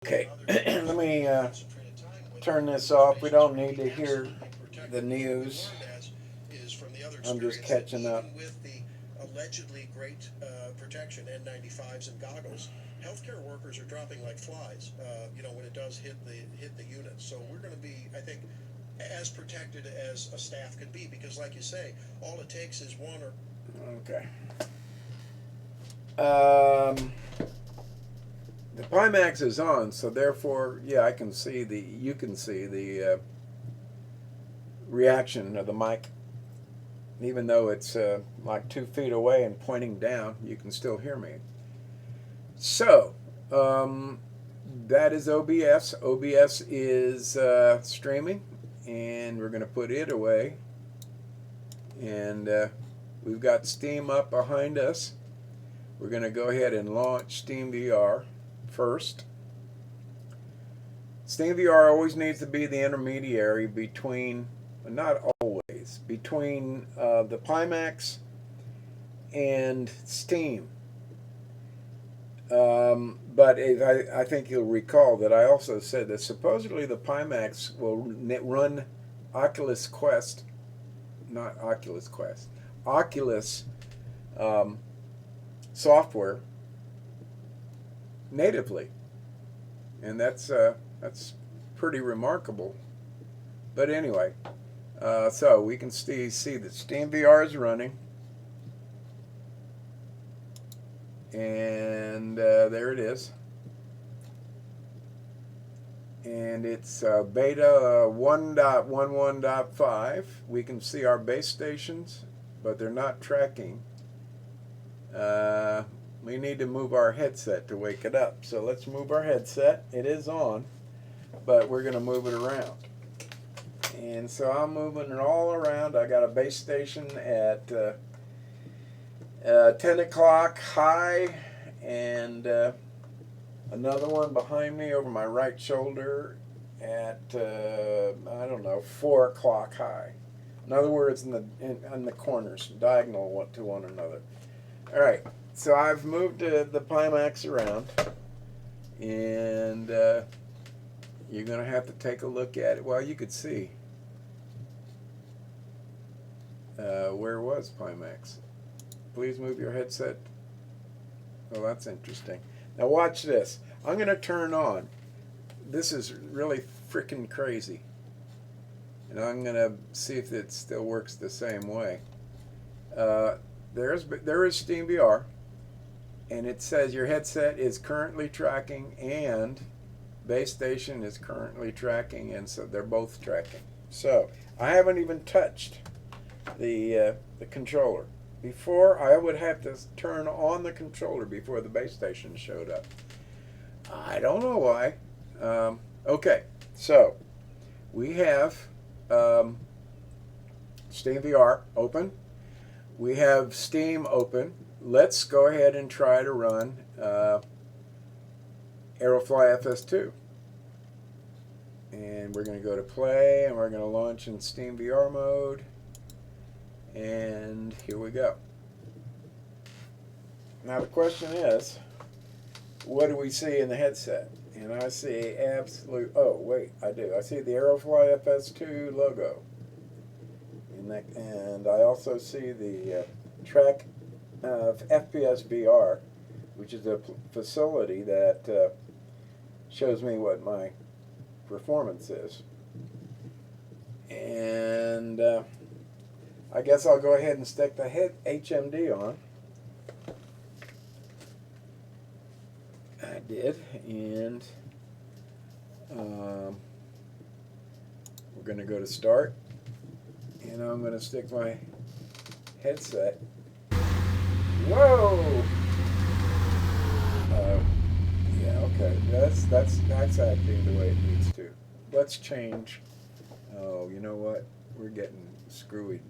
Okay, let me turn this off. We don't need to hear the news. I'm just catching up. With the allegedly great protection, N95s and goggles, healthcare workers are dropping like flies. When it does hit the unit. So we're going to be, I think, as protected as a staff can be, because, like you say, all it takes is one or. Okay. The Pimax is on, so therefore, yeah, I can see you can see the reaction of the mic. Even though it's like 2 feet away and pointing down, you can still hear me. So, that is OBS. OBS is streaming, and we're going to put it away. And we've got Steam up behind us. We're going to go ahead and launch SteamVR first. SteamVR always needs to be the intermediary between, not always, between the Pimax and Steam. But I think you'll recall that I also said that supposedly the Pimax will run Oculus Quest, not Oculus Quest, Oculus software natively, and that's pretty remarkable. But anyway, so we can see that SteamVR is running, and there it is, and it's beta 1.11.5. We can see our base stations, but they're not tracking. We need to move our headset to wake it up. So let's move our headset. It is on, but we're going to move it around. And so I'm moving it all around. I got a base station at 10 o'clock high, and another one behind me over my right shoulder at, I don't know, 4 o'clock high. In other words, in the corners, diagonal to one another. All right, so I've moved the Pimax around, and you're going to have to take a look at it. Well, you could see where was Pimax. Please move your headset. Oh, that's interesting. Now watch this. I'm going to turn on. This is really freaking crazy. And I'm going to see if it still works the same way. There is SteamVR, and it says your headset is currently tracking and base station is currently tracking, and so they're both tracking. So I haven't even touched the controller. Before, I would have to turn on the controller before the base station showed up. I don't know why. Okay, so we have SteamVR open. We have Steam open. Let's go ahead and try to run Aerofly FS2. And we're going to go to play, and we're going to launch in SteamVR mode. And here we go. Now the question is, what do we see in the headset? And I see absolute, oh wait, I do. I see the Aerofly FS2 logo. And I also see the track of FPS VR, which is a facility that shows me what my performance is. And I guess I'll go ahead and stick the HMD on. I did, and we're going to go to start, and I'm going to stick my headset. Whoa! Yeah, okay, that's acting the way it needs to. Let's change. Oh, you know what? We're getting screwy.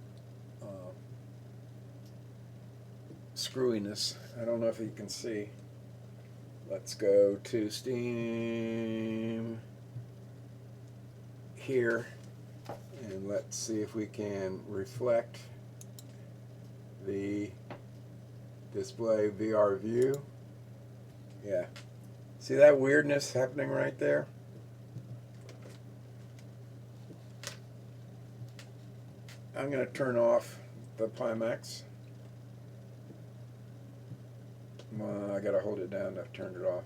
Screwiness. I don't know if you can see. Let's go to Steam here, and let's see if we can reflect the display VR view. Yeah, See that weirdness happening right there? I'm going to turn off the Pimax. I got to hold it down to turn it off.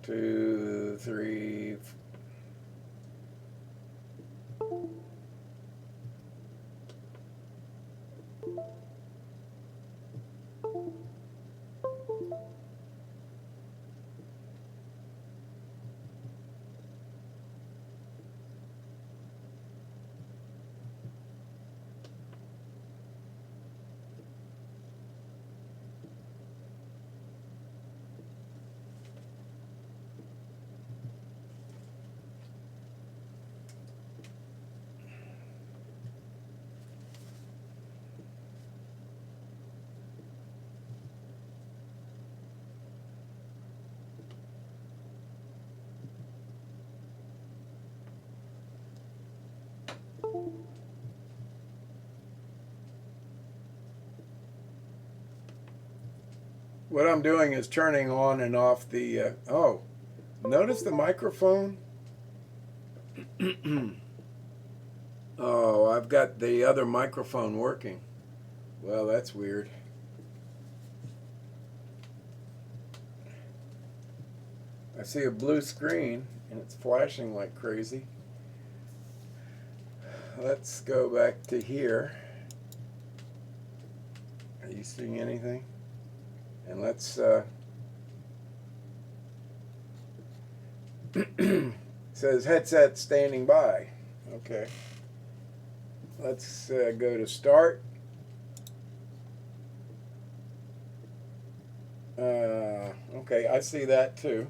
2, 3. What I'm doing is turning on and off the, oh, notice the microphone? Oh, I've got the other microphone working. Well, that's weird. I see a blue screen and it's flashing like crazy. Let's go back to here. Are you seeing anything? And let's says headset standing by. Okay. Let's go to start. Okay, I see that too.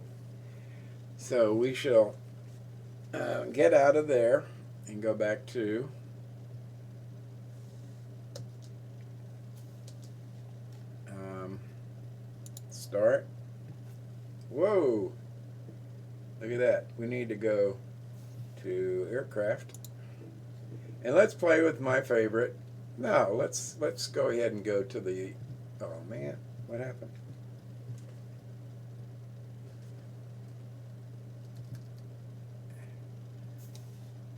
So we shall get out of there and go back to start. Whoa! Look at that. We need to go to aircraft. And let's play with my favorite. No, let's go ahead and go to the, oh man, what happened?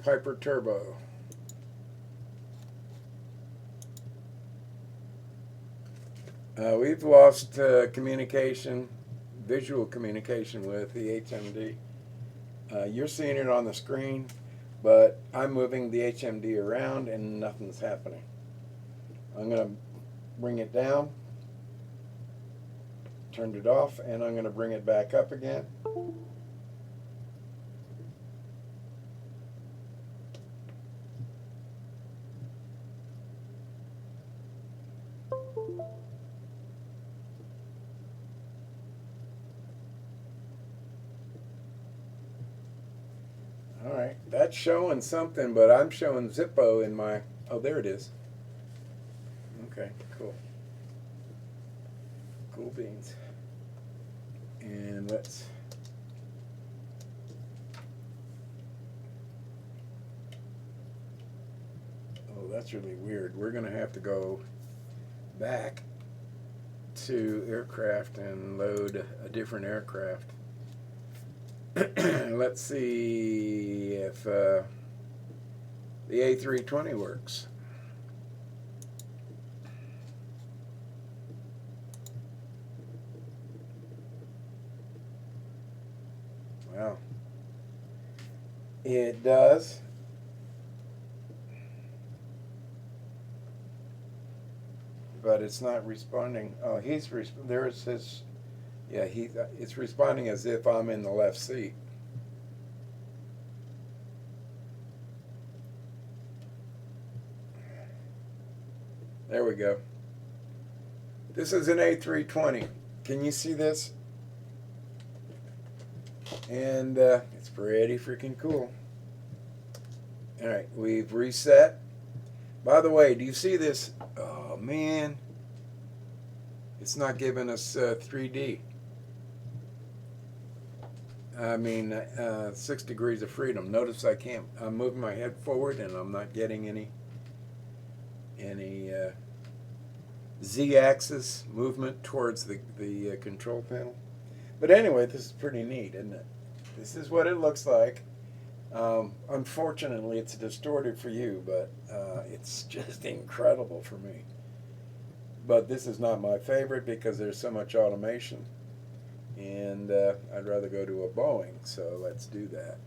Piper Turbo. We've lost communication, visual communication with the HMD. You're seeing it on the screen, but I'm moving the HMD around and nothing's happening. I'm going to bring it down, turned it off, and I'm going to bring it back up again. Alright, that's showing something, but I'm showing Zippo in my, oh there it is. Okay, cool. Cool beans. And let's, oh that's really weird. We're going to have to go back to aircraft and load a different aircraft. Let's see if the A320 works. Wow. It does. But it's not responding. Oh, there's his, yeah, it's responding as if I'm in the left seat. There we go. This is an A320. Can you see this? And it's pretty freaking cool. All right, we've reset. By the way, do you see this? Oh man, it's not giving us 3D. I mean, 6 degrees of freedom. Notice I can't. I'm moving my head forward, and I'm not getting any Z-axis movement towards the control panel. But anyway, this is pretty neat, isn't it? This is what it looks like. Unfortunately, it's distorted for you, but it's just incredible for me. But this is not my favorite because there's so much automation, and I'd rather go to a Boeing, so let's do that.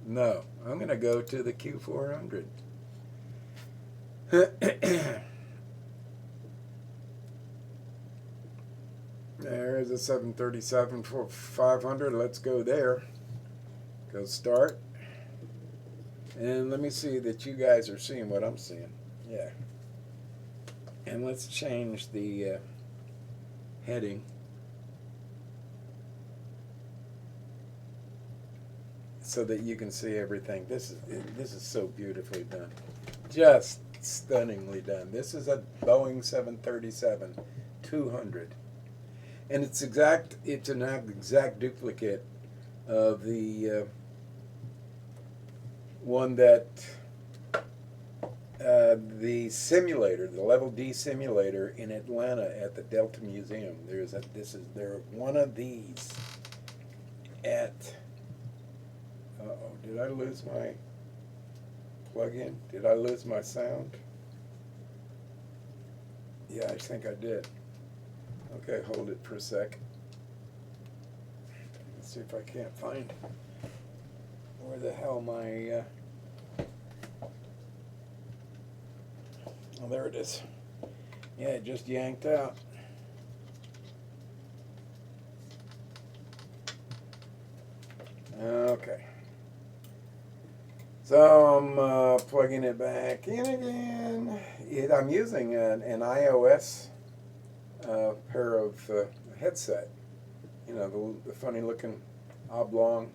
No, I'm going to go to the Q400. There's a 737 for 500. Let's go there. Go start. And let me see that you guys are seeing what I'm seeing. Yeah. And let's change the heading. So that you can see everything. This is so beautifully done. Just stunningly done. This is a Boeing 737-200. And it's an exact duplicate of the one that the simulator, the Level D simulator in Atlanta at the Delta Museum. There's one of these at. Uh-oh, did I lose my plug-in? Did I lose my sound? Yeah, I think I did. Okay, hold it for a sec. Let's see if I can't find where the hell my... Oh, there it is. Yeah, it just yanked out. Okay. So I'm plugging it back in again. I'm using an iOS pair of headset. You know, the funny looking oblong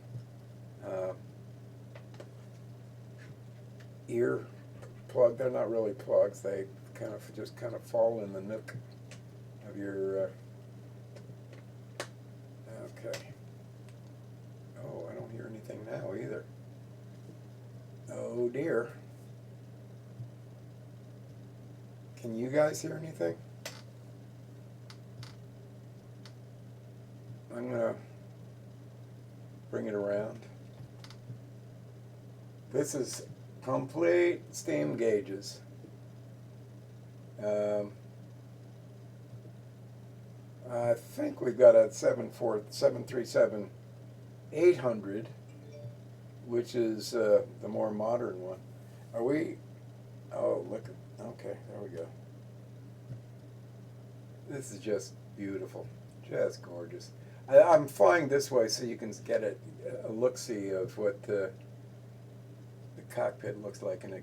ear plug. They're not really plugs. They just kind of fall in the nook of your. Okay. Oh, I don't hear anything now either. Oh dear. Can you guys hear anything? I'm going to bring it around. This is complete steam gauges. I think we've got a 737-800, which is the more modern one. Are we? Oh, look. Okay, there we go. This is just beautiful, just gorgeous. I'm flying this way so you can get a look-see of what the cockpit looks like, and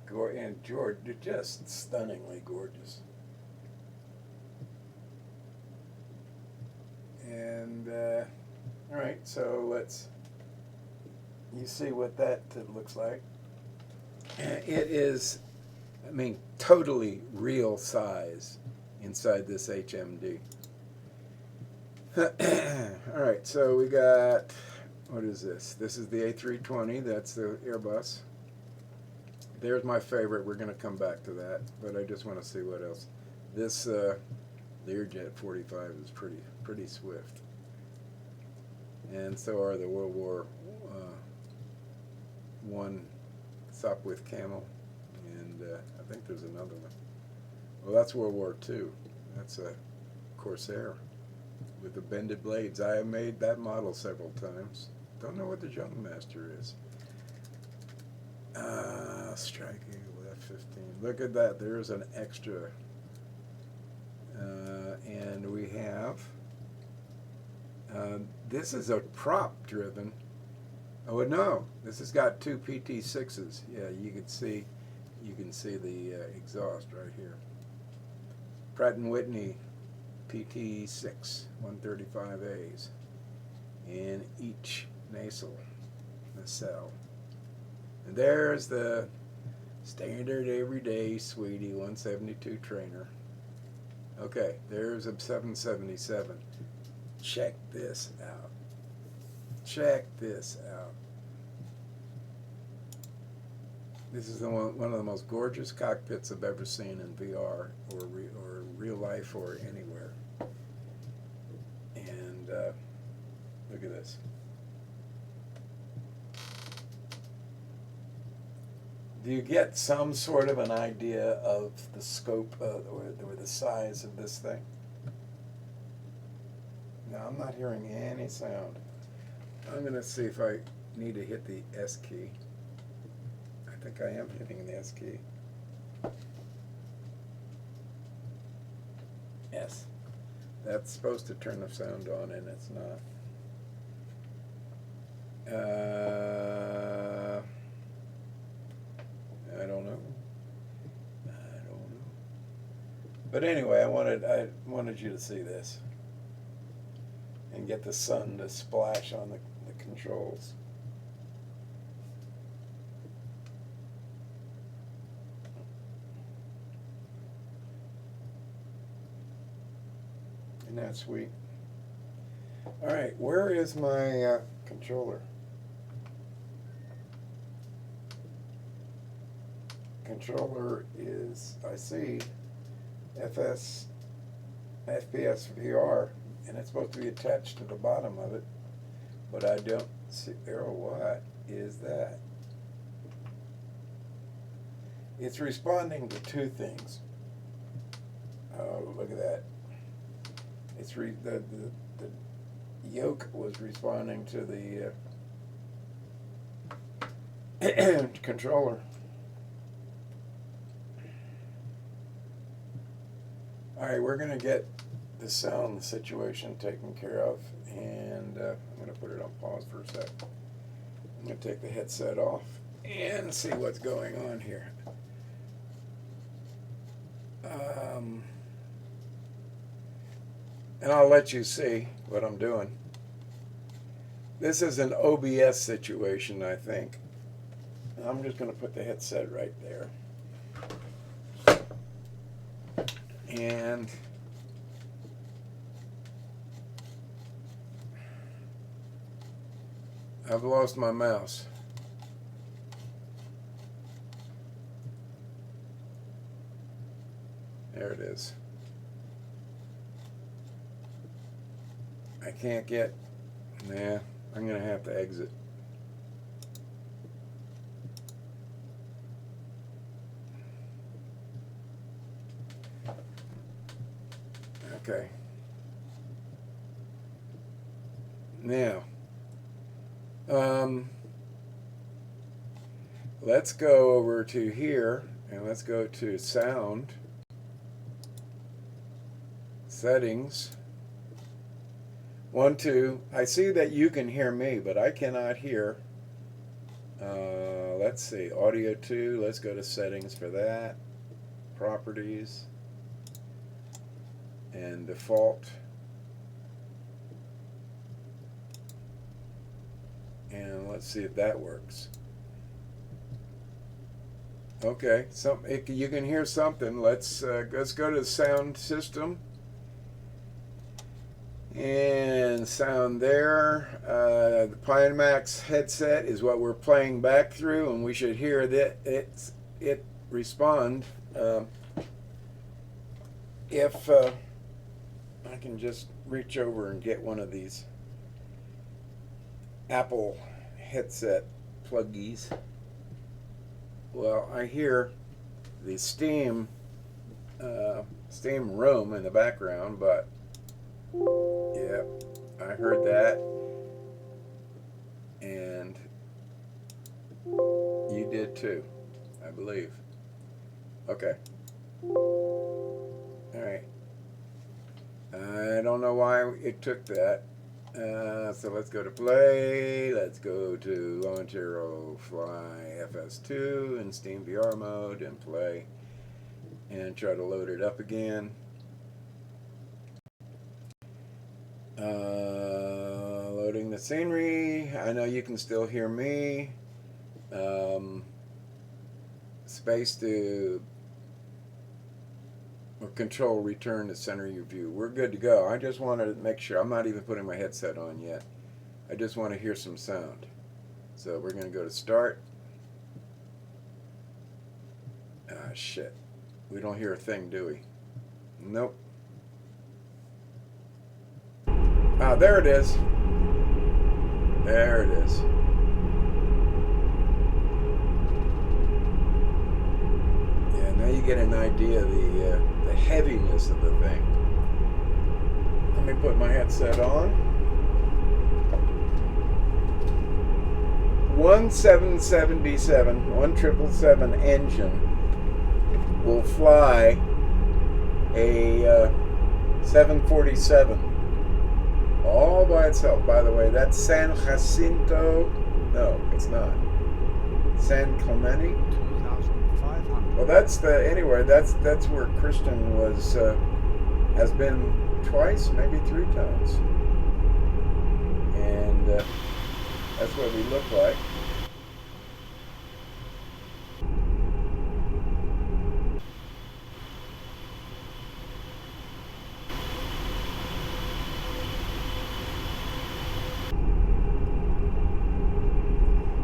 George, just stunningly gorgeous. And all right, so you see what that looks like. It is, I mean, totally real size inside this HMD. All right, so we got, what is this? This is the A320, that's the Airbus. There's my favorite. We're going to come back to that, but I just want to see what else. This Learjet 45 is pretty swift. And so are the World War I Sopwith Camel, and I think there's another one. Well, that's World War II. That's a Corsair with the bended blades. I have made that model several times. Don't know what the Junk Master is. Strike Eagle F-15. Look at that. There's an extra. And we have. This is a prop driven. Oh no, this has got two PT6s. Yeah, you can see the exhaust right here. Pratt & Whitney PT6 135As in each nacelle. And there's the standard everyday Sweetie 172 trainer. Okay, there's a 777. Check this out. Check this out. This is one of the most gorgeous cockpits I've ever seen in VR or real life or anywhere. And look at this. Do you get some sort of an idea of the scope or the size of this thing? Now, I'm not hearing any sound. I'm going to see if I need to hit the S key. I think I am hitting the S key. S. That's supposed to turn the sound on, and it's not. I don't know. But anyway, I wanted you to see this and get the sun to splash on the controls. Isn't that sweet? All right, where is my controller? Controller is, I see, FPS VR, and it's supposed to be attached to the bottom of it, but I don't see. Oh, what is that? It's responding to two things. Oh, look at that. It's the yoke was responding to the controller. All right, we're going to get the sound situation taken care of, and I'm going to put it on pause for a sec. I'm going to take the headset off and see what's going on here. And I'll let you see what I'm doing. This is an OBS situation, I think. I'm just going to put the headset right there. And I've lost my mouse. There it is. I can't get, nah, I'm going to have to exit. Okay. Now, let's go over to here and let's go to sound, settings, 1, 2. I see that you can hear me, but I cannot hear. Let's see, audio 2, let's go to settings for that, properties, and default, and let's see if that works. Okay, you can hear something. Let's go to the sound system and sound there. The Pimax headset is what we're playing back through, and we should hear that it respond. If I can just reach over and get one of these Apple headset pluggies. Well, I hear the steam room in the background, but yeah, I heard that, and you did too, I believe. Okay. All right. I don't know why it took that. So let's go to play. Let's go to Launchero Fly FS2 in Steam VR mode and play and try to load it up again. Loading the scenery. I know you can still hear me. Space to or control return to center your view. We're good to go. I just want to make sure. I'm not even putting my headset on yet. I just want to hear some sound. So we're going to go to start. Ah, shit. We don't hear a thing, do we? Nope. Ah, there it is. There it is. Yeah, now you get an idea of the heaviness of the thing. Let me put my headset on. 777 engine will fly a 747 all by itself. By the way, that's San Jacinto. No, it's not. San Clemente. 2,500. Well, that's anyway. That's where Christian has been twice, maybe 3 times, and that's what we look like.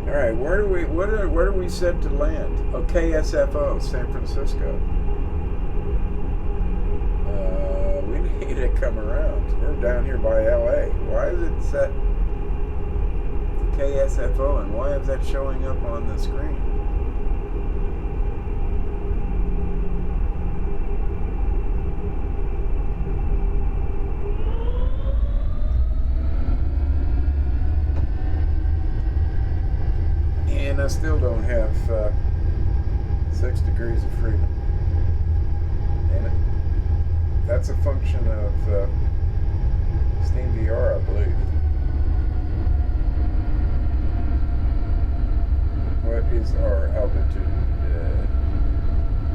All right, where are we set to land? Oh, KSFO, San Francisco. We need to come around. We're down here by LA. Why is it set to KSFO, and why is that showing up on the screen? And I still don't have 6 degrees of freedom. Damn it. That's a function of SteamVR, I believe. What is our altitude?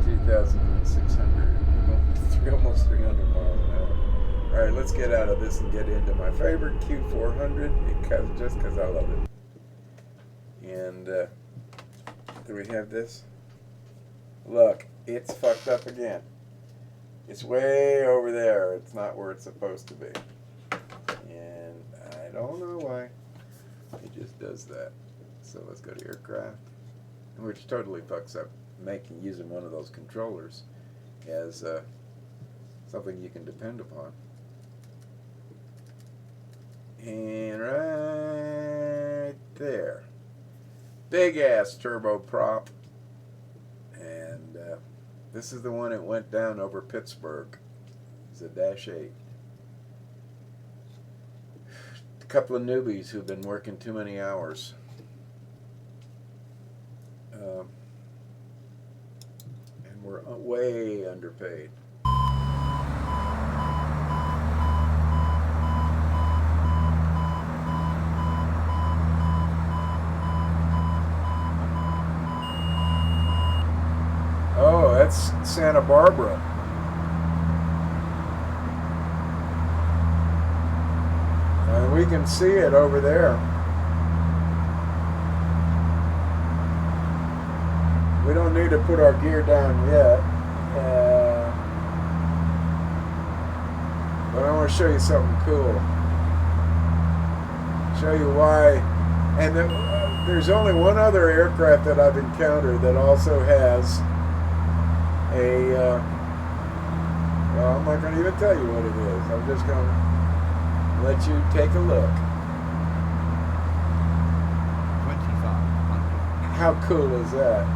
2,600. Almost 300 miles an hour. All right, let's get out of this and get into my favorite Q400 just because I love it. And do we have this? Look, it's fucked up again. It's way over there. It's not where it's supposed to be. And I don't know why. It just does that. So let's go to aircraft. Which totally fucks up using one of those controllers as something you can depend upon. And right there. Big ass turboprop. And this is the one that went down over Pittsburgh. It's a -8. A couple of newbies who've been working too many hours. And we're way underpaid. Oh, that's Santa Barbara. And we can see it over there. We don't need to put our gear down yet. But I want to show you something cool. Show you why. And there's only one other aircraft that I've encountered that also has well, I'm not going to even tell you what it is. I'm just going to let you take a look. 2,500. How cool is that?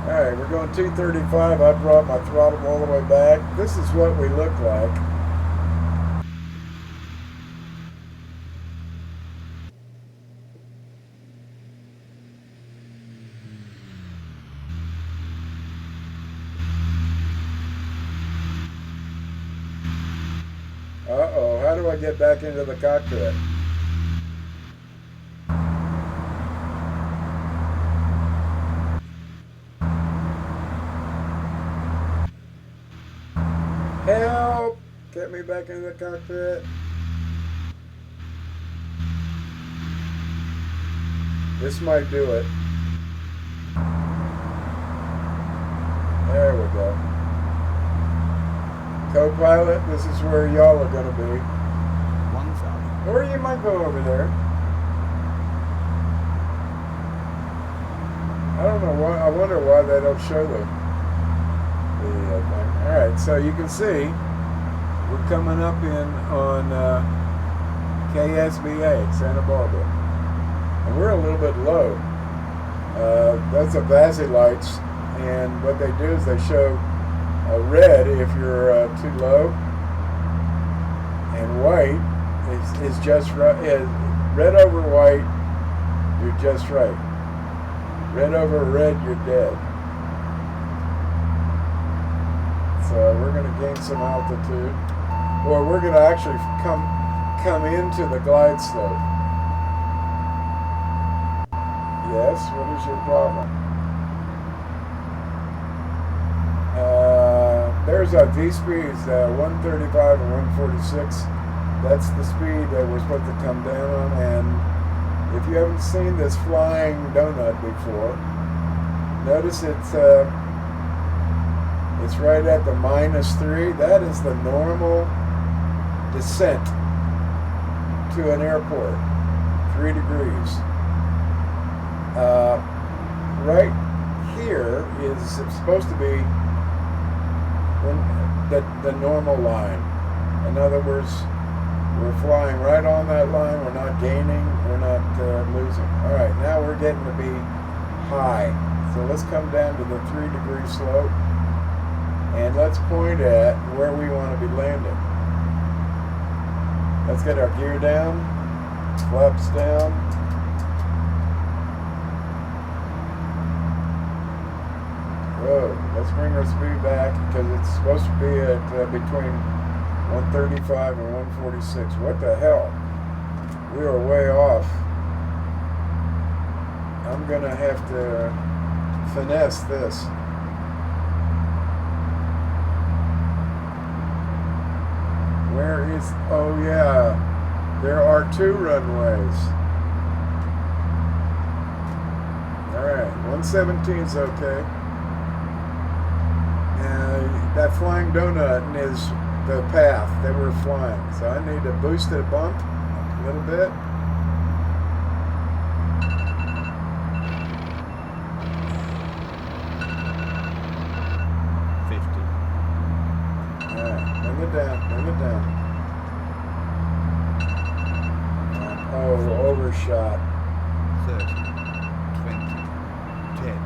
Alright, we're going 235. I brought my throttle all the way back. This is what we look like. Uh-oh, how do I get back into the cockpit? Help! Get me back into the cockpit. This might do it. There we go. Co-pilot, this is where y'all are going to be. 1,000. Or you might go over there. don't know why. I wonder why they don't show the thing. All right, so you can see we're coming up on KSBA, Santa Barbara, and we're a little bit low. That's a VASI lights, and what they do is they show red if you're too low, and white is just right. Red over white, you're just right. Red over red, you're dead. So we're going to gain some altitude, or we're going to actually come into the glide slope. Yes, what is your problem? There's our V-speeds, 135 and 146. That's the speed that we're supposed to come down on. And if you haven't seen this flying donut before, notice it's right at the -3. That is the normal descent to an airport, 3 degrees. Right here is supposed to be the normal line. In other words, we're flying right on that line. We're not gaining, we're not losing. All right, now we're getting to be high. So let's come down to the 3-degree slope, and let's point at where we want to be landing. Let's get our gear down, flaps down. Whoa, let's bring our speed back because it's supposed to be at between 135 and 146. What the hell? We are way off. I'm going to have to finesse this. Where is, oh yeah, there are 2 runways. Alright, 117 is okay. That flying donut is the path that we're flying. So I need to boost it a bump a little bit. Bring it down, bring it down. Oh, overshot. 30, 20, 10.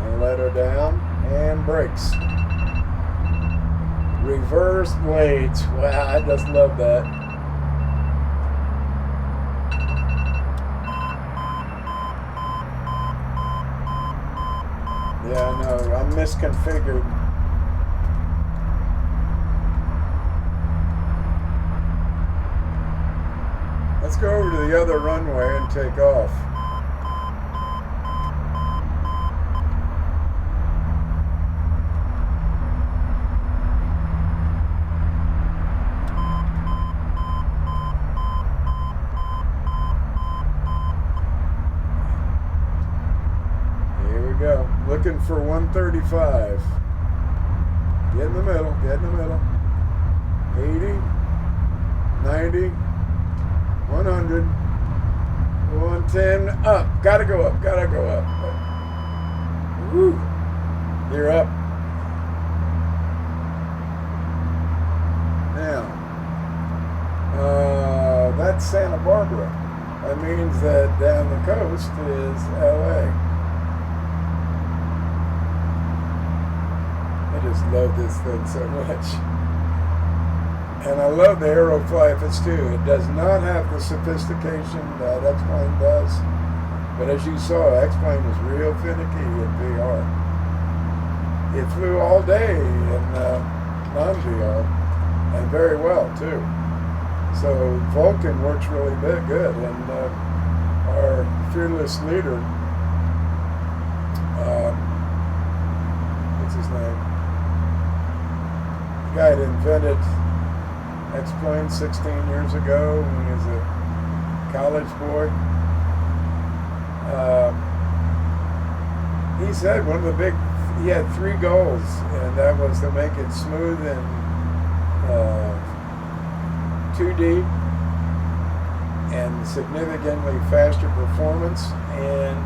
And let her down, and brakes. Reverse blades. Wow, I just love that. Yeah, I know, I'm misconfigured. Let's go over to the other runway and take off. Here we go. Looking for 135. Get in the middle, get in the middle. 80, 90. 100, 110, up. Gotta go up, gotta go up. Woo. You're up. Now, that's Santa Barbara. That means that down the coast is LA. I just love this thing so much. And I love the Aerofly FS2. It does not have the sophistication that X-Plane does. But as you saw, X-Plane was real finicky in VR. It flew all day in non-VR, and very well too. So Vulcan works really good, and our fearless leader, what's his name? The guy that invented X-Plane 16 years ago when he was a college boy. He said he had 3 goals, and that was to make it smooth and 2D and significantly faster performance, and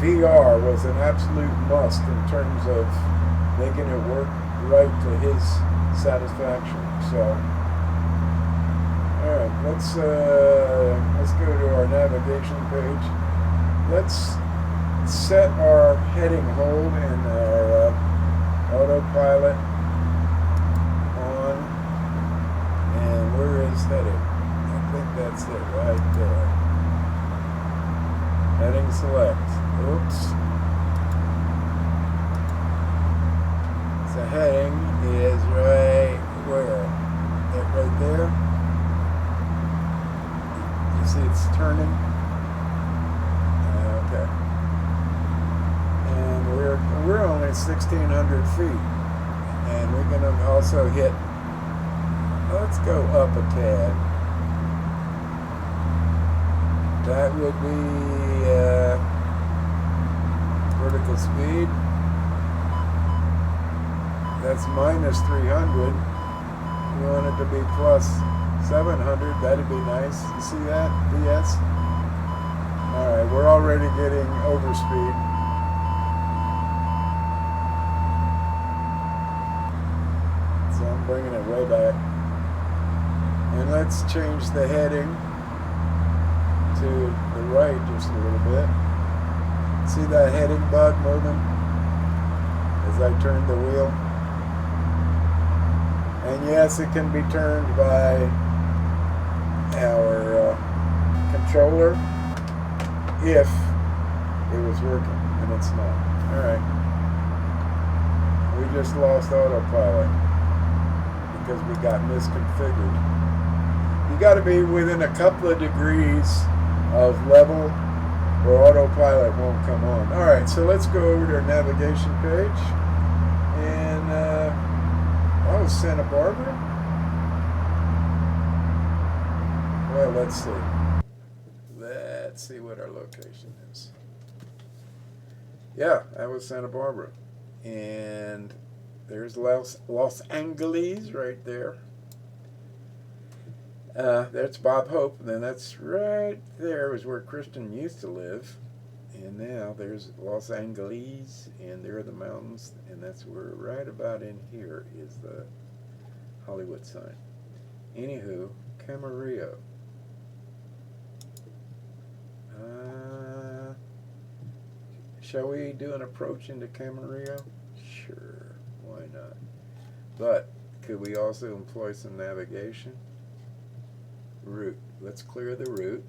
VR was an absolute must in terms of making it work right to his satisfaction. So, all right, let's go to our navigation page. Let's set our heading hold and our autopilot on. And where is heading? I think that's it right there. Heading select. Oops. So heading is right where? Right there. You see it's turning. Okay. And we're only 1,600 feet, and we're going to also hit. Let's go up a tad. That would be vertical speed. That's minus 300. We want it to be plus 700. That'd be nice. You see that? VS? Alright, we're already getting overspeed. So I'm bringing it way back. And let's change the heading to the right just a little bit. See that heading bug moving as I turn the wheel? And yes, it can be turned by our controller if it was working, and it's not. Alright. We just lost autopilot because we got misconfigured. You got to be within a couple of degrees of level or autopilot won't come on. Alright, so let's go over to our navigation page. And, oh, Santa Barbara? Well, let's see. Let's see what our location is. Yeah, that was Santa Barbara. And there's Los Angeles right there. That's Bob Hope, and then that's right there is where Christian used to live. And now there's Los Angeles, and there are the mountains, and that's where right about in here is the Hollywood sign. Anywho, Camarillo. Shall we do an approach into Camarillo? Sure, why not? But could we also employ some navigation? Route. Let's clear the route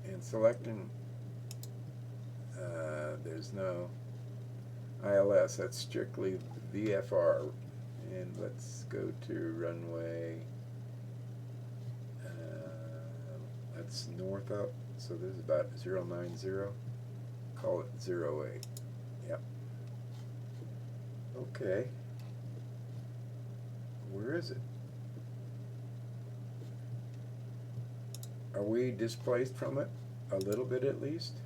and selecting. There's no ILS. That's strictly VFR. And let's go to runway. That's north up. So this is about 090. Call it 08. Yep. Okay. Where is it? Are we displaced from it? A little bit at least?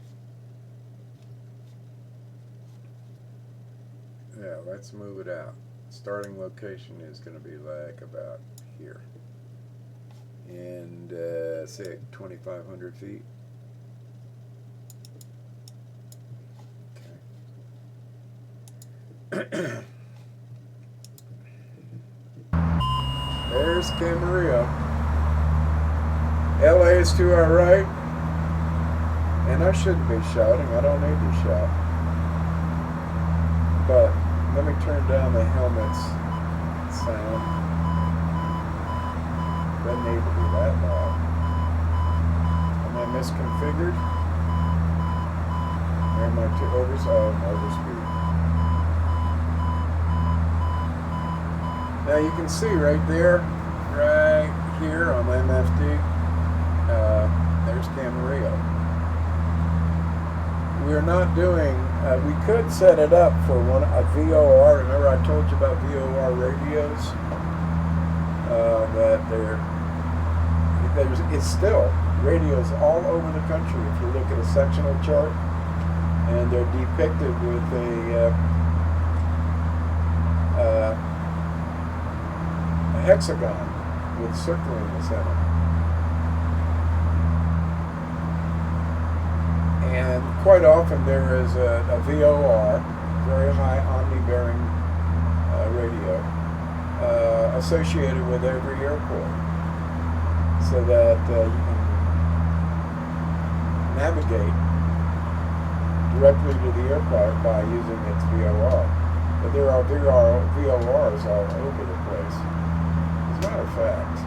Yeah, let's move it out. Starting location is going to be like about here. And say 2,500 feet. Okay. There's Camarillo. LA is to our right, and I shouldn't be shouting. I don't need to shout. But let me turn down the helmet's sound. Doesn't need to be that loud. Am I misconfigured? Or am I too overspeed? Now you can see right there, right here on MFD. There's Camarillo. We're not doing, we could set it up for a VOR. Remember I told you about VOR radios? That it's still radios all over the country if you look at a sectional chart. And they're depicted with a hexagon with circle in the center. quite often there is a VOR, very high omni-bearing radio, associated with every airport, so that you can navigate directly to the airport by using its VOR. But there are VORs all over the place. As a matter of fact,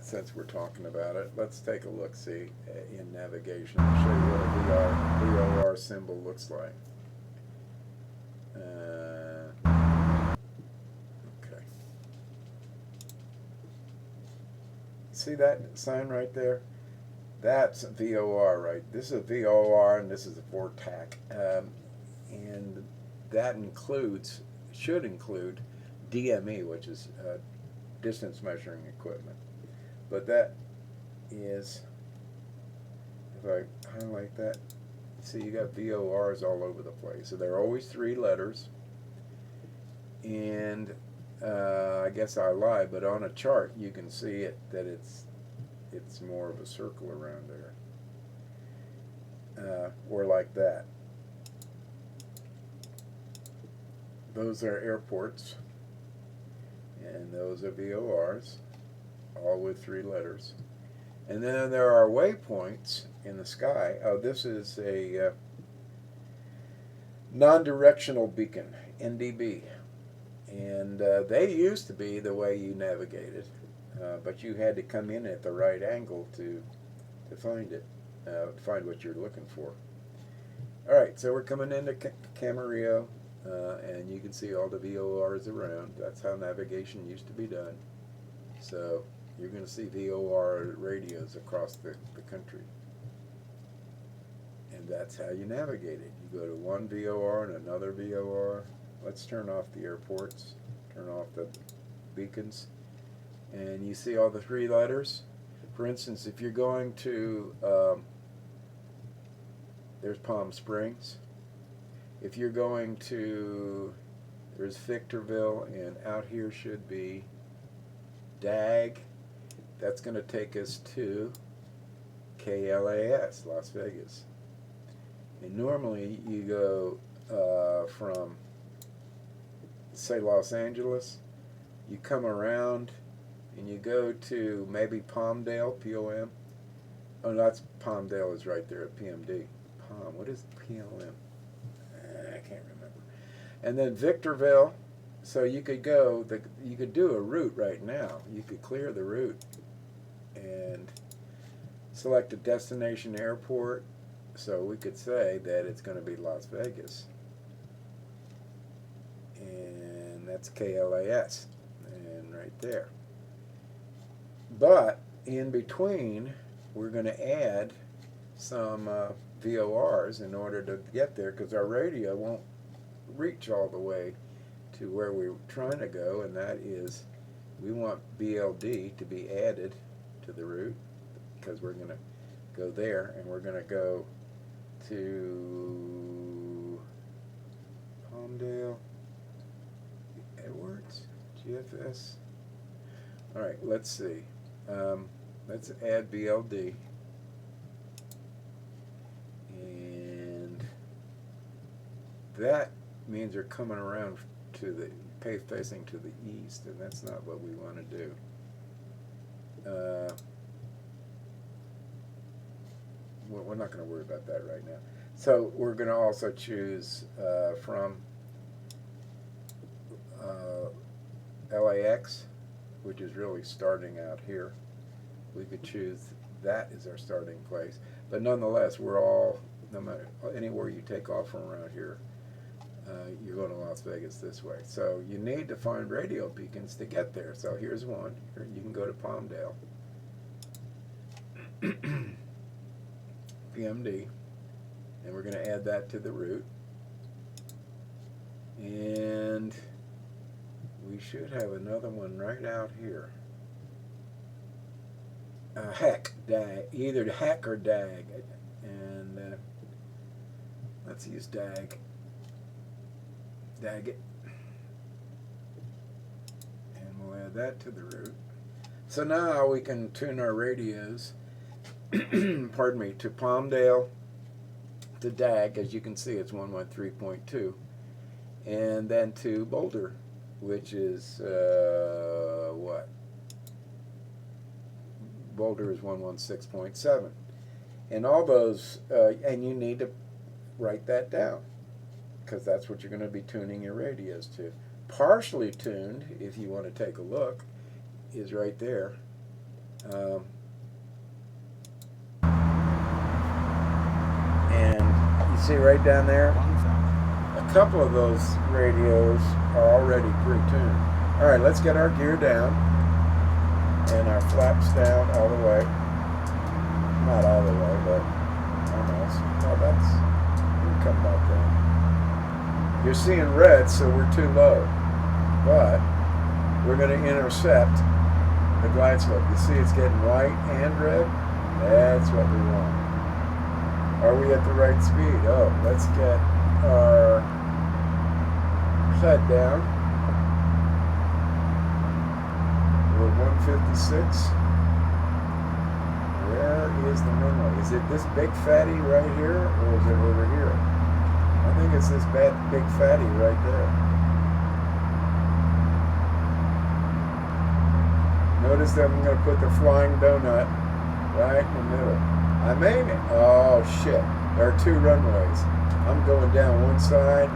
since we're talking about it, let's take a look-see in navigation. I'll show you what a VOR symbol looks like. Okay. See that sign right there? That's a VOR, right? This is a VOR and this is a VORTAC. And that should include DME, which is distance measuring equipment. But that is, if I highlight that, see you got VORs all over the place. So they're always 3 letters. And I guess I lied, but on a chart you can see it that it's more of a circle around there, or like that. Those are airports, and those are VORs, all with 3 letters. And then there are waypoints in the sky. Oh, this is a non-directional beacon, NDB. And they used to be the way you navigated, but you had to come in at the right angle to find it, find what you're looking for. Alright, so we're coming into Camarillo, and you can see all the VORs around. That's how navigation used to be done. So you're going to see VOR radios across the country. And that's how you navigate it. You go to one VOR and another VOR. Let's turn off the airports, turn off the beacons, and you see all the 3 letters. For instance, if you're going to, there's Palm Springs. If you're going to, there's Victorville, and out here should be DAG. That's going to take us to KLAS, Las Vegas. And normally you go from, say, Los Angeles, you come around and you go to maybe Palmdale, POM. Oh, that's Palmdale is right there at PMD. What is PLM? I can't remember. And then Victorville, so you could go, you could do a route right now. You could clear the route and select a destination airport. So we could say that it's going to be Las Vegas. And that's KLAS, and right there. But in between, we're going to add some VORs in order to get there, because our radio won't reach all the way to where we're trying to go, and that is, we want BLD to be added to the route, because we're going to go there, and we're going to go to Palmdale, Edwards, GFS. Alright, let's see. Let's add BLD. And that means they're coming around to the facing to the east, and that's not what we want to do. We're not going to worry about that right now. So we're going to also choose from LAX, which is really starting out here. We could choose that as our starting place. But nonetheless, we're all, no matter anywhere you take off from around here, you're going to Las Vegas this way. So you need to find radio beacons to get there. So here's one. Here, you can go to Palmdale. PMD. And we're going to add that to the route. And we should have another one right out here. Heck, DAG. Either heck or DAG. And let's use DAG. DAG it. And we'll add that to the route. So now we can tune our radios, pardon me, to Palmdale, to DAG. As you can see, it's 113.2. And then to Boulder, which is what? Boulder is 116.7. And all those, and you need to write that down, because that's what you're going to be tuning your radios to. Partially tuned, if you want to take a look, is right there. And you see right down there, a couple of those radios are already pre-tuned. All right, let's get our gear down and our flaps down all the way. Not all the way, but almost. Well, that's, we can come back down. You're seeing red, so we're too low. But we're going to intercept the glide slope. You see it's getting white and red? That's what we want. Are we at the right speed? Oh, let's get our HUD down. We're 156. Where is the runway? Is it this big fatty right here, or is it over here? I think it's this big fatty right there. Notice that I'm going to put the flying donut right in the middle. I made it. Oh shit. There are two runways. I'm going down one side.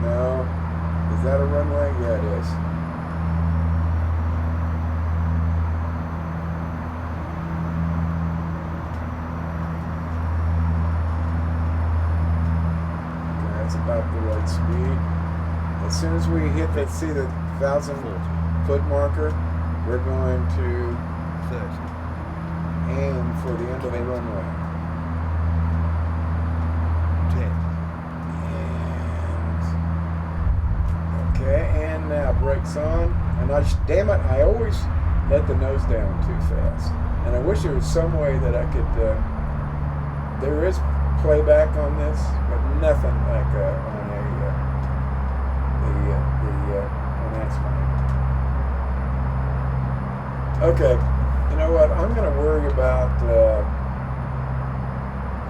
No. Is that a runway? Yeah, it is. That's about the right speed. As soon as we hit the, see the 1,000-foot marker, we're going to 30. aim for the end of the runway. 10. And okay, and now brakes on. And damn it, I always let the nose down too fast. And I wish there was some way that I could. There is playback on this, but nothing like on an X-Plane. Okay, you know what? I'm going to worry about.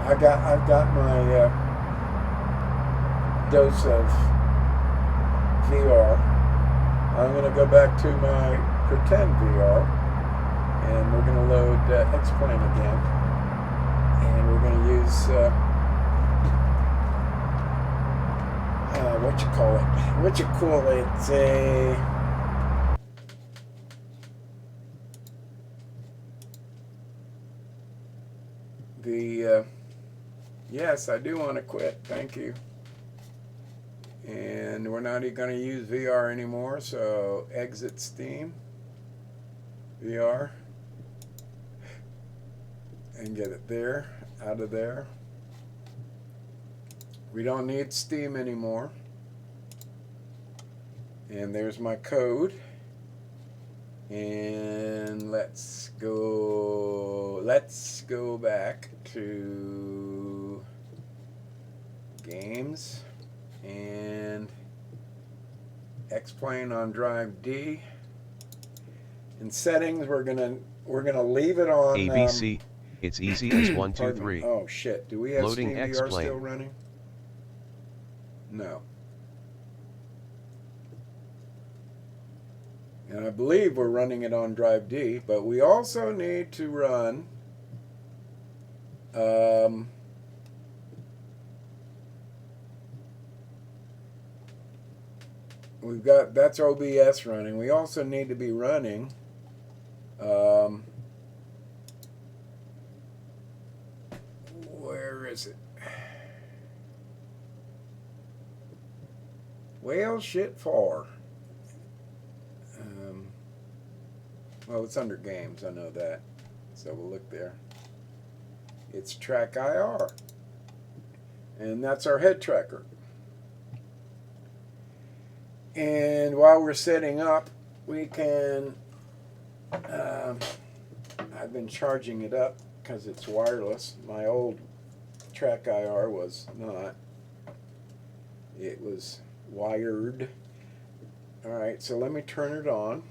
I've got my dose of VR. I'm going to go back to my pretend VR, and we're going to load X-Plane again, and we're going to use what you call it? Yes, I do want to quit. Thank you. And we're not going to use VR anymore, so exit Steam, VR, and get it there, out of there. We don't need Steam anymore. And there's my code. And let's go back to games and X-Plane on drive D. In settings, we're gonna leave it on ABC. It's easy as 1, 2, 3. Oh shit! Do we have Loading Steam VR X-Plane. still running? No. And I believe we're running it on drive D, but we also need to run we've got, that's OBS running. We also need to be running where is it? Well, shit far. Well, it's under games, I know that. So we'll look there. It's track IR. And that's our head tracker. And while we're setting up, we can, I've been charging it up because it's wireless. My old track IR was not. It was wired. Alright, so let me turn it on.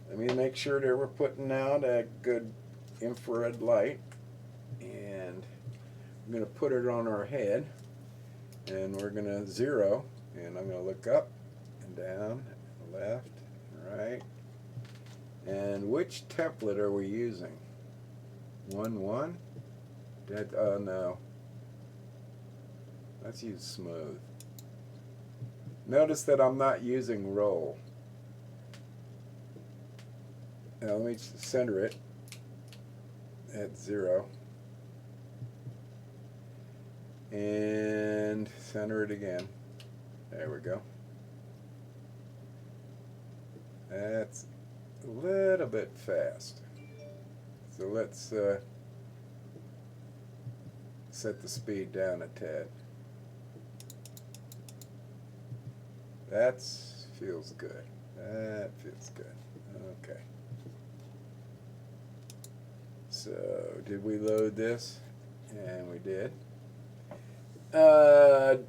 Let me make sure that we're putting out a good infrared light. And I'm going to put it on our head, and we're going to zero, and I'm going to look up and down, left, right. And which template are we using? 1-1? No. Let's use smooth. Notice that I'm not using roll. Now let me center it at 0. And center it again. There we go. That's a little bit fast. So let's set the speed down a tad. That feels good. That feels good. Okay. So, did we load this? And we did. Well,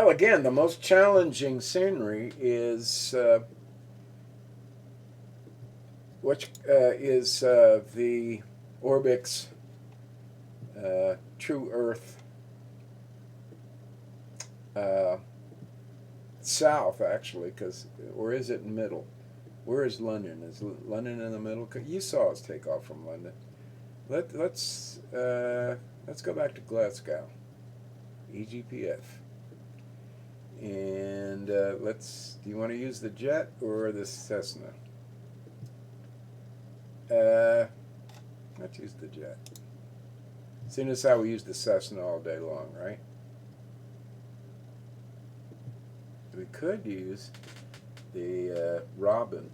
again, the most challenging scenery is the OrbX True Earth south, actually, or is it middle? Where is London? Is London in the middle? You saw us take off from London. Let's go back to Glasgow, EGPF, and do you want to use the jet or the Cessna? Let's use the jet. Seeing as how we use the Cessna all day long, right? We could use the Robin.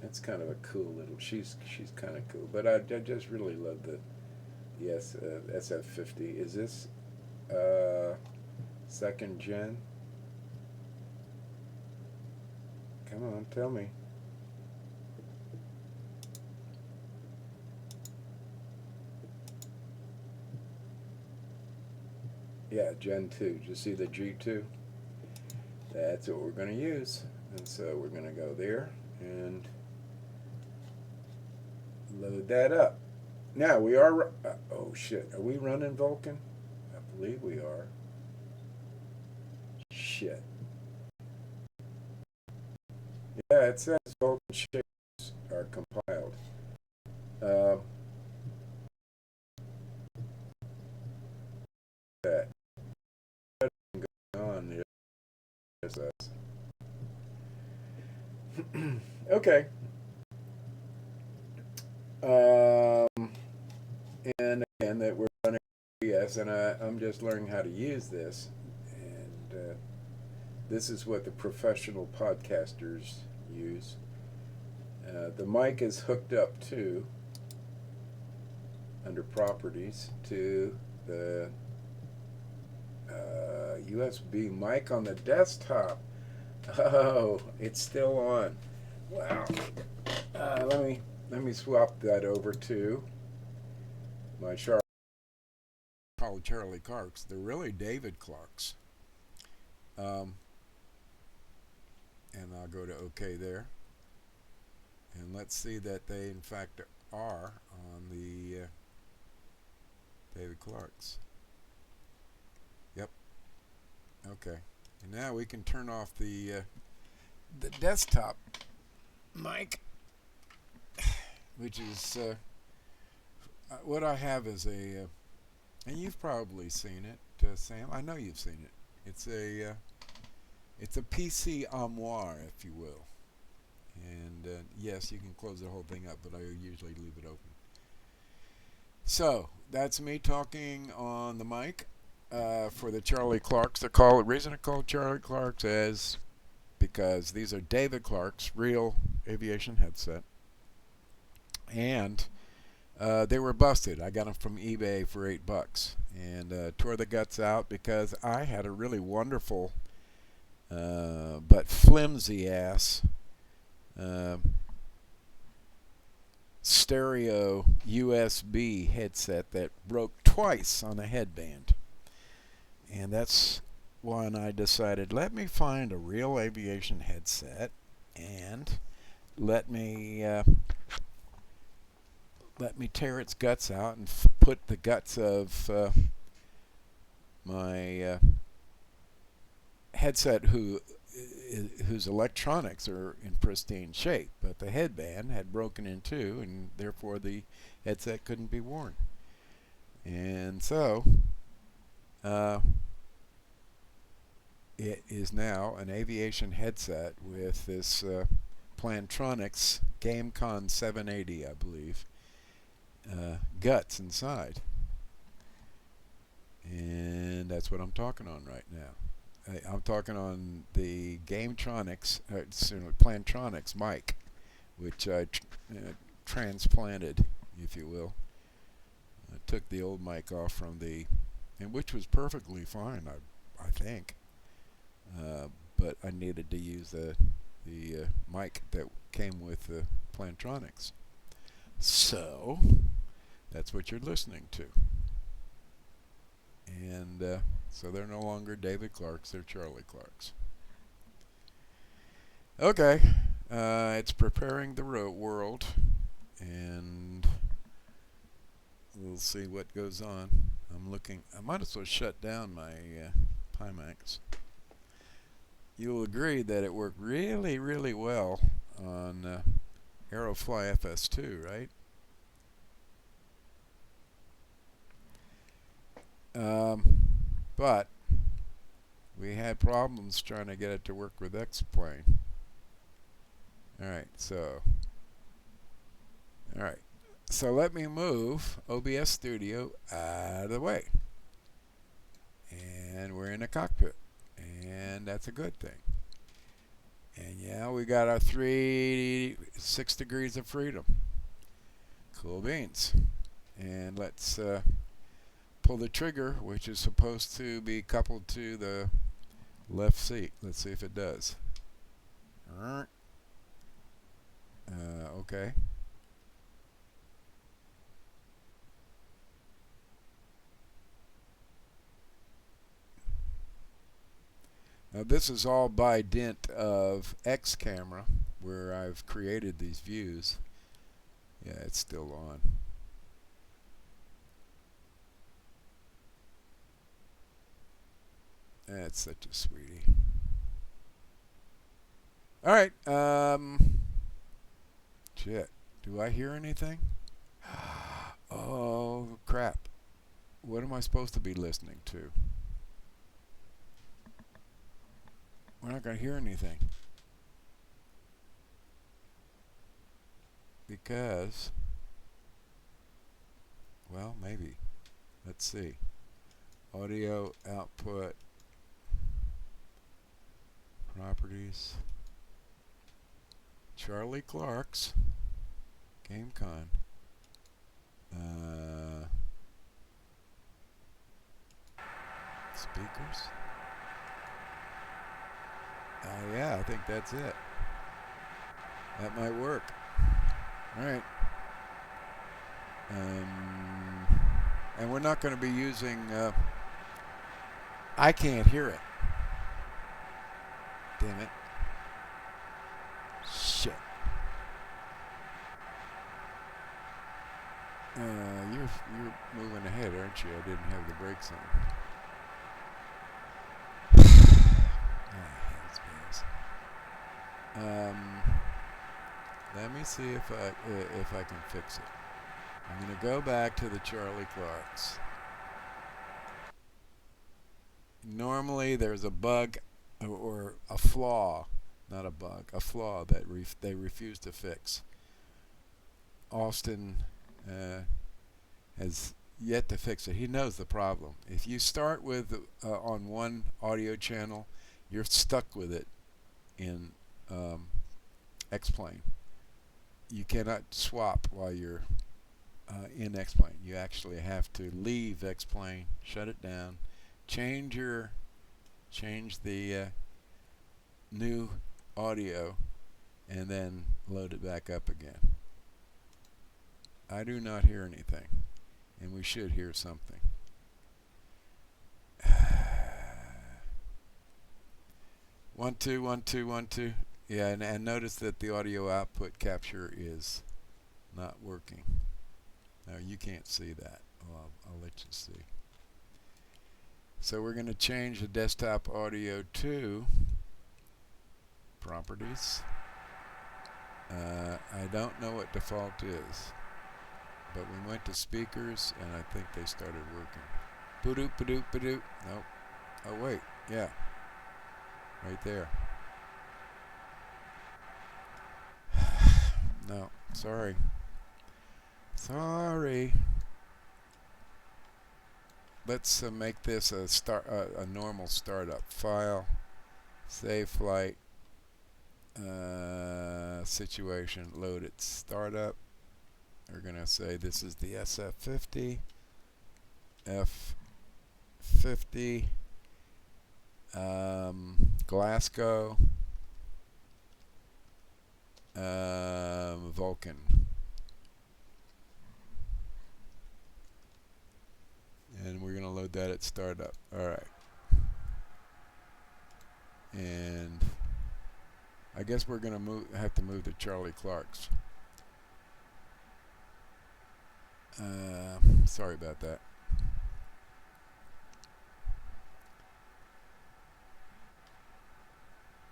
It's kind of a cool little. She's kind of cool, but I just really love the SF50. Is this second gen? Come on, tell me. Yeah, Gen 2. Did you see the G2? That's what we're going to use. And so we're going to go there and load that up. Now we are, oh shit, are we running Vulcan? I believe we are. Shit. Yeah, it says Vulcan shapes are compiled. That. On the okay. And again, that we're running OBS, and I'm just learning how to use this, and this is what the professional podcasters use. The mic is hooked up to, under properties, to the USB mic on the desktop. Oh, it's still on. Wow. Let me swap that over to my called Charlie Clarks. They're really David Clarks. And I'll go to OK there. And let's see that they in fact are on the David Clarks. Yep. Okay. And now we can turn off the desktop mic, which is what I have is a and you've probably seen it, Sam. I know you've seen it. It's a PC armoire, if you will. And yes, you can close the whole thing up, but I usually leave it open. So that's me talking on the mic for the Charlie Clarks. The reason I call it Charlie Clarks is because these are David Clark's real aviation headset, and they were busted. I got them from eBay for $8 and tore the guts out because I had a really wonderful but flimsy ass stereo USB headset that broke twice on a headband, and that's when I decided, let me find a real aviation headset and let me let me tear its guts out and put the guts of my headset whose electronics are in pristine shape, but the headband had broken in two, and therefore the headset couldn't be worn. And so it is now an aviation headset with this Plantronics GameCon 780, I believe, guts inside. And that's what I'm talking on right now. I'm talking on the Gametronics, Plantronics mic, which I transplanted, if you will. I took the old mic off from and which was perfectly fine, I think. But I needed to use the mic that came with the Plantronics. So that's what you're listening to. And so they're no longer David Clarks, they're Charlie Clarks. Okay, it's preparing the world, and we'll see what goes on. I might as well shut down my Pimax. You'll agree that it worked really, really well on Aerofly FS2, right? But we had problems trying to get it to work with X-Plane. Alright, so let me move OBS Studio out of the way. And we're in a cockpit. And that's a good thing. And yeah, we got our 6 degrees of freedom. Cool beans. And let's pull the trigger, which is supposed to be coupled to the left seat. Let's see if it does. Okay. Now this is all by dint of X camera, where I've created these views. Yeah, it's still on. That's such a sweetie. Alright, shit. Do I hear anything? Oh, crap. What am I supposed to be listening to? We're not going to hear anything. Because, well, maybe. Let's see. Audio output. Properties. Charlie Clark's GameCon. Speakers. Yeah, I think that's it. That might work. Alright. And we're not going to be using... I can't hear it. Damn it. Shit. You're moving ahead, aren't you? I didn't have the brakes on. Let me see if I can fix it. I'm going to go back to the Charlie Clarks. Normally there's a bug or a flaw, not a bug, a flaw that they refuse to fix. Austin has yet to fix it. He knows the problem. If you start with on one audio channel, you're stuck with it in X-Plane. You cannot swap while you're in X-Plane. You actually have to leave X-Plane, shut it down, change the new audio, and then load it back up again. I do not hear anything, and we should hear something. 1 2 1 2 1 2. Yeah, and notice that the audio output capture is not working. No, you can't see that. Well, I'll let you see. So we're going to change the desktop audio to properties. I don't know what default is, but we went to speakers and I think they started working. Ba-doop, ba-doop, ba-doop. Nope. Oh wait, yeah. Right there. No, sorry. Sorry. Let's make this a normal startup. File, save flight, situation, load it, startup. We're gonna say this is the SF50, F50, Glasgow, Vulcan. And we're gonna load that at startup. Alright. And I guess we're gonna have to move to Charlie Clark's. Sorry about that.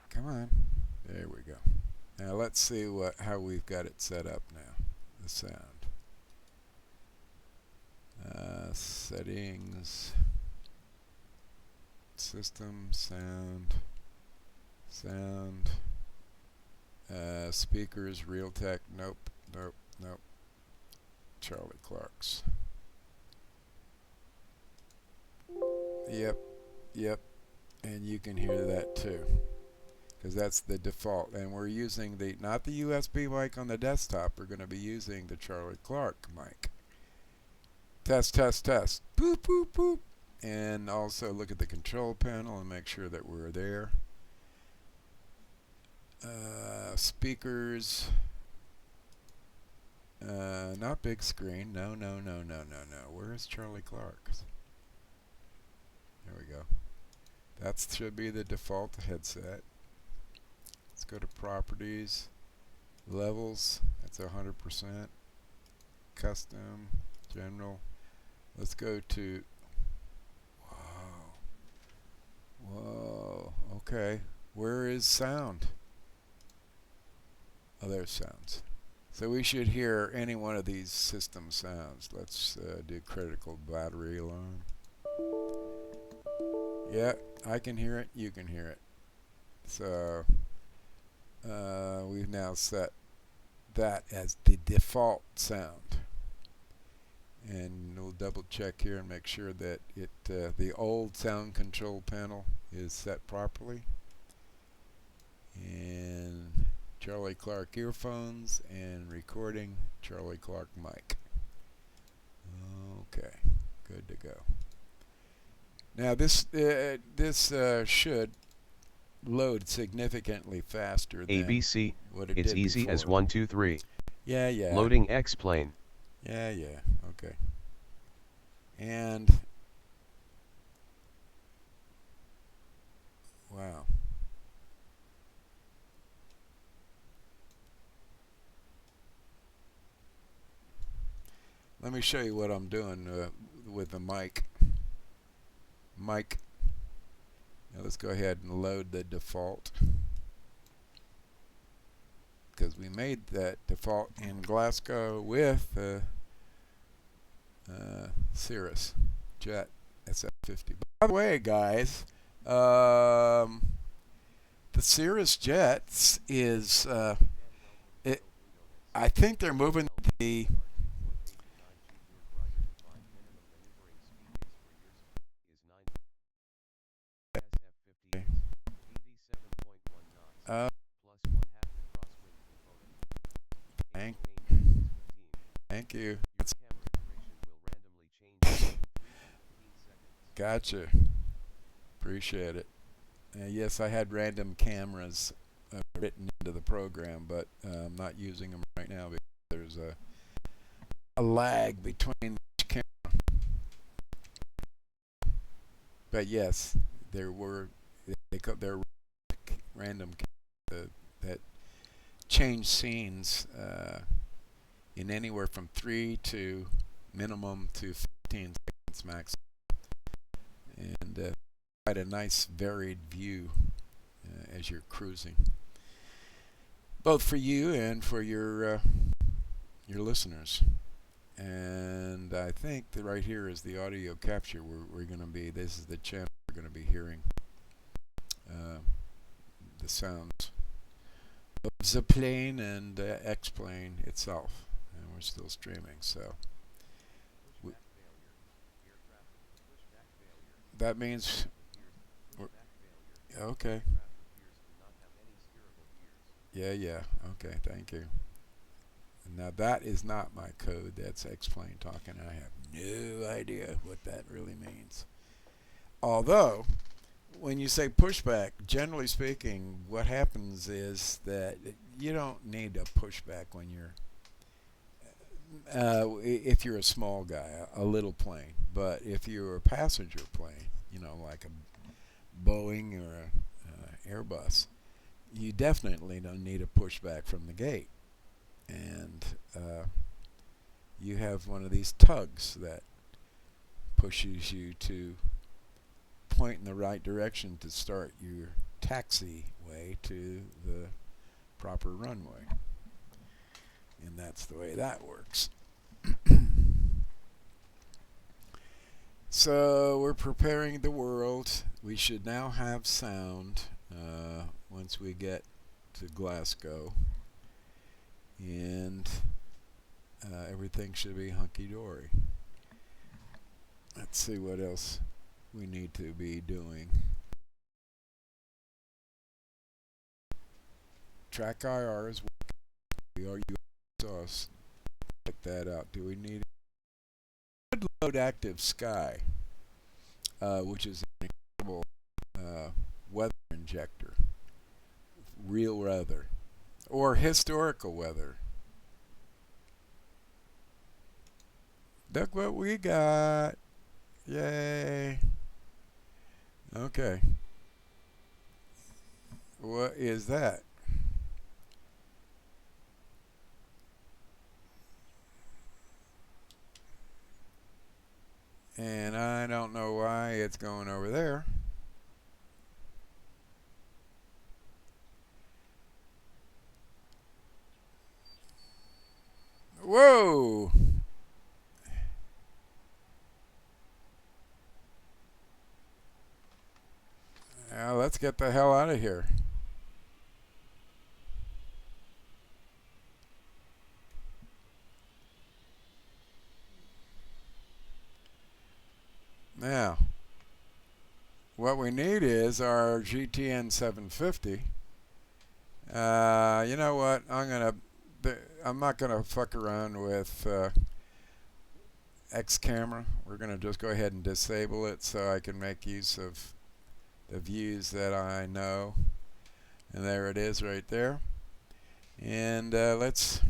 Come on. There we go. Now let's see how we've got it set up now. The sound. Settings. System, sound. Sound. Speakers, Realtek. Nope, nope, nope. Charlie Clark's. Yep, yep. And you can hear that too, because that's the default. And we're using not the USB mic on the desktop. We're going to be using the Charlie Clark mic. Test, test, test. Boop, boop, boop. And also look at the control panel and make sure that we're there. Speakers. Not big screen. No, no, no, no, no, no. Where is Charlie Clark's? There we go. That should be the default headset. Let's go to properties, levels. That's 100%. Custom, general. Let's go to. Whoa. Whoa. Okay. Where is sound? Oh, there's sounds. So we should hear any one of these system sounds. Let's do critical battery alarm. Yeah, I can hear it. You can hear it. So we've now set that as the default sound. And we'll double check here and make sure that the old sound control panel is set properly. And Charlie Clark earphones and recording Charlie Clark mic. Okay, good to go. Now this should load significantly faster than ABC, what it it's did easy before. as 1, 2, 3. Yeah, yeah. Loading X-plane. Yeah, yeah. Okay. And wow. Let me show you what I'm doing with the mic. Now let's go ahead and load the default, because we made that default in Glasgow with Cirrus Jet SF50. By the way, guys, the Cirrus Jets is I think they're moving the thank you. Gotcha. Appreciate it. Yes, I had random cameras written into the program, but I'm not using them right now because there's a lag between each camera. But yes, there were there random cameras that change scenes in anywhere from 3 to minimum to 15 seconds max, and quite a nice varied view as you're cruising, both for you and for your listeners. And I think that right here is the audio capture we're going to be. This is the channel we're going to be hearing the sounds of the plane and X-plane itself, and we're still streaming. So that means okay. Yeah. Okay, thank you. Now that is not my code. That's X-plane talking. I have no idea what that really means. Although, when you say pushback, generally speaking, what happens is that you don't need a pushback when you're, if you're a small guy, a little plane. But if you're a passenger plane, like a Boeing or a Airbus, you definitely don't need a pushback from the gate. And you have one of these tugs that pushes you to point in the right direction to start your taxiway to the proper runway. And that's the way that works. So we're preparing the world. We should now have sound once we get to Glasgow. And everything should be hunky-dory. Let's see what else we need to be doing. Track IR is working. You saw us check that out. Do we need a good load active sky, which is an incredible weather injector, real weather, or historical weather. Look what we got. Yay. Okay. What is that? And I don't know why it's going over there. Whoa! Now let's get the hell out of here. Now, what we need is our GTN 750. You know what? I'm not gonna fuck around with X camera. We're gonna just go ahead and disable it so I can make use of the views that I know. And there it is right there. And let's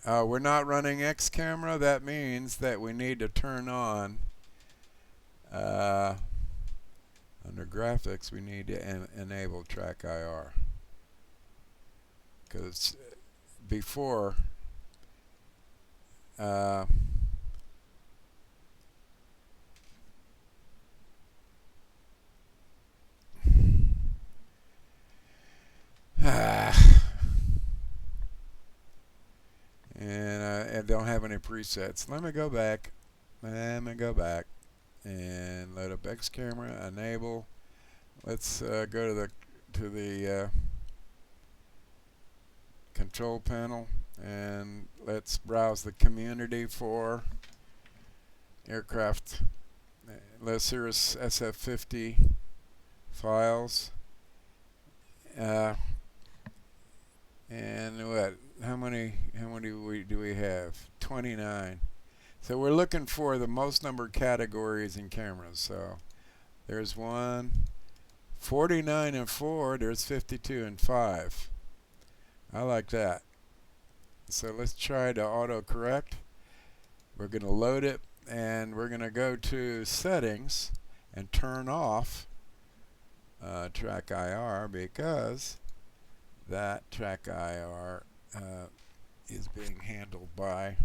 we're not running X camera. That means that we need to turn on under graphics, we need to enable track IR, because before and I don't have any presets. Let me go back and load up X camera, enable. Let's go to the control panel, and let's browse the community for aircraft. Let's hear SF50 files. And what? How many do we have? 29. So we're looking for the most number of categories in cameras. So there's 1, 49 and 4. There's 52 and 5. I like that. So let's try to autocorrect. We're going to load it, and we're going to go to settings and turn off track IR, because that track IR is being handled by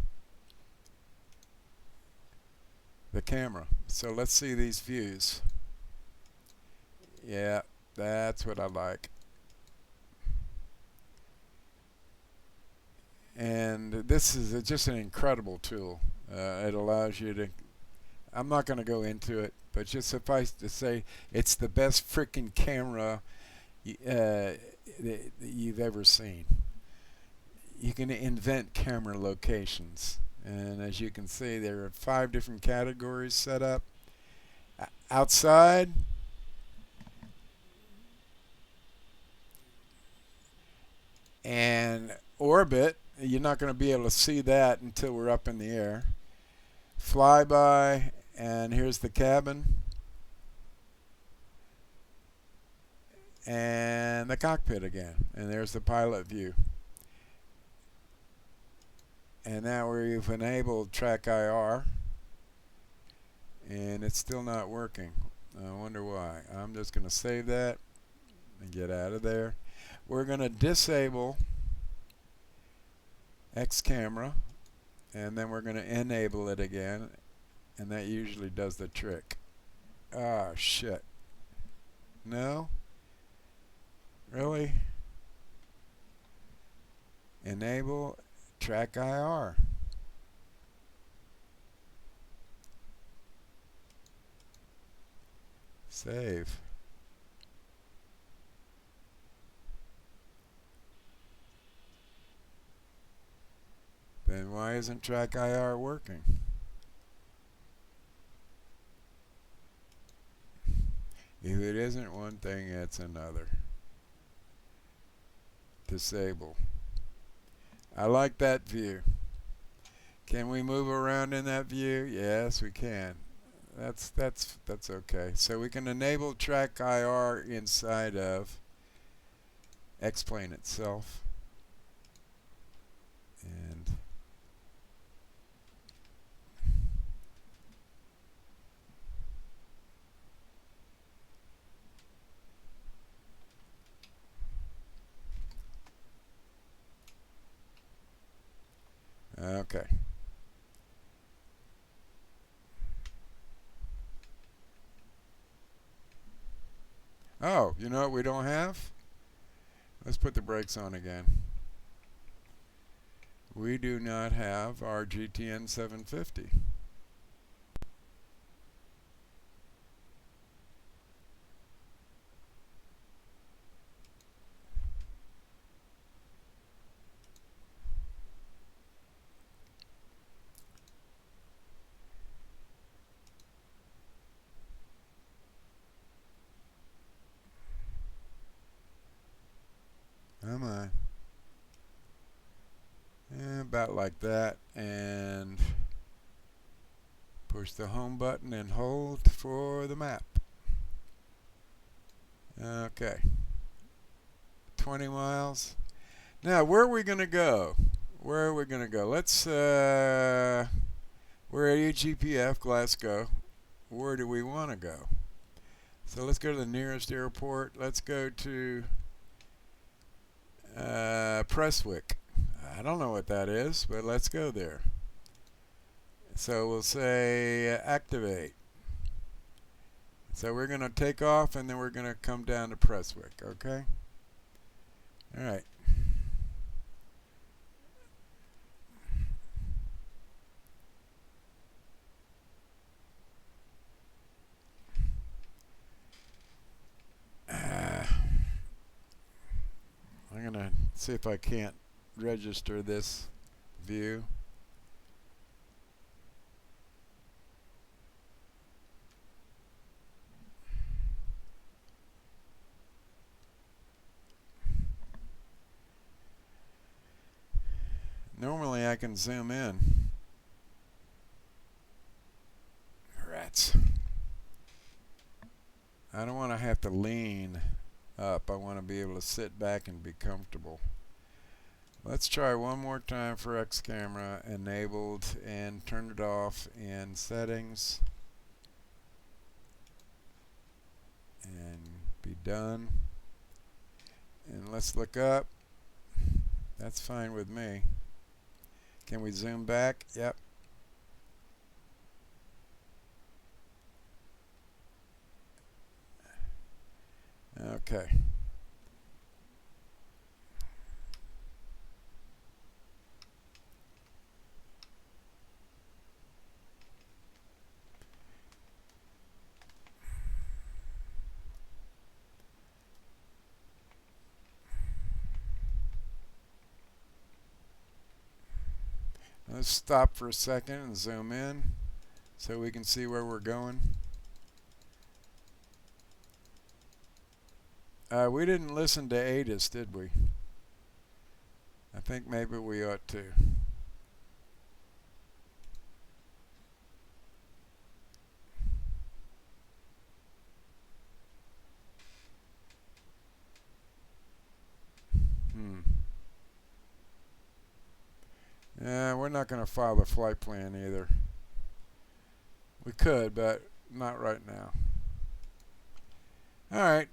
the camera. So let's see these views. Yeah, that's what I like. And this is just an incredible tool. It allows you to, I'm not going to go into it, but just suffice to say it's the best freaking camera that you've ever seen. You can invent camera locations, and as you can see, there are 5 different categories set up. Outside, and orbit, you're not going to be able to see that until we're up in the air. Flyby, and here's the cabin, and the cockpit again, and there's the pilot view. And now we've enabled track IR, and it's still not working. I wonder why. I'm just going to save that and get out of there. We're going to disable X camera, and then we're going to enable it again, and that usually does the trick. Ah, shit. No? Really? Enable track IR. Save. Then why isn't track IR working? If it isn't one thing, it's another. Disable. I like that view. Can we move around in that view? Yes, we can. That's okay. So we can enable track IR inside of X-plane itself. And okay. Oh, you know what we don't have? Let's put the brakes on again. We do not have our GTN 750. Come on. About like that, and push the home button and hold for the map. Okay. 20 miles. Now, where are we going to go? Where are we going to go? Let's, we're at EGPF, Glasgow. Where do we want to go? So let's go to the nearest airport. Let's go to Prestwick. I don't know what that is, but let's go there. So we'll say activate. So we're going to take off, and then we're going to come down to Prestwick, okay? All right. I'm going to see if I can't register this view. Normally I can zoom in. Rats. I don't want to have to lean up. I want to be able to sit back and be comfortable. Let's try one more time for X camera enabled and turn it off in settings and be done. And let's look up. That's fine with me. Can we zoom back? Yep. Okay. Let's stop for a second and zoom in so we can see where we're going. We didn't listen to ATIS, did we? I think maybe we ought to. Yeah, we're not going to file the flight plan either. We could, but not right now. Alright,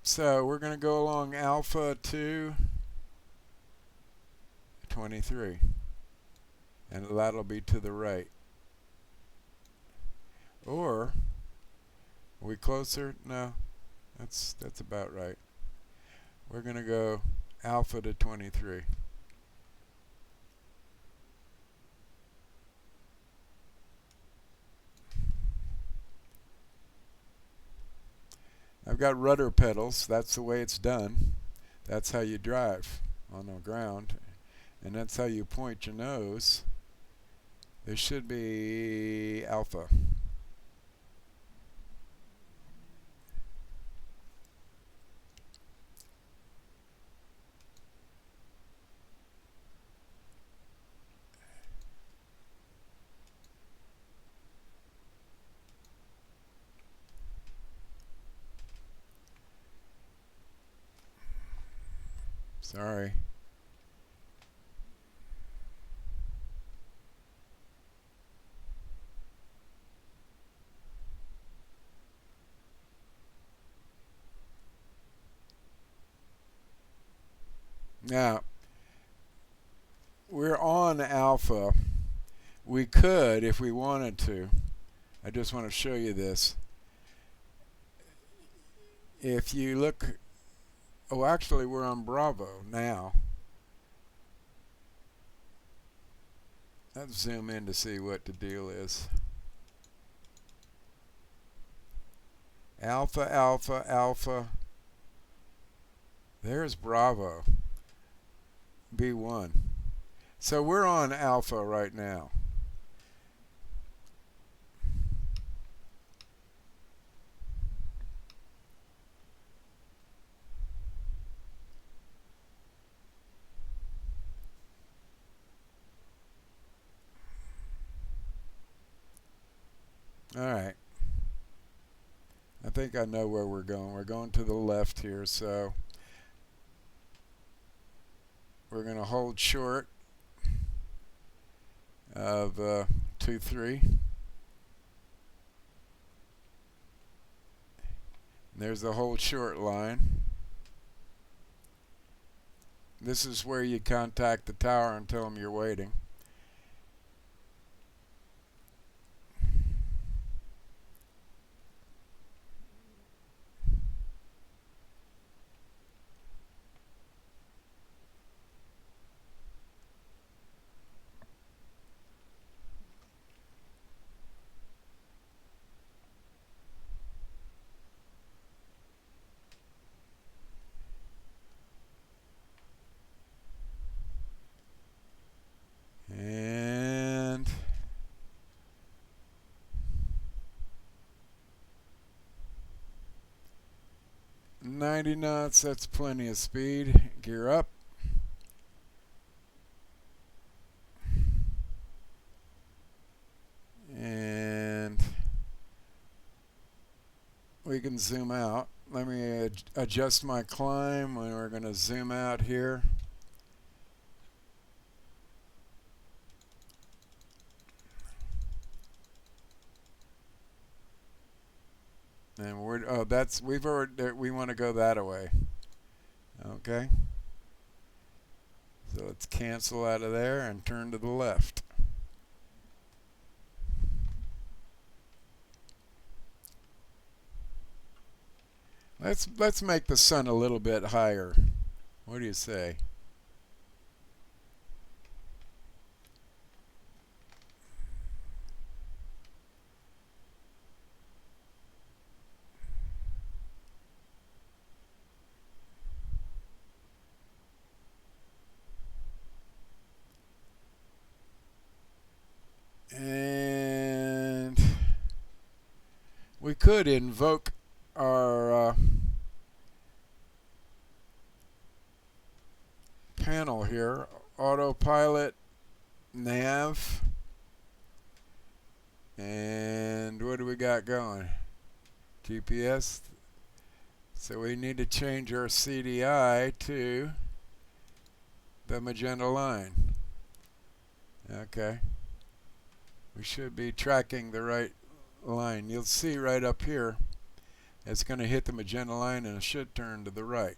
so we're going to go along alpha 223. And that'll be to the right. Or, are we closer? No, that's about right. We're going to go alpha to 23. I've got rudder pedals. That's the way it's done. That's how you drive on the ground. And that's how you point your nose. There should be alpha. Sorry. Now, we're on alpha. We could, if we wanted to, I just want to show you this. If you look, oh, actually, we're on Bravo now. Let's zoom in to see what the deal is. Alpha, alpha, alpha. There's Bravo. B1. So we're on alpha right now. All right. I think I know where we're going. We're going to the left here, so we're going to hold short of 2-3. There's the hold short line. This is where you contact the tower and tell them you're waiting. And 90 knots, that's plenty of speed. Gear up. And we can zoom out. Let me adjust my climb when we're going to zoom out here. And we want to go that way. Okay. So let's cancel out of there and turn to the left. Let's make the sun a little bit higher. What do you say? And we could invoke our panel here, autopilot, nav, and what do we got going? GPS. So we need to change our CDI to the magenta line. Okay. We should be tracking the right line. You'll see right up here, it's going to hit the magenta line and it should turn to the right.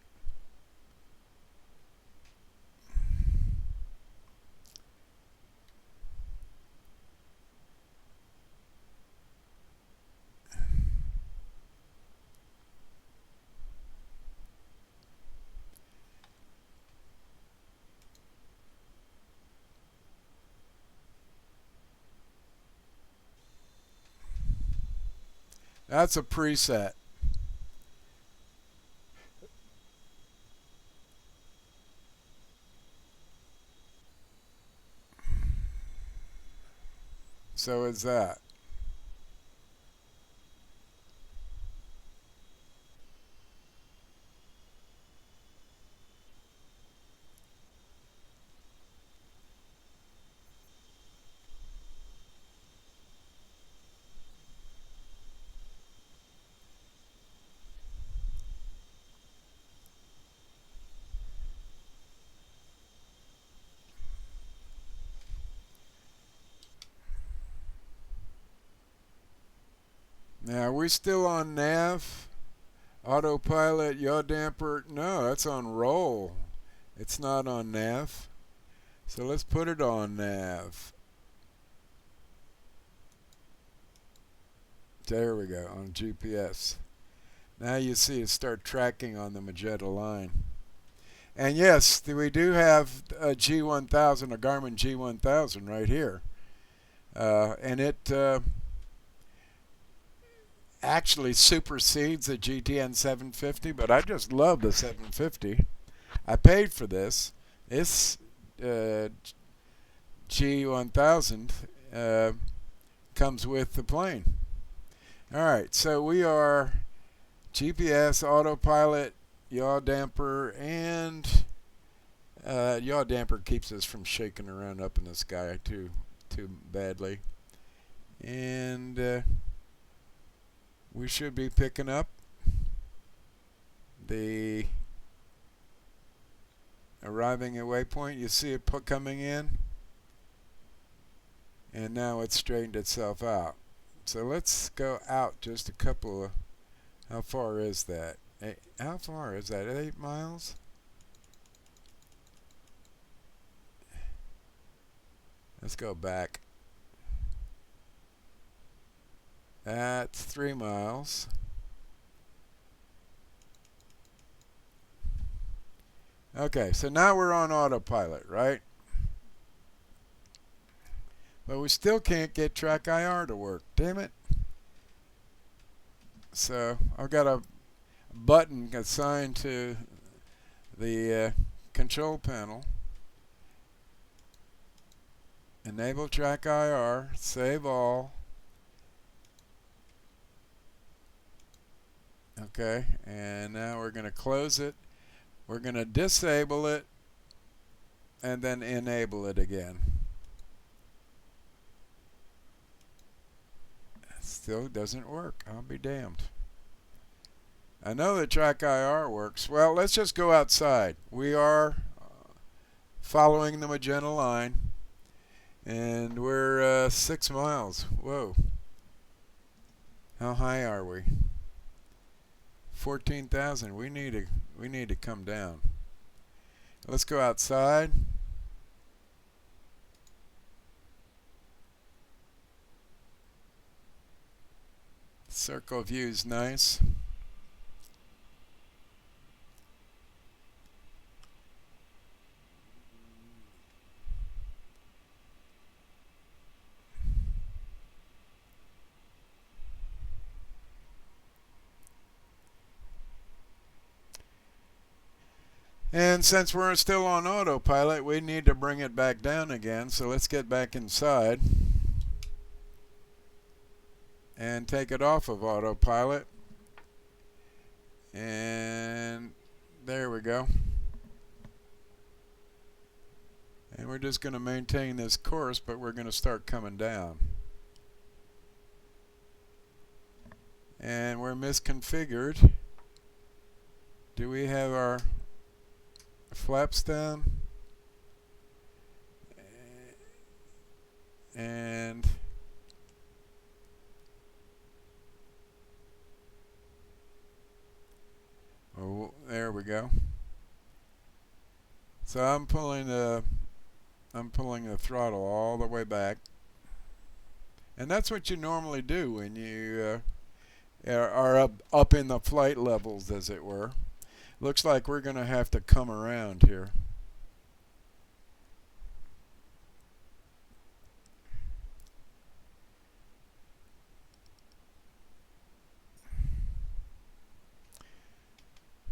That's a preset. So is that. Now, are we still on nav? Autopilot, yaw damper? No, that's on roll. It's not on nav. So let's put it on nav. There we go, on GPS. Now you see it start tracking on the magenta line. And yes, we do have a G1000, a Garmin G1000 right here. And it actually supersedes the GTN 750, but I just love the 750. I paid for this. This G1000 comes with the plane. Alright, so we are GPS, autopilot, yaw damper, and yaw damper keeps us from shaking around up in the sky too badly. And we should be picking up the arriving at waypoint. You see it coming in, and now it's straightened itself out. So let's go out just a couple of, how far is that? How far is that? 8 miles? Let's go back. That's 3 miles. Okay, so now we're on autopilot, right? But we still can't get track IR to work. Damn it. So I've got a button assigned to the control panel. Enable track IR, save all. Okay, and now we're going to close it. We're going to disable it and then enable it again. Still doesn't work. I'll be damned. I know the track IR works. Well, let's just go outside. We are following the magenta line, and we're 6 miles. Whoa. How high are we? 14,000. We need to come down. Let's go outside. Circle view is nice. And since we're still on autopilot, we need to bring it back down again. So let's get back inside and take it off of autopilot. And there we go. And we're just going to maintain this course, but we're going to start coming down. And we're misconfigured. Do we have our flaps down? And oh, there we go. So I'm pulling the throttle all the way back, and that's what you normally do when you are up in the flight levels, as it were. Looks like we're going to have to come around here.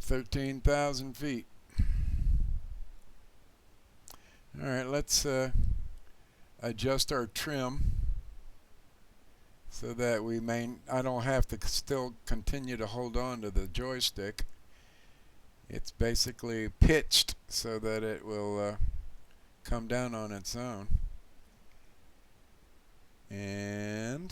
$13,000 feet. All right, let's adjust our trim so that I don't have to still continue to hold on to the joystick. It's basically pitched so that it will come down on its own. And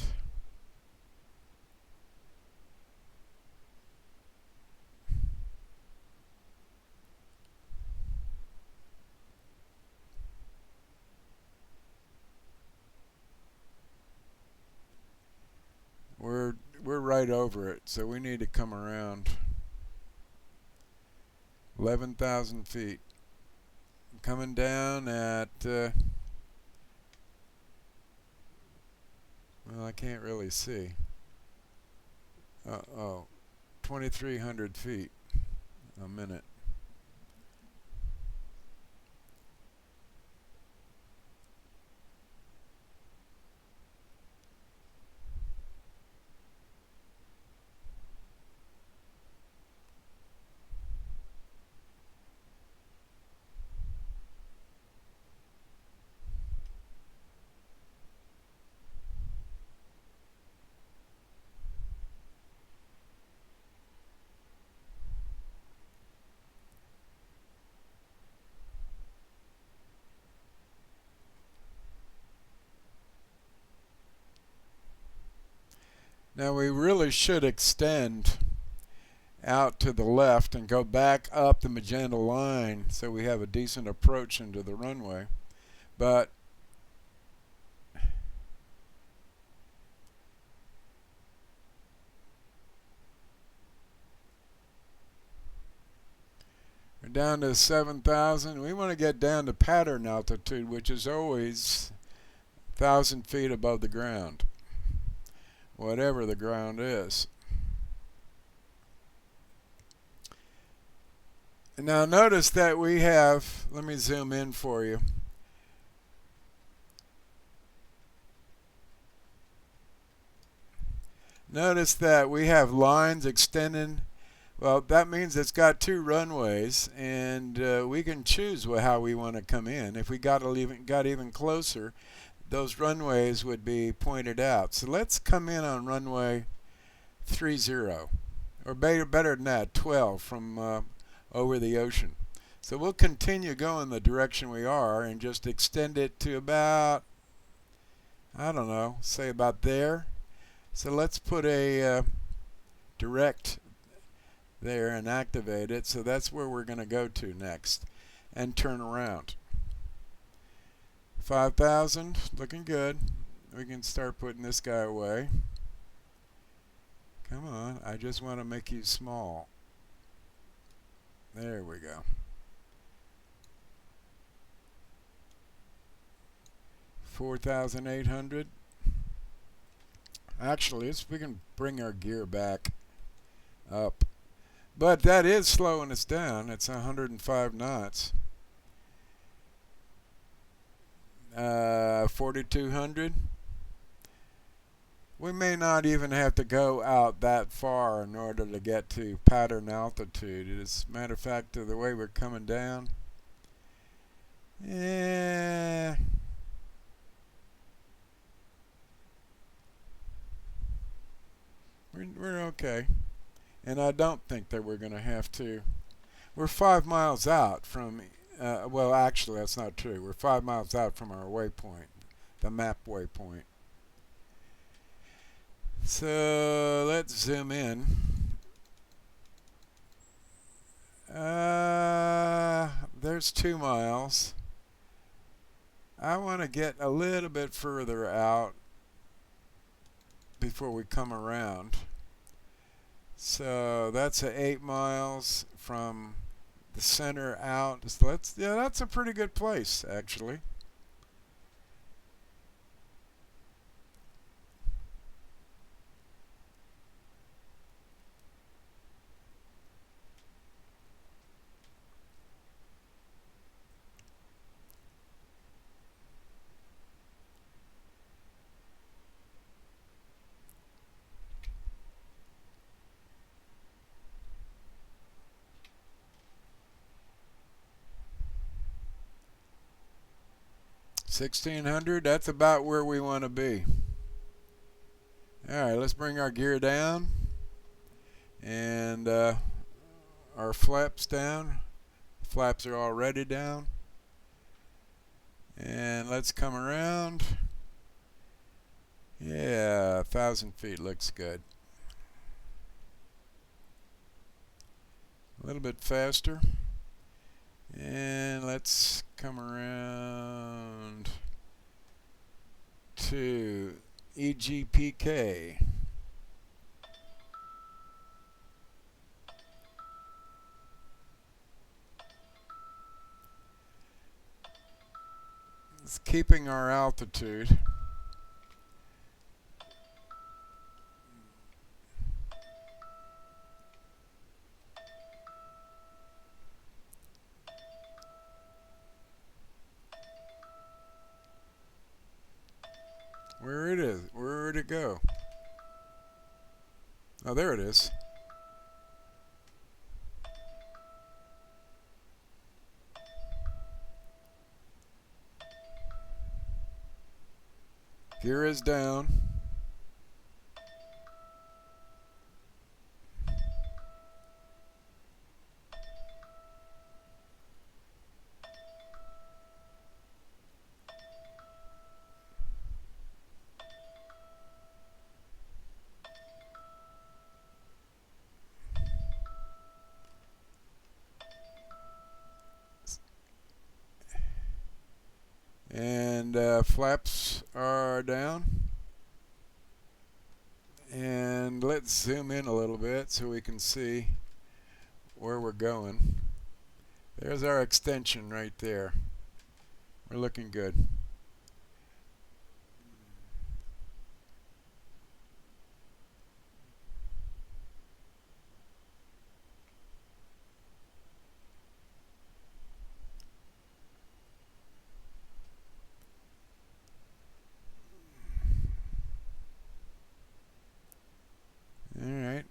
we're right over it, so we need to come around. 11,000 feet. Coming down at well, I can't really see. 2,300 feet a minute. Now we really should extend out to the left and go back up the magenta line so we have a decent approach into the runway. But we're down to 7,000. We want to get down to pattern altitude, which is always 1,000 feet above the ground, whatever the ground is. Now notice that we have, let me zoom in for you. Notice that we have lines extending. Well, that means it's got two runways, and we can choose how we want to come in. If we got even closer, those runways would be pointed out. So let's come in on runway 30, or better than that, 12 from over the ocean. So we'll continue going the direction we are and just extend it to about, I don't know, say about there. So let's put a direct there and activate it. So that's where we're going to go to next and turn around. 5,000, looking good. We can start putting this guy away. Come on, I just want to make you small. There we go. 4,800. Actually, we can bring our gear back up. But that is slowing us down. It's 105 knots. 4,200. We may not even have to go out that far in order to get to pattern altitude. As a matter of fact, the way we're coming down, yeah, we're okay. And I don't think that we're going to have to. We're 5 miles out from, well, actually, that's not true. We're 5 miles out from our waypoint, the map waypoint. So let's zoom in. There's 2 miles. I want to get a little bit further out before we come around. So that's 8 miles from the center out. Yeah, that's a pretty good place, actually. $1,600, that's about where we want to be. Alright, let's bring our gear down and our flaps down. Flaps are already down. And let's come around. Yeah, 1,000 feet looks good. A little bit faster. And let's come around to EGPK. It's keeping our altitude. Where it is? Where'd it go? Oh, there it is. Gear is down. And flaps are down. And let's zoom in a little bit so we can see where we're going. There's our extension right there. We're looking good. All right.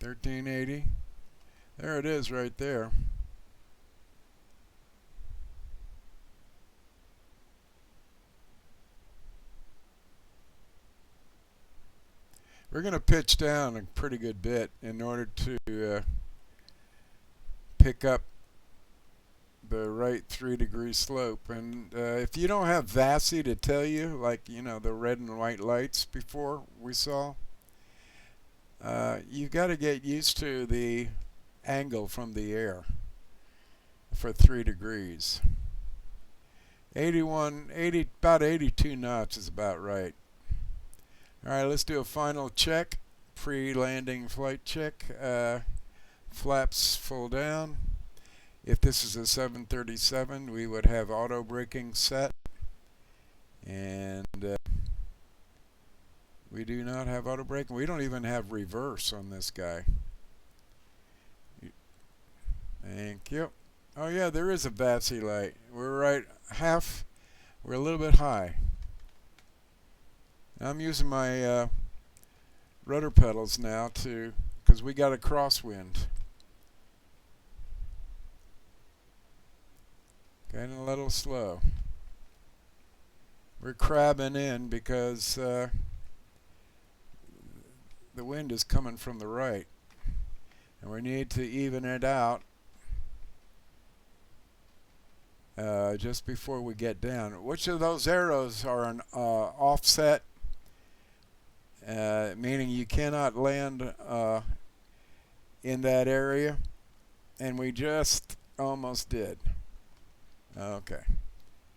$13.80. There it is right there. We're going to pitch down a pretty good bit in order to pick up the right 3-degree slope. And if you don't have VASI to tell you, like, you know, the red and white lights before we saw, you've got to get used to the angle from the air for 3 degrees. 81, 80, about 82 knots is about right. Alright, let's do a final check. Pre-landing flight check. Flaps full down. If this is a 737, we would have auto braking set. And we do not have auto braking. We don't even have reverse on this guy. Thank you. Oh yeah, there is a VATSI light. We're right half. We're a little bit high. I'm using my rudder pedals now because we got a crosswind. Getting a little slow. We're crabbing in because the wind is coming from the right, and we need to even it out just before we get down. Which of those arrows are an offset, meaning you cannot land in that area, and we just almost did. Okay,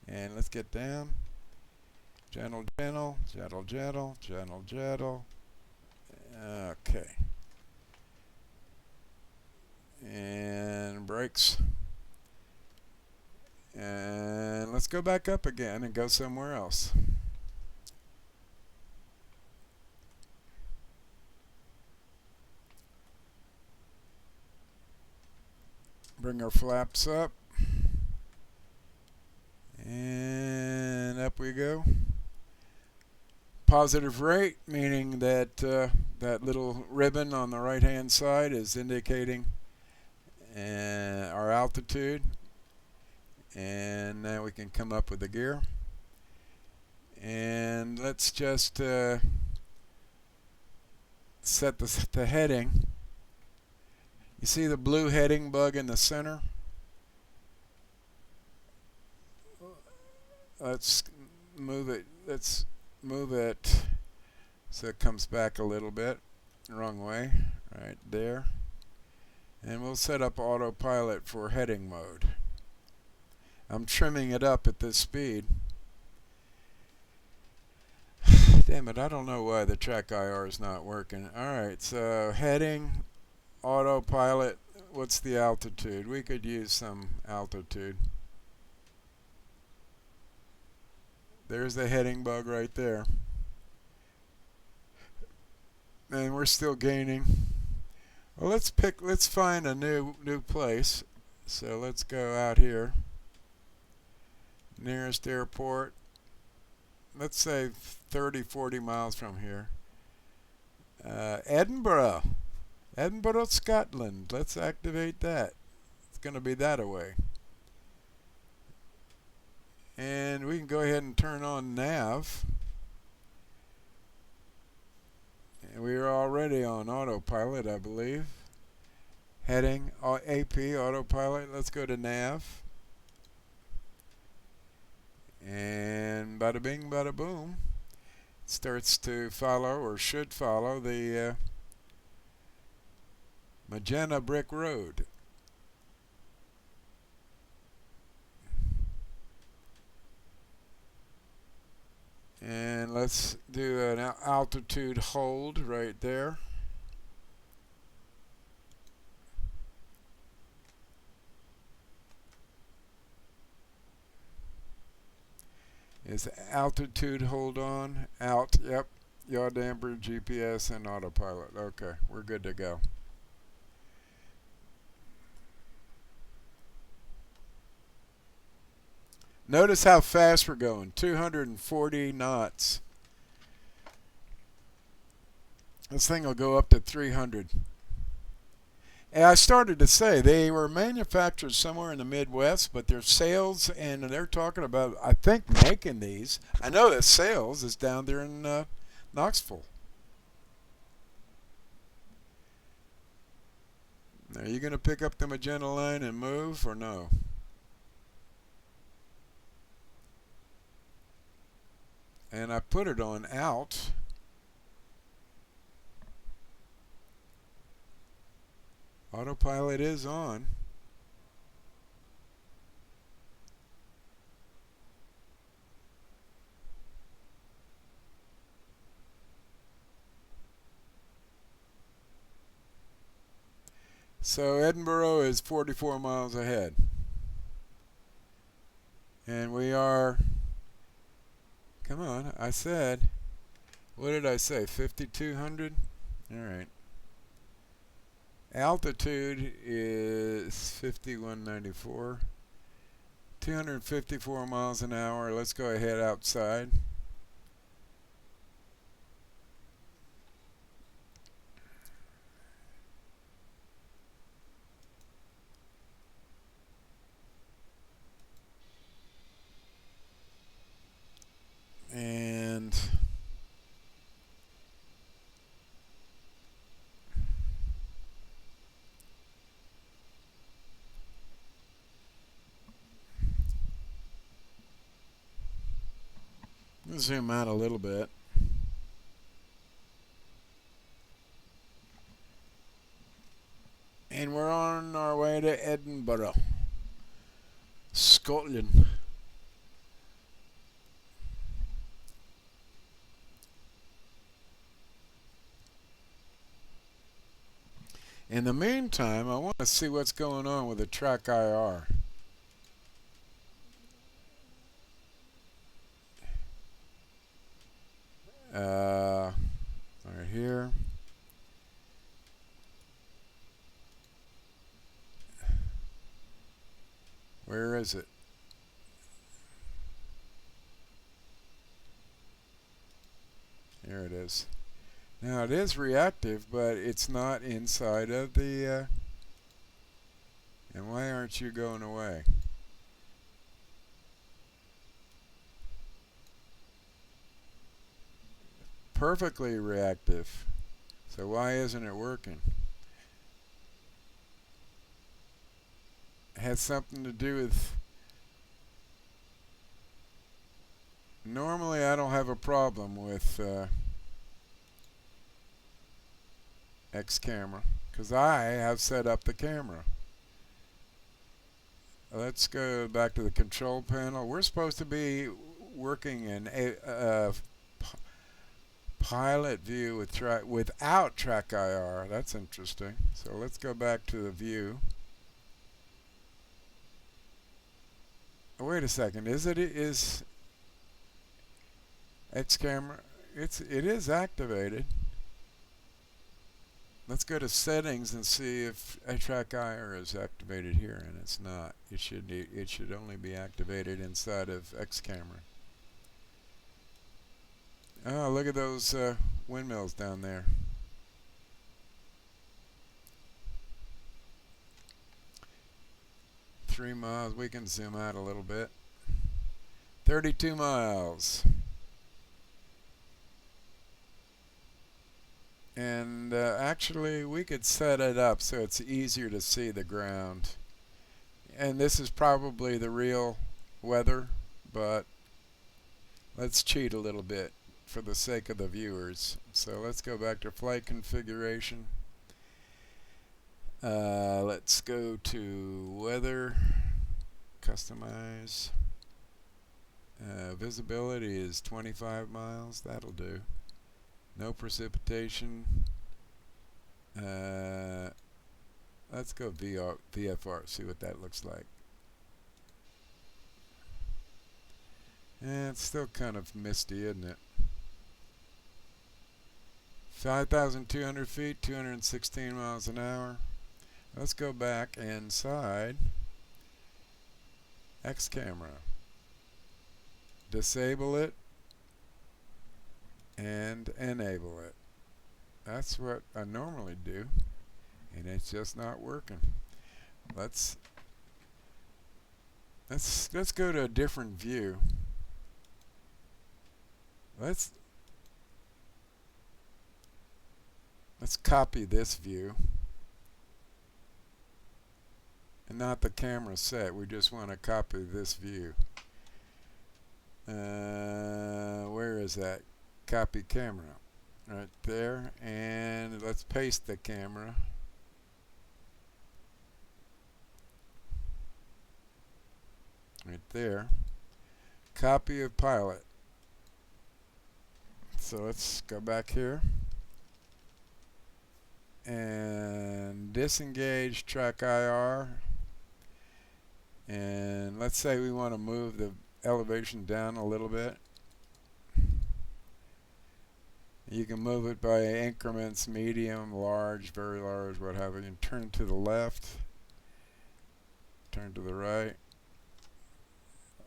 and let's get down. Gentle, gentle, gentle, gentle, gentle, gentle. Okay. And brakes. And let's go back up again and go somewhere else. Bring our flaps up. And up we go. Positive rate, meaning that that little ribbon on the right hand side is indicating our altitude. And now we can come up with the gear. And let's just set the heading. You see the blue heading bug in the center? Let's move it. Let's move it so it comes back a little bit. Wrong way. Right there. And we'll set up autopilot for heading mode. I'm trimming it up at this speed. Damn it, I don't know why the track IR is not working. Alright, so heading, autopilot. What's the altitude? We could use some altitude. There's the heading bug right there. And we're still gaining. Well, let's find a new place. So let's go out here. Nearest airport. Let's say 30-40 miles from here. Edinburgh. Edinburgh, Scotland. Let's activate that. It's going to be that away. And we can go ahead and turn on nav. And we are already on autopilot, I believe. Heading AP autopilot. Let's go to nav. And bada bing, bada boom. It starts to follow, or should follow, the magenta brick road. And let's do an altitude hold right there. Is altitude hold on? Out, yep. Yaw damper, GPS, and autopilot. Okay, we're good to go. Notice how fast we're going, 240 knots. This thing will go up to 300. And I started to say they were manufactured somewhere in the Midwest, but their sales, and they're talking about, I think, making these. I know that sales is down there in Knoxville. Are you going to pick up the magenta line and move or no? And I put it on out. Autopilot is on. So Edinburgh is 44 miles ahead. And we are, come on, I said, what did I say, 5,200? All right. Altitude is 5194. 254 miles an hour. Let's go ahead outside. And zoom out a little bit. And we're on our way to Edinburgh, Scotland. In the meantime, I want to see what's going on with the track IR. Right here. Where is it? There it is. Now it is reactive, but it's not inside of the... and why aren't you going away? Perfectly reactive. So why isn't it working? It has something to do with... Normally I don't have a problem with X camera because I have set up the camera. Let's go back to the control panel. We're supposed to be working in a pilot view with without track IR. That's interesting. So let's go back to the view. Wait a second. Is X camera? It is activated. Let's go to settings and see if track IR is activated here, and it's not. It should only be activated inside of X camera. Oh, look at those windmills down there. Three miles. We can zoom out a little bit. 32 miles. And actually we could set it up so it's easier to see the ground. And this is probably the real weather, but let's cheat a little bit for the sake of the viewers. So let's go back to flight configuration. Let's go to weather, customize. Visibility is 25 miles. That'll do. No precipitation. Let's go VFR, see what that looks like. It's still kind of misty, isn't it? 5,200 feet, 216 miles an hour. Let's go back inside X camera. Disable it and enable it. That's what I normally do, and it's just not working. Let's go to a different view. Let's copy this view, and not the camera set. We just want to copy this view. Where is that? Copy camera. Right there. And let's paste the camera. Right there. Copy of pilot. So let's go back here. And and disengage track IR. And let's say we want to move the elevation down a little bit. You can move it by increments, medium, large, very large, what have you. And turn to the left, turn to the right.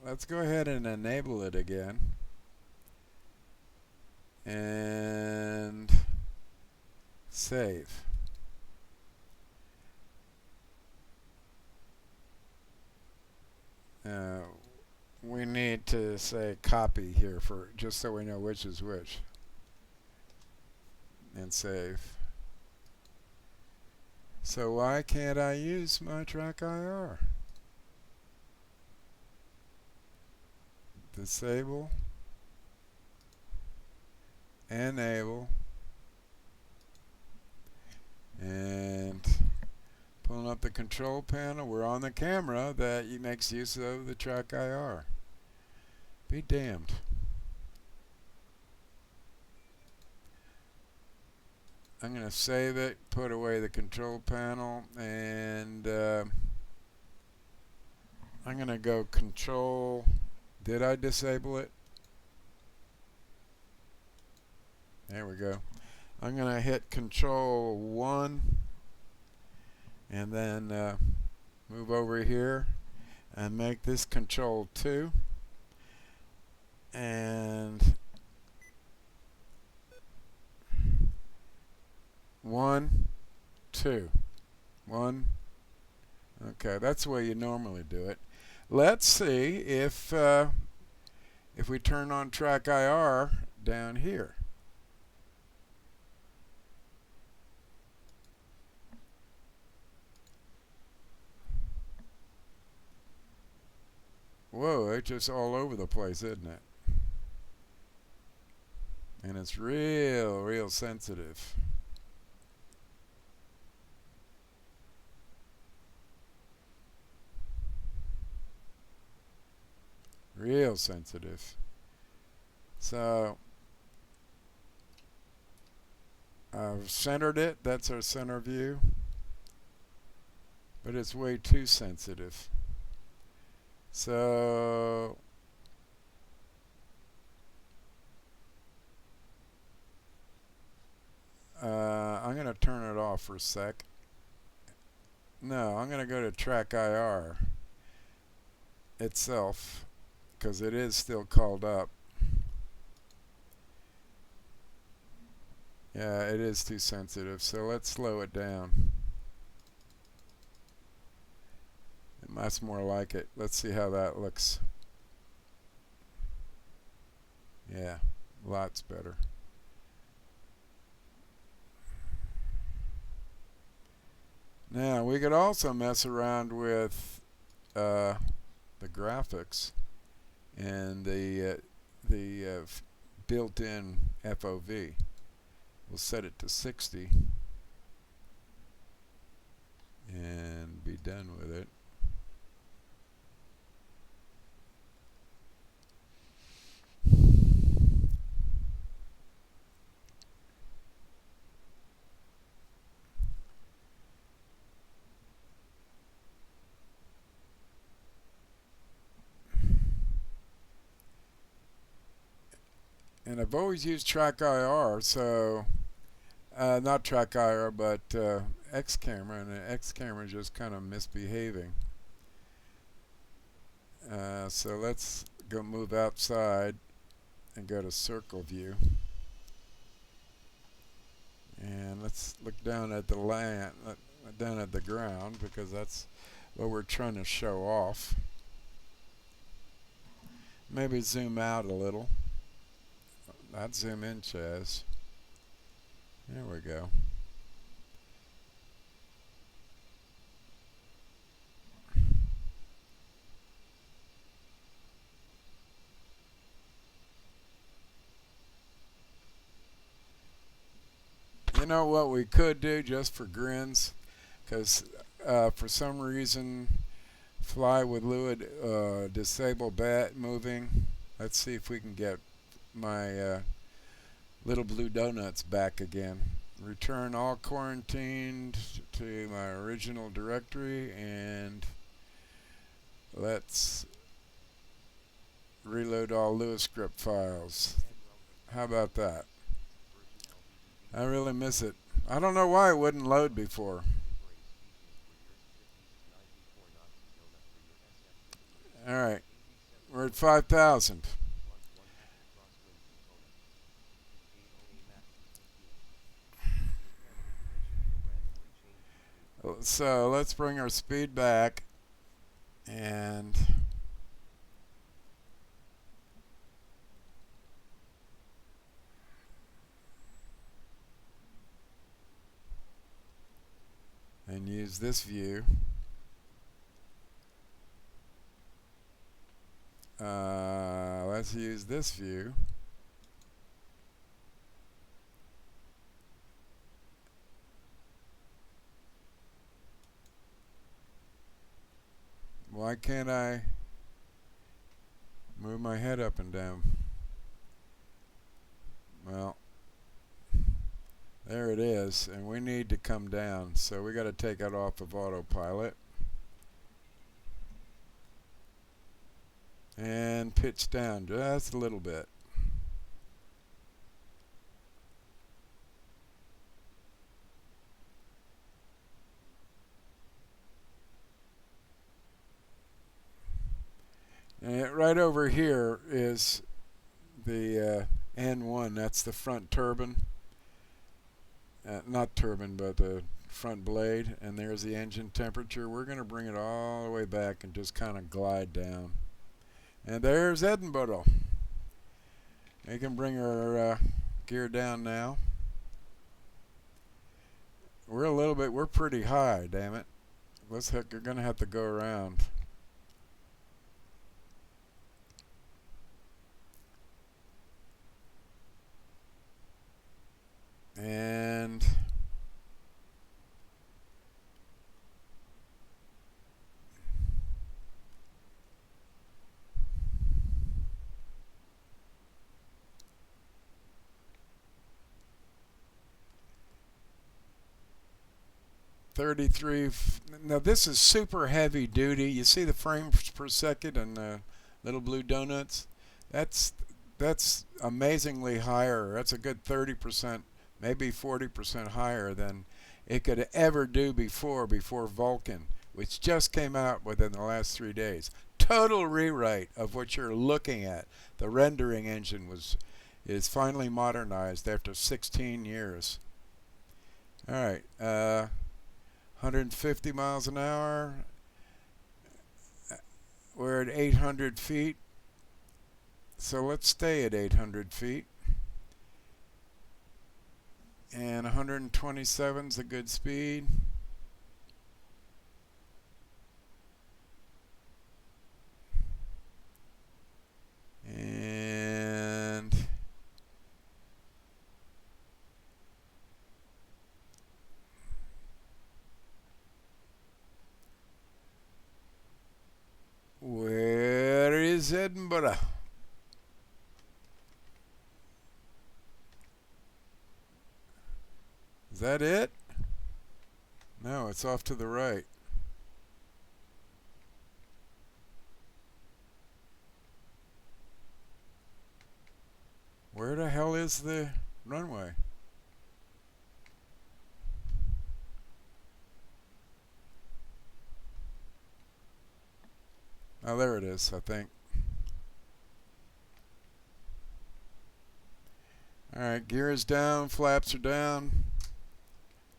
Let's go ahead and enable it again. And save. We need to say copy here for just so we know which is which. And save. So why can't I use my track IR? Disable, enable, and pulling up the control panel. We're on the camera that makes use of the track IR. Be damned. I'm going to save it, put away the control panel, and I'm going to go control. Did I disable it? There we go. I'm going to hit control 1 and then move over here and make this control 2. And 1, 2. 1. Okay, that's the way you normally do it. Let's see if we turn on track IR down here. Whoa, it's just all over the place, isn't it? And it's real sensitive. Real sensitive. So I've centered it. That's our center view. But it's way too sensitive. So I'm going to turn it off for a sec. No, I'm going to go to track IR itself, because it is still called up. Yeah, it is too sensitive, so let's slow it down. That's more like it. Let's see how that looks. Yeah, lots better. Now, we could also mess around with the graphics and the built-in FOV. We'll set it to 60 and be done with it. And I've always used track IR, so not track IR, but X camera, and the X camera is just kind of misbehaving. So let's go move outside and go to circle view. And let's look down at the land, down at the ground, because that's what we're trying to show off. Maybe zoom out a little. Not zoom in, Chaz. There we go. You know what we could do just for grins, because for some reason Fly with Lua disable bat moving. Let's see if we can get my LilBlueDonuts back again. return all quarantined to my original directory, and let's reload all Lewis script files. How about that? I really miss it. I don't know why it wouldn't load before. Alright, we're at 5,000. So let's bring our speed back and use this view. Let's use this view. Why can't I move my head up and down? Well, there it is, and we need to come down, so we got to take it off of autopilot and pitch down just a little bit. And right over here is the N1. That's the front turbine. Not turbine, but the front blade. And there's the engine temperature. We're going to bring it all the way back and just kind of glide down. And there's Edinburgh. We can bring our gear down now. We're pretty high, damn it. You're going to have to go around. And now this is super heavy duty. You see the frames per second in the LilBlueDonuts? That's amazingly higher. That's a good 30%, maybe 40% higher than it could ever do before VULCAN, which just came out within the last 3 days. Total rewrite of what you're looking at. The rendering engine is finally modernized after 16 years. All right, 150 miles an hour. We're at 800 feet. So let's stay at 800 feet. And 127 is a good speed. And where is Edinburgh? Is that it? No, it's off to the right. Where the hell is the runway? Oh, there it is, I think. Alright, gear is down, flaps are down.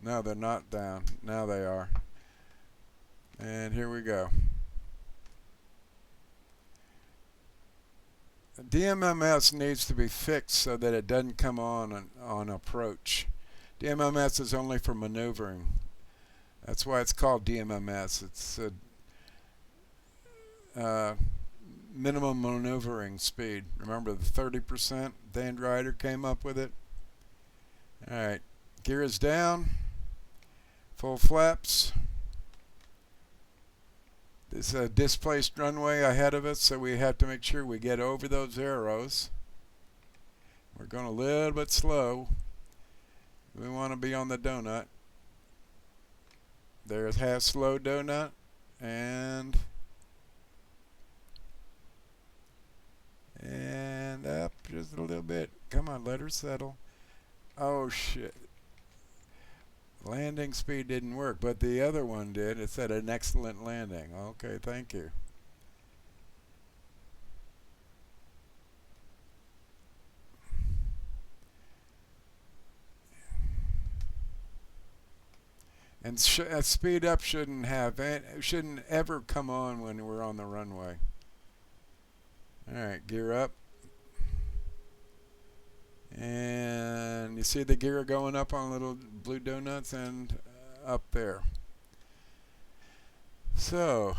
No, they're not down. Now they are. And here we go. DMMS needs to be fixed so that it doesn't come on approach. DMMS is only for maneuvering. That's why it's called DMMS. It's a minimum maneuvering speed. Remember the 30%? Dan Ryder came up with it. Alright, gear is down. Full flaps. There's a displaced runway ahead of us, so we have to make sure we get over those arrows. We're going a little bit slow. We want to be on the donut. There's half slow donut and up just a little bit. Come on, let her settle. Oh shit. Landing speed didn't work, but the other one did. It said an excellent landing. Okay, thank you. And speed up shouldn't ever come on when we're on the runway. All right, gear up. And you see the gear going up on little blue donuts and up there. So,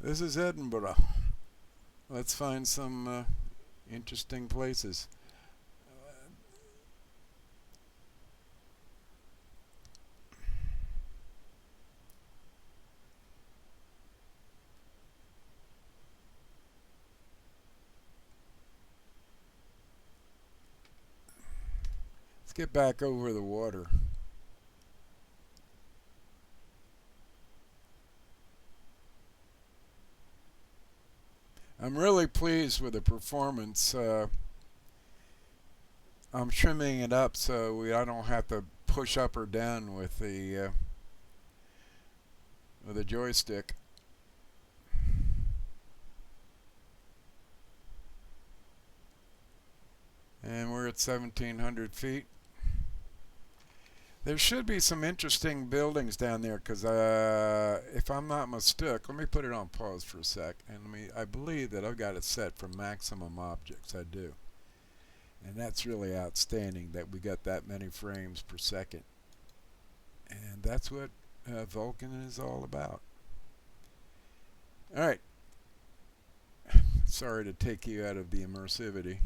this is Edinburgh. Let's find some interesting places. Let's get back over the water. I'm really pleased with the performance. I'm trimming it up so I don't have to push up or down with the joystick. And we're at 1,700 feet. There should be some interesting buildings down there because if I'm not mistaken, let me put it on pause for a sec. And I believe that I've got it set for maximum objects. I do. And that's really outstanding that we got that many frames per second. And that's what Vulcan is all about. All right. Sorry to take you out of the immersivity.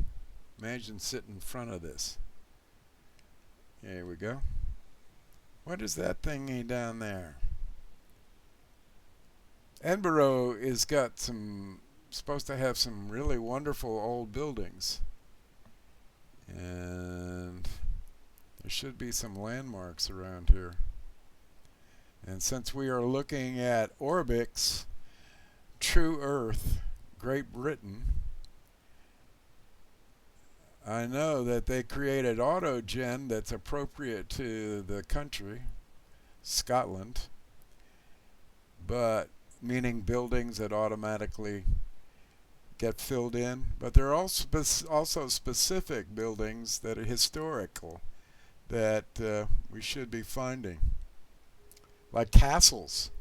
Imagine sitting in front of this. Here we go. What is that thingy down there? Edinburgh is supposed to have some really wonderful old buildings. And there should be some landmarks around here. And since we are looking at OrbX True Earth, Great Britain, I know that they created AutoGen that's appropriate to the country, Scotland, but meaning buildings that automatically get filled in. But there are also specific buildings that are historical that we should be finding, like castles.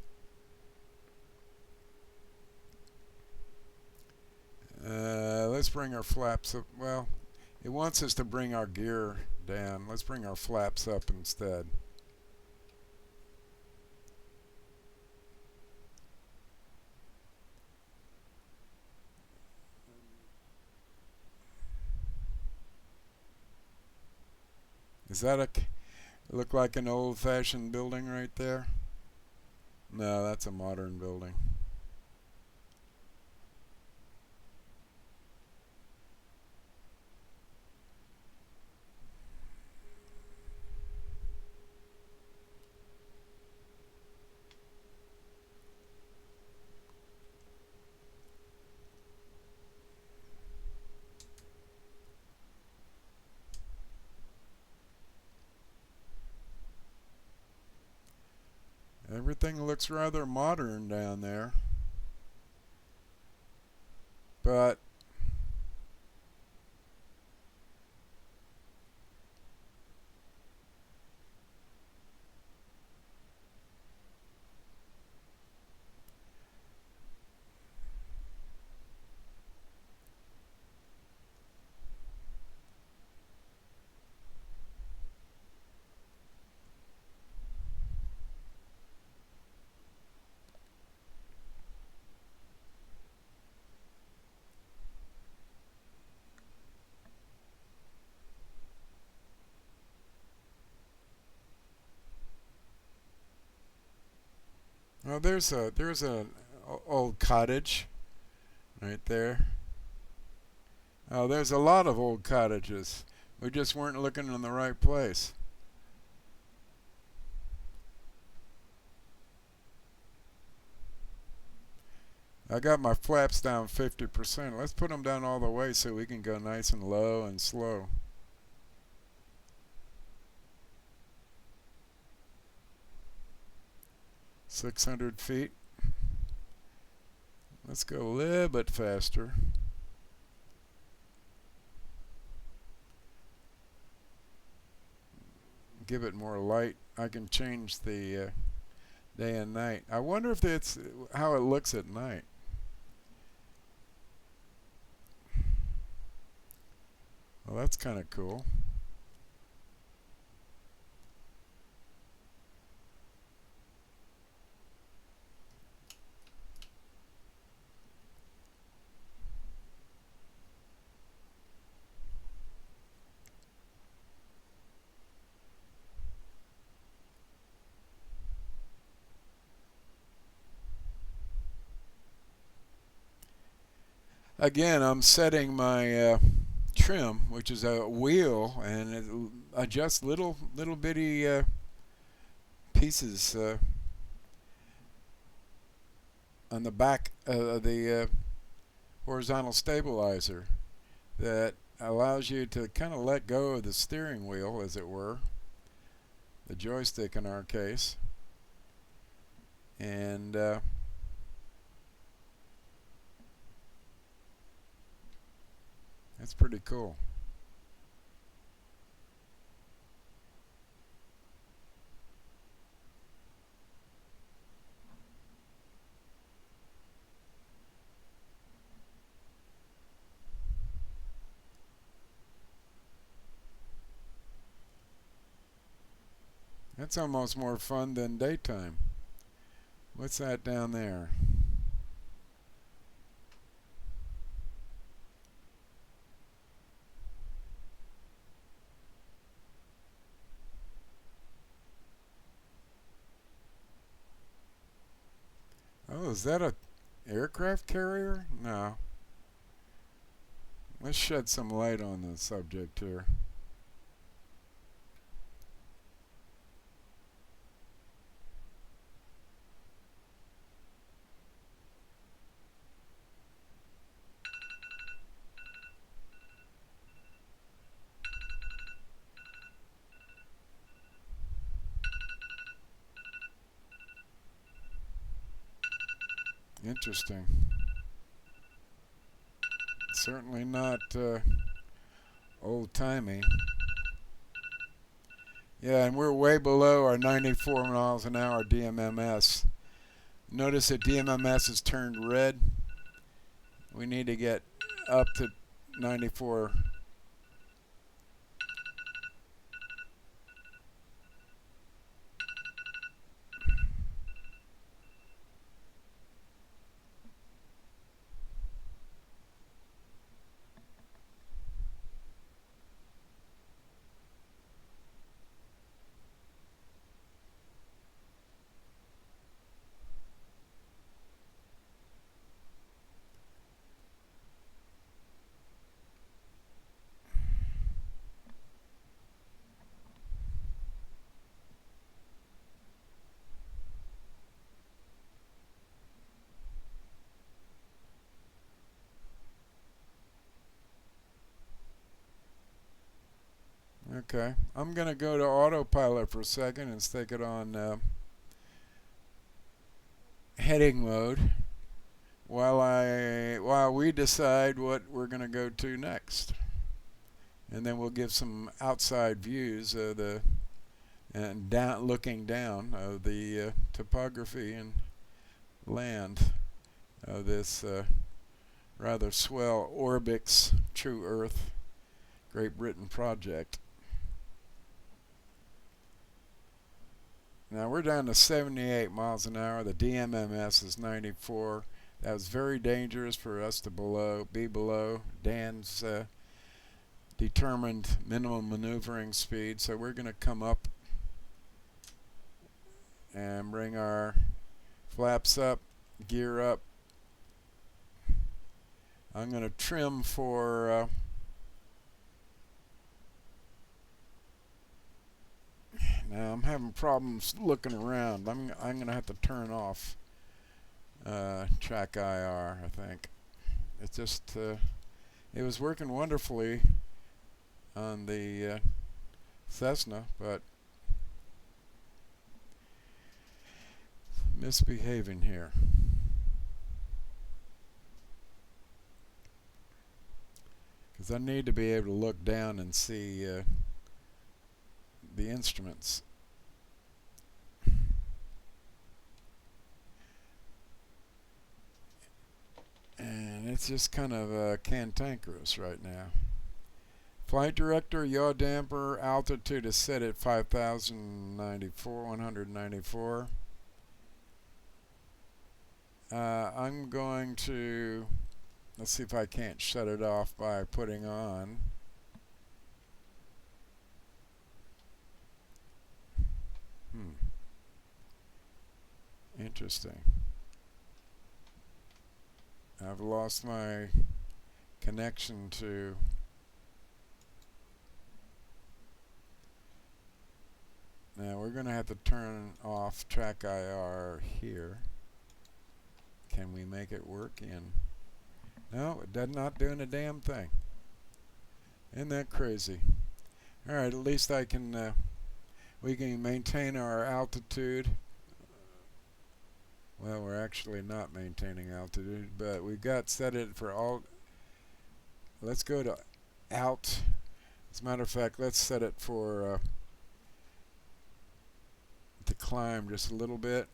Let's bring our flaps up. Well, it wants us to bring our gear down. Let's bring our flaps up instead. Is that look like an old-fashioned building right there? No, that's a modern building. Everything looks rather modern down there. But well, there's an old cottage right there. Oh, there's a lot of old cottages. We just weren't looking in the right place. I got my flaps down 50%. Let's put them down all the way so we can go nice and low and slow. $600 Let's go a little bit faster. Give it more light. I can change the day and night. I wonder if that's how it looks at night. Well, that's kind of cool. Again, I'm setting my trim, which is a wheel, and it adjusts little bitty pieces on the back of the horizontal stabilizer that allows you to kind of let go of the steering wheel, as it were, the joystick in our case, and that's pretty cool. That's almost more fun than daytime. What's that down there? Oh, is that a aircraft carrier? No. Let's shed some light on the subject here. Interesting. Certainly not old-timey. Yeah, and we're way below our 94 miles an hour DMMS. Notice that DMMS has turned red. We need to get up to 94. Okay, I'm going to go to autopilot for a second and stick it on heading mode while we decide what we're going to go to next. And then we'll give some outside views of the looking down of the topography and land of this rather swell OrbX True Earth Great Britain project. Now we're down to 78 miles an hour. The DMMS is 94. That was very dangerous for us to be below Dan's determined minimum maneuvering speed. So we're going to come up and bring our flaps up, gear up. I'm going to trim for now I'm having problems looking around. I'm going to have to turn off track IR, I think. It just, it was working wonderfully on the Cessna, but misbehaving here. Because I need to be able to look down and see the instruments. And it's just kind of cantankerous right now. Flight director, yaw damper, altitude is set at 194. I'm going to, let's see if I can't shut it off by putting on. Interesting. I've lost my connection to now we're going to have to turn off track IR here. Can we make it work in? No, it does not doing a damn thing. Isn't that crazy? Alright, at least I can we can maintain our altitude. Well, we're actually not maintaining altitude, but we've got set it for all. Let's go to alt. As a matter of fact, let's set it for to climb just a little bit.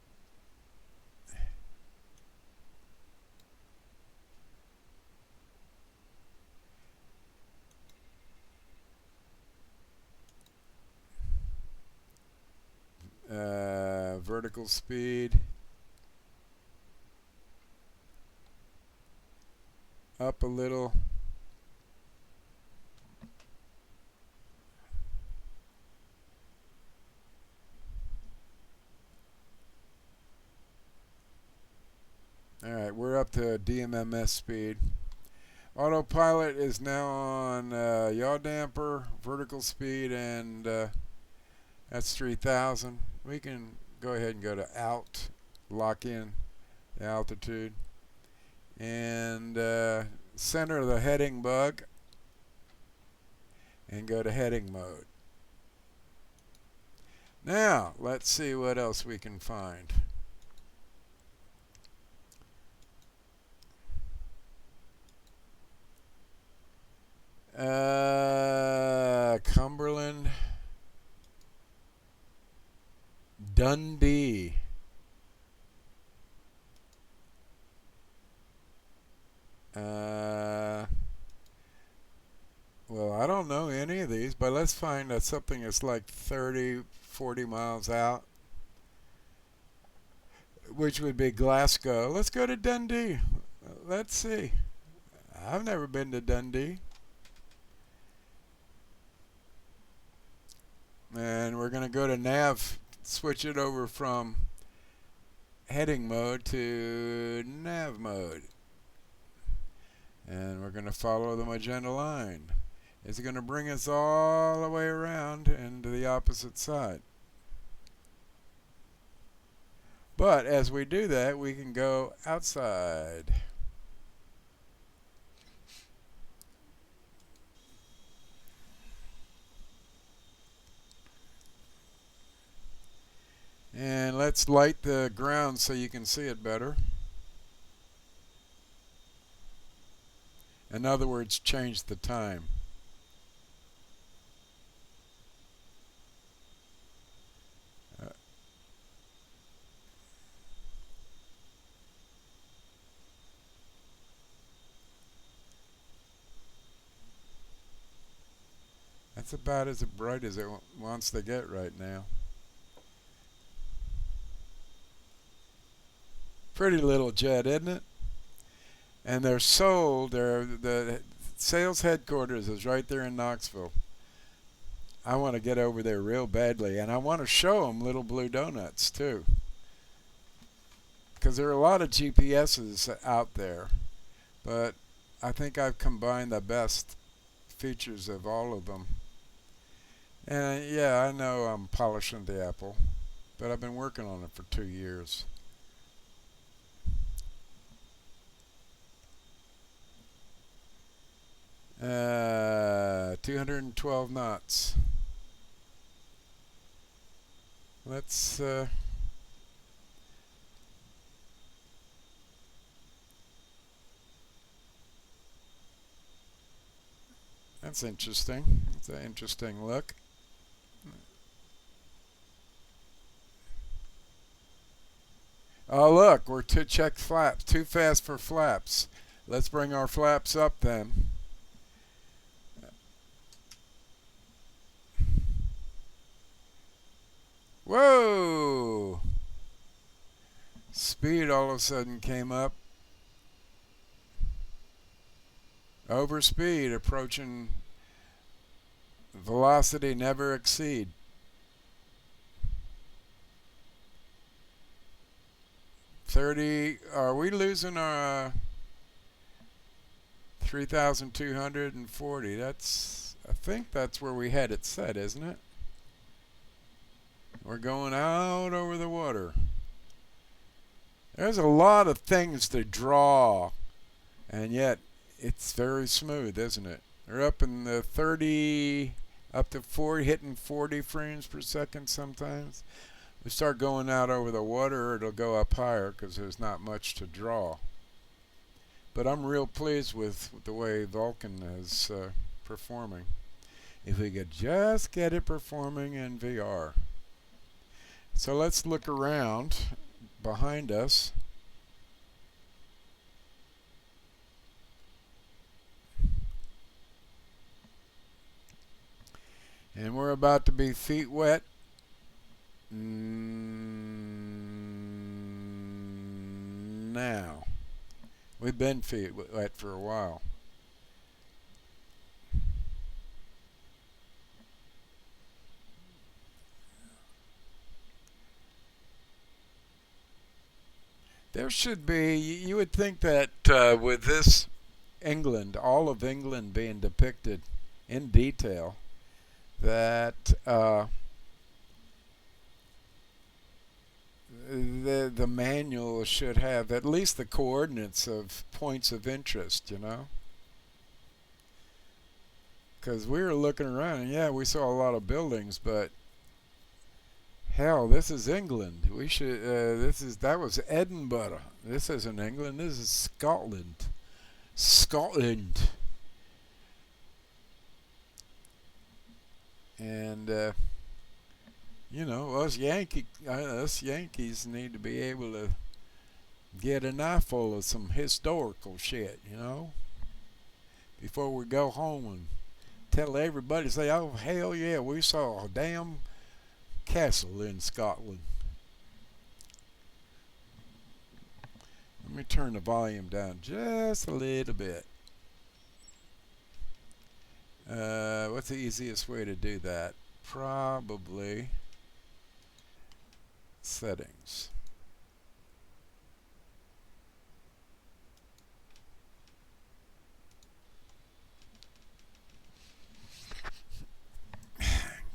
Vertical speed up a little. Alright, we're up to DMMS speed. Autopilot is now on yaw damper, vertical speed, and that's 3000. We can go ahead and go to alt, lock in the altitude, and center the heading bug and go to heading mode. Now let's see what else we can find. Cumberland, Dundee. Well, I don't know any of these, but let's find something that's like 30, 40 miles out, which would be Glasgow. Let's go to Dundee. Let's see. I've never been to Dundee. And we're going to go to nav, switch it over from heading mode to nav mode. And we're going to follow the magenta line. It's going to bring us all the way around and to the opposite side. But as we do that, we can go outside. And let's light the ground so you can see it better. In other words, change the time. That's about as bright as it wants to get right now. Pretty little jet, isn't it? And they're sold. The sales headquarters is right there in Knoxville. I want to get over there real badly, and I want to show them LilBlueDonuts too, because there are a lot of GPSs out there, but I think I've combined the best features of all of them. And yeah, I know I'm polishing the apple, but I've been working on it for 2 years. 212 knots. Let's that's interesting. It's an interesting look. Oh look, we're to check flaps. Too fast for flaps. Let's bring our flaps up then. Whoa! Speed all of a sudden came up. Over speed, approaching velocity never exceed. Are we losing our 3,240? I think that's where we had it set, isn't it? We're going out over the water. There's a lot of things to draw, and yet it's very smooth, isn't it? We're up in the 30, up to 40, hitting 40 frames per second sometimes. We start going out over the water, it'll go up higher because there's not much to draw. But I'm real pleased with the way Vulcan is performing. If we could just get it performing in VR. So let's look around behind us. And we're about to be feet wet. Now. We've been feet wet for a while. There should be, you would think that with this England, all of England being depicted in detail, that the manual should have at least the coordinates of points of interest, you know? Because we were looking around, and yeah, we saw a lot of buildings, but hell, this is England. We should. That was Edinburgh. This isn't England. This is Scotland. Scotland. And you know, us Yankees need to be able to get an eyeful of some historical shit, you know, before we go home and tell everybody, say, oh hell yeah, we saw a damn castle in Scotland. Let me turn the volume down just a little bit. What's the easiest way to do that? Probably settings.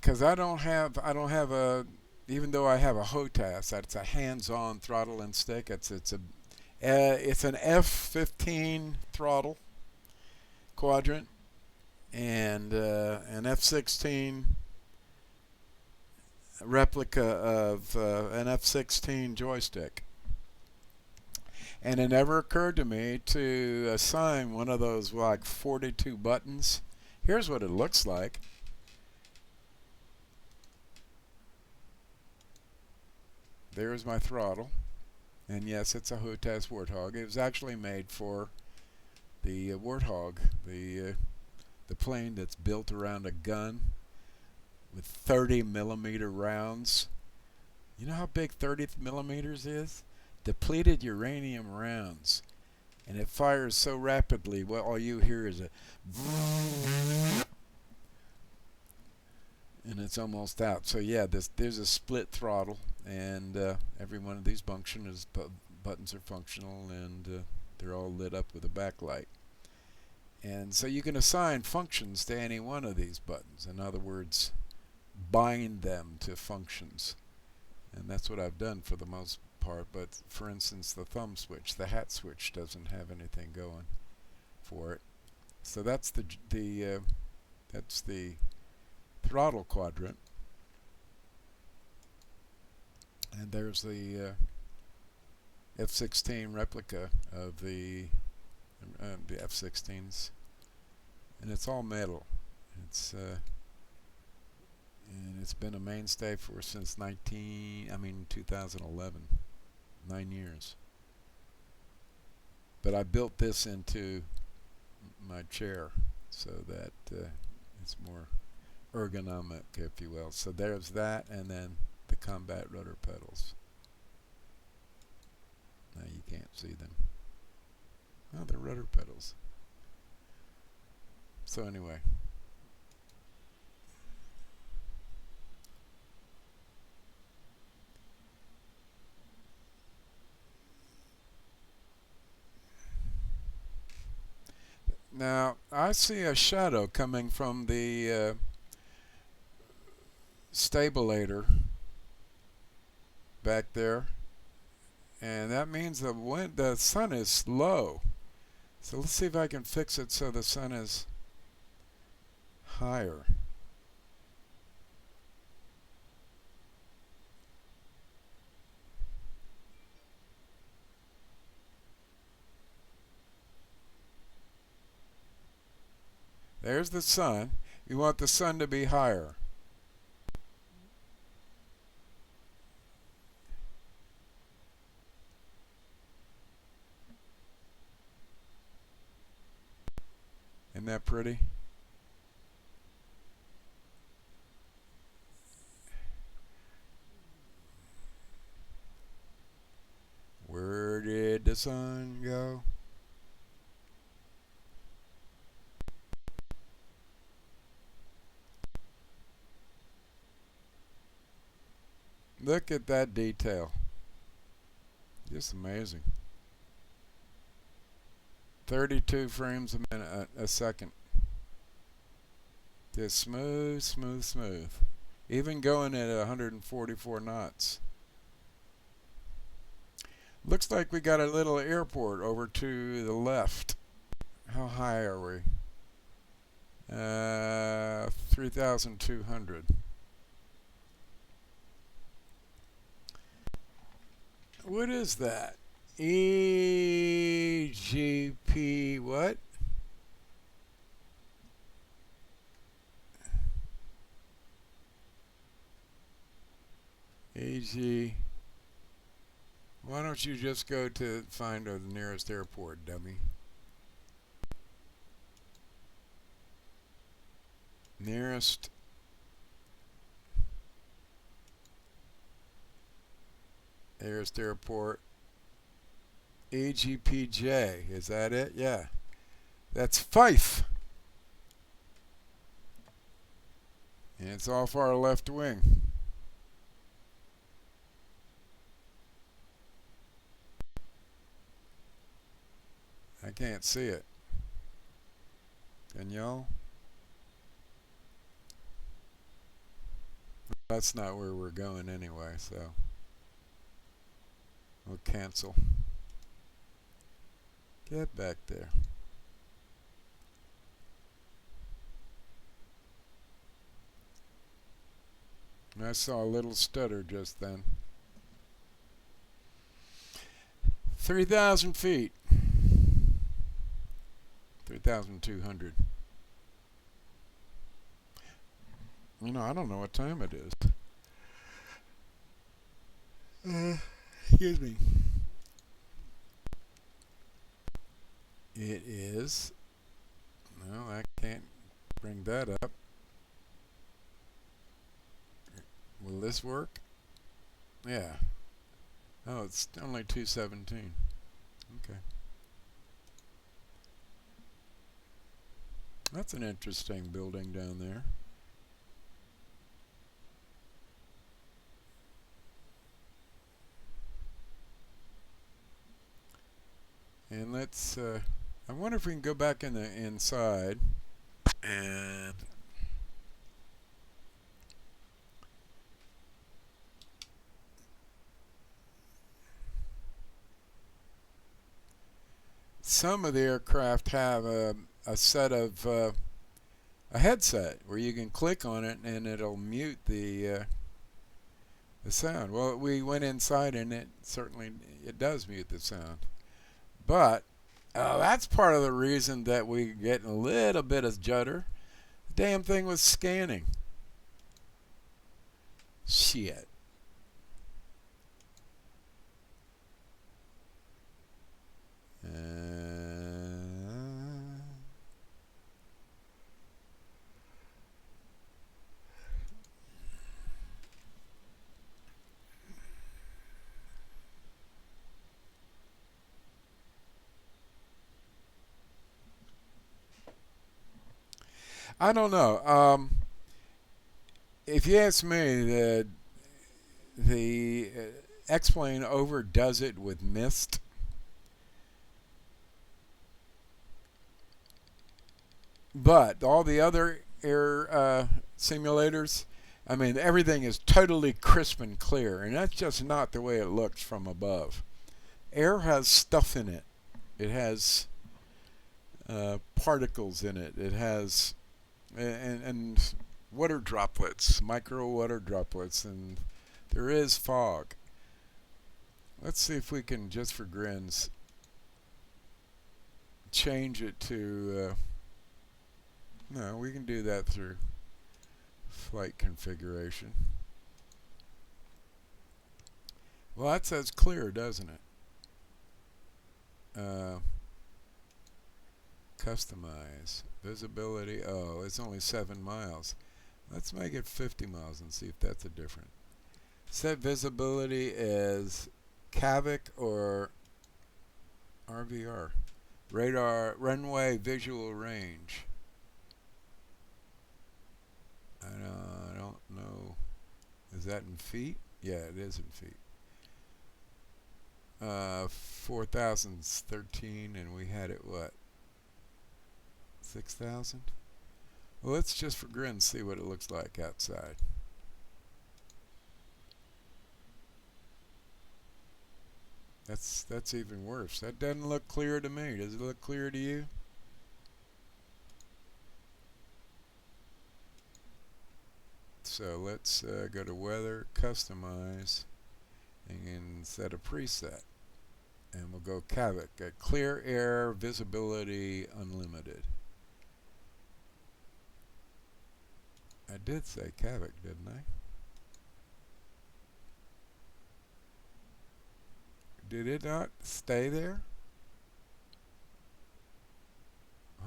Because I don't have a, even though I have a HOTAS, that's a hands-on throttle and stick. It's an F50 throttle quadrant and an F16 replica of an F16 joystick. And it never occurred to me to assign one of those like 42 buttons. Here's what it looks like. There's my throttle, and yes, it's a HOTAS Warthog. It was actually made for the Warthog, the plane that's built around a gun with 30 millimeter rounds. You know how big 30 millimeters is? Depleted uranium rounds, and it fires so rapidly. Well, all you hear is a and it's almost out. So yeah, there's a split throttle, and every one of these buttons are functional, and they're all lit up with a backlight. And so you can assign functions to any one of these buttons. In other words, bind them to functions. And that's what I've done for the most part. But for instance, the thumb switch, the hat switch doesn't have anything going for it. So that's the throttle quadrant, and there's the F-16 replica of the F-16s, and it's all metal. It's and it's been a mainstay since 2011, 9 years. But I built this into my chair so that it's more ergonomic, if you will. So there's that, and then the combat rudder pedals. Now you can't see them. Oh, they're rudder pedals. So anyway. Now I see a shadow coming from the stabilator back there, and that means the sun is low. So let's see if I can fix it so the sun is higher. There's the sun. You want the sun to be higher. Isn't that pretty? Where did the sun go? Look at that detail. Just amazing. 32 frames a minute, a second. Just smooth, smooth, smooth. Even going at 144 knots. Looks like we got a little airport over to the left. How high are we? 3,200. What is that? EGP what? EG. Why don't you just go to find the nearest airport, dummy? Nearest airport. EGPJ. Is that it? Yeah. That's Fife. And it's off our left wing. I can't see it. Can y'all? That's not where we're going anyway, so we'll cancel. Get back there. I saw a little stutter just then. 3,000 feet. 3,200. You know, I don't know what time it is. Excuse me. It is. No, I can't bring that up. Will this work? Yeah. Oh, it's only 2:17. Okay. That's an interesting building down there. And let's, I wonder if we can go back in the inside and some of the aircraft have a a set of a headset where you can click on it and it'll mute the sound. Well, we went inside and it does mute the sound. But that's part of the reason that we get a little bit of judder. The damn thing was scanning. Shit. I don't know. If you ask me, the X-Plane overdoes it with mist. But all the other air simulators, I mean, everything is totally crisp and clear, and that's just not the way it looks from above. Air has stuff in it. It has particles in it. It has and water droplets, micro water droplets, and there is fog. Let's see if we can, just for grins, change it to no, we can do that through flight configuration. Well, that says clear, doesn't it? Customize visibility. Oh, it's only 7 miles. Let's make it 50 miles and see if that's a different. Set visibility as CAVIC or RVR. Radar runway visual range. I don't know. Is that in feet? Yeah, it is in feet. 4,013, and we had it what? 6,000? Well, let's just for grins see what it looks like outside. That's even worse. That doesn't look clear to me. Does it look clear to you? So let's go to weather, customize, and set a preset. And we'll go CAVIC, clear air visibility unlimited. I did say CAVIC, didn't I? Did it not stay there?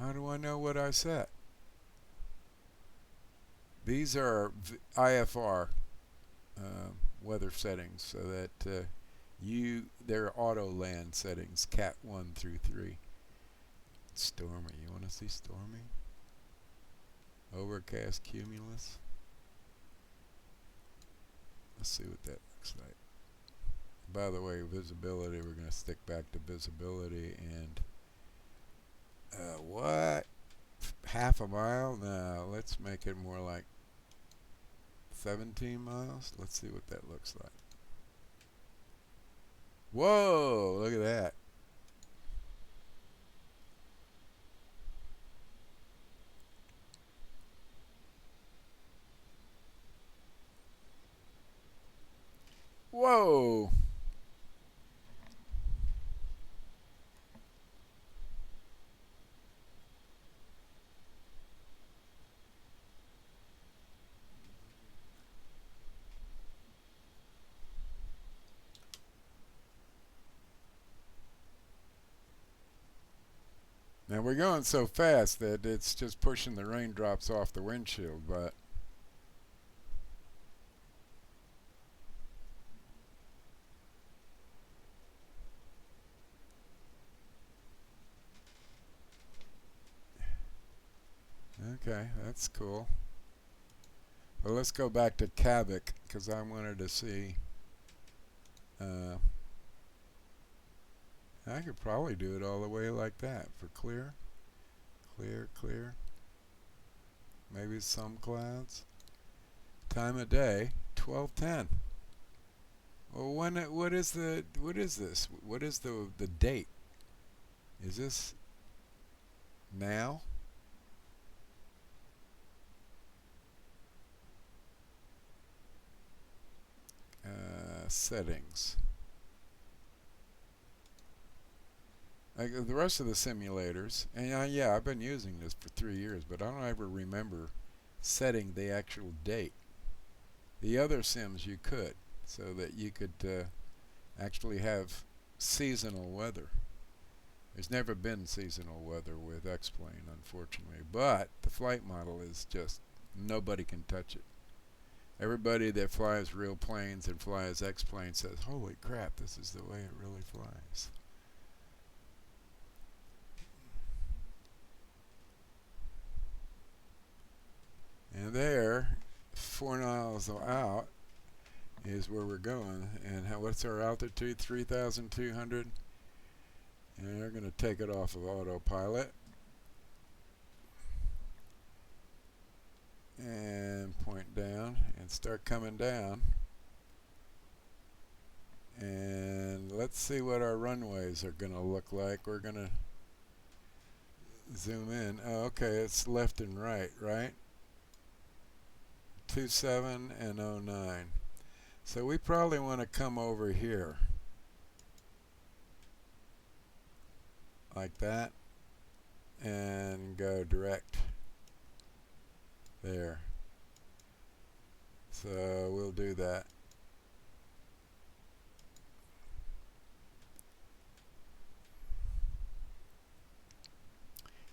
How do I know what I set? These are IFR weather settings, so that they're auto land settings, Cat 1 through 3. Stormy. You want to see stormy? Overcast cumulus. Let's see what that looks like. By the way, visibility, we're going to stick back to visibility, and what? Half a mile? No, let's make it more like 17 miles. Let's see what that looks like. Whoa, look at that. Whoa. Now we're going so fast that it's just pushing the raindrops off the windshield, but okay, that's cool. Well, let's go back to CAVIC because I wanted to see. I could probably do it all the way like that for clear, clear, clear. Maybe some clouds. Time of day, 12:10. Well, what is this? What is the date? Is this now? settings. The rest of the simulators, and yeah, I've been using this for 3 years, but I don't ever remember setting the actual date. The other sims you could, so that you could actually have seasonal weather. There's never been seasonal weather with X-Plane, unfortunately, but the flight model is just, nobody can touch it. Everybody that flies real planes and flies X-Plane says, holy crap, this is the way it really flies. And there, 4 miles out, is where we're going. And what's our altitude? 3,200. And we're going to take it off of autopilot. And point down and start coming down. And let's see what our runways are going to look like. We're going to zoom in. Oh, okay, it's left and right, right? 27 and 09. So we probably want to come over here like that and go direct there. So we'll do that.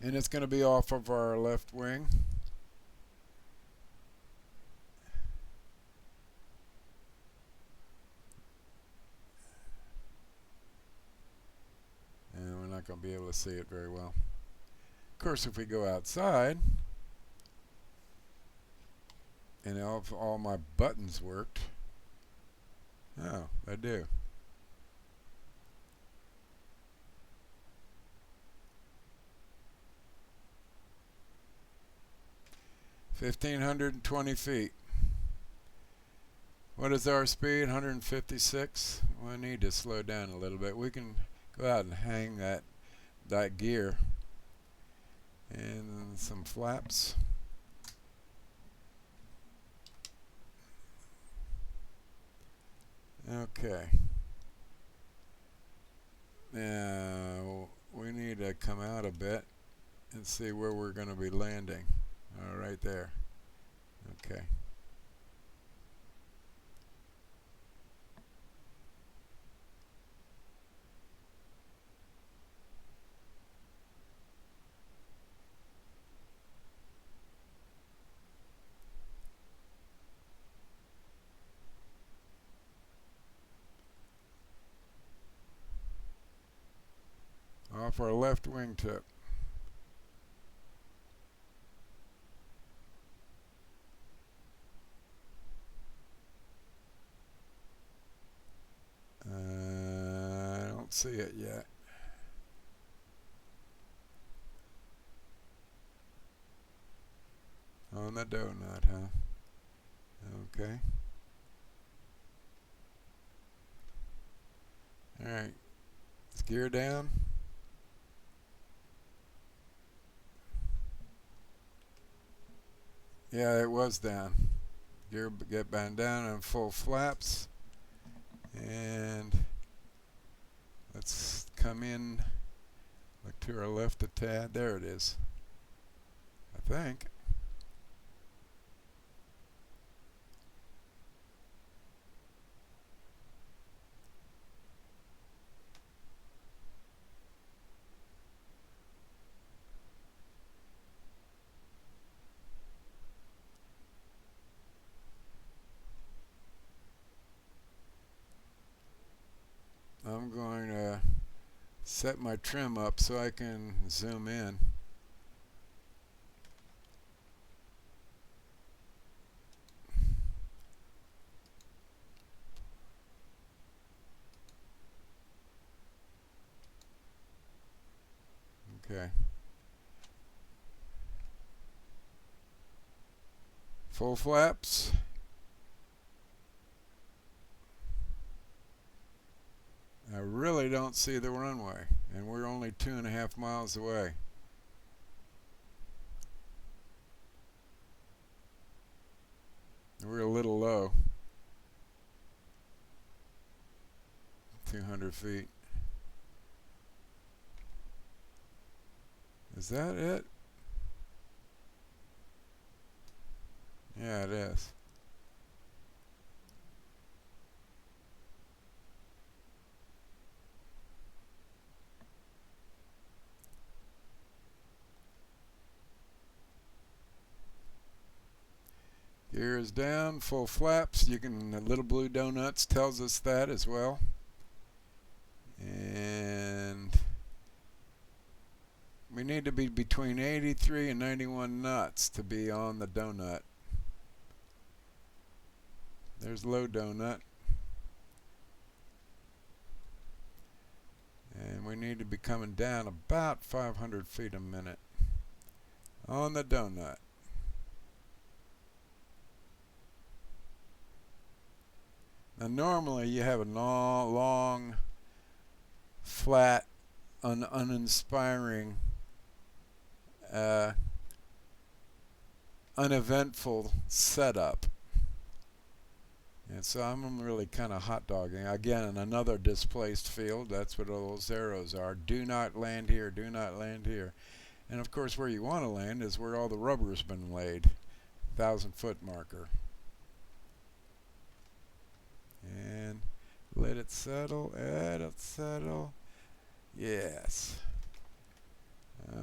And it's going to be off of our left wing. And we're not going to be able to see it very well. Of course, if we go outside, and if all my buttons worked, oh, they do. (1,520 feet). What is our speed? 156. We need to slow down a little bit. We can go out and hang that gear and some flaps. Okay. Now we need to come out a bit and see where we're going to be landing. Right there. Okay. Off our left wingtip. I don't see it yet. On the donut, huh? Okay. Alright. Let's gear down. Yeah, it was down. Gear get back down on full flaps. And let's come in, look to our left a tad. There it is, I think. I'm going to set my trim up so I can zoom in. Okay. Full flaps. I really don't see the runway, and we're only 2.5 miles away. We're a little low. 200 feet. Is that it? Yeah, it is. Gear is down, full flaps. You can, LilBlueDonuts tells us that as well. And we need to be between 83 and 91 knots to be on the donut. There's low donut. And we need to be coming down about 500 feet a minute on the donut. Now normally you have a long flat, uninspiring, uneventful setup. And so I'm really kind of hot dogging. Again, another displaced field. That's what all those arrows are. Do not land here, do not land here. And of course where you want to land is where all the rubber's been laid. 1,000-foot marker. And let it settle, let it settle. Yes.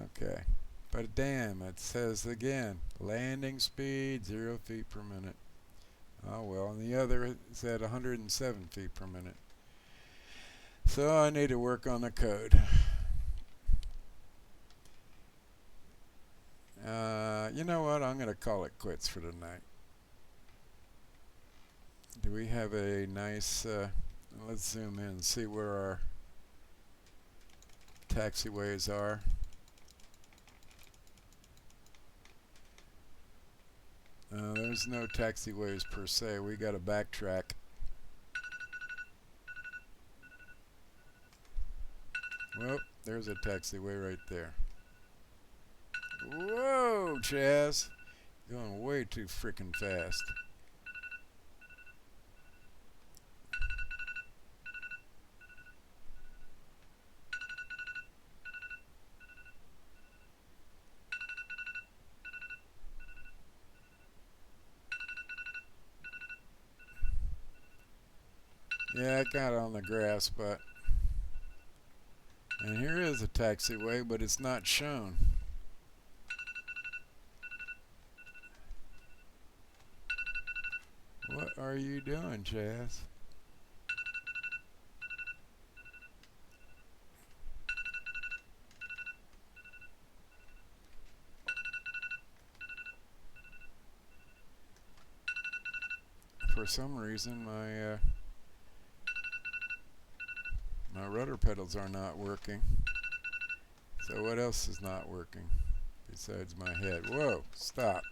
Okay. But damn, it says again, landing speed 0 feet per minute. Oh well, and the other is at 107 feet per minute. So I need to work on the code. You know what? I'm going to call it quits for tonight. Do we have a nice, let's zoom in and see where our taxiways are. There's no taxiways per se. We got to backtrack. Well, there's a taxiway right there. Whoa, Chaz. Going way too freaking fast. Yeah, I got on the grass, but... And here is a taxiway, but it's not shown. What are you doing, Chaz? For some reason, my rudder pedals are not working. So what else is not working besides my head? Whoa, stop.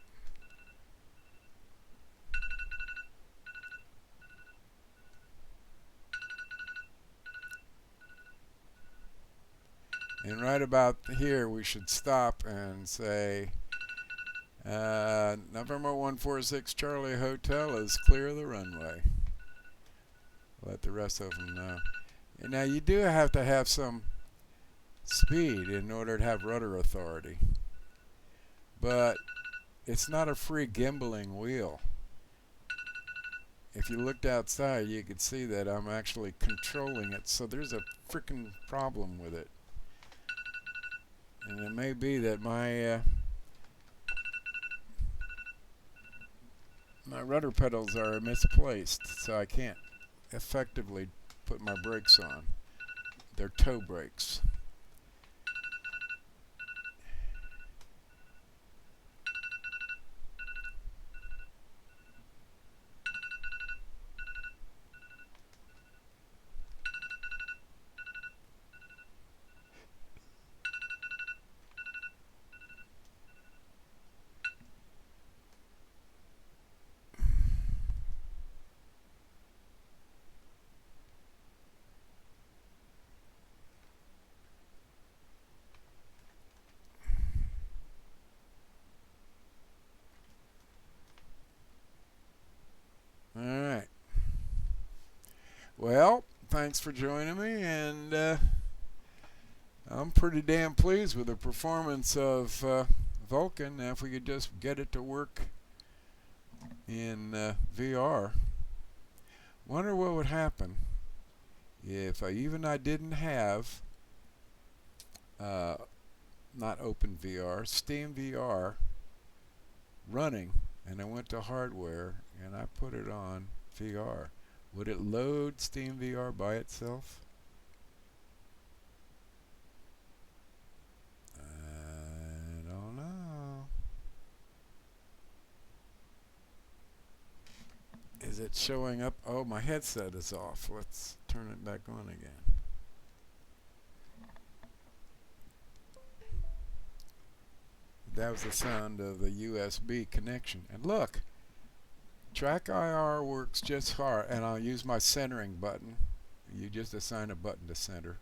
And right about here we should stop and say November 146 Charlie Hotel is clear of the runway. Let the rest of them know. And now you do have to have some speed in order to have rudder authority. But it's not a free gimbaling wheel. If you looked outside you could see that I'm actually controlling it, so there's a freaking problem with it. And it may be that my rudder pedals are misplaced, so I can't effectively put my brakes on. They're toe brakes. thanks for joining me, and I'm pretty damn pleased with the performance of Vulcan. Now, if we could just get it to work in VR, wonder what would happen if I didn't have not Open VR, Steam VR running, and I went to hardware and I put it on VR. Would it load Steam VR by itself? I don't know. Is it showing up? Oh, my headset is off. Let's turn it back on again. That was the sound of the USB connection. And look, Track IR works just hard, and I'll use my centering button. You just assign a button to center.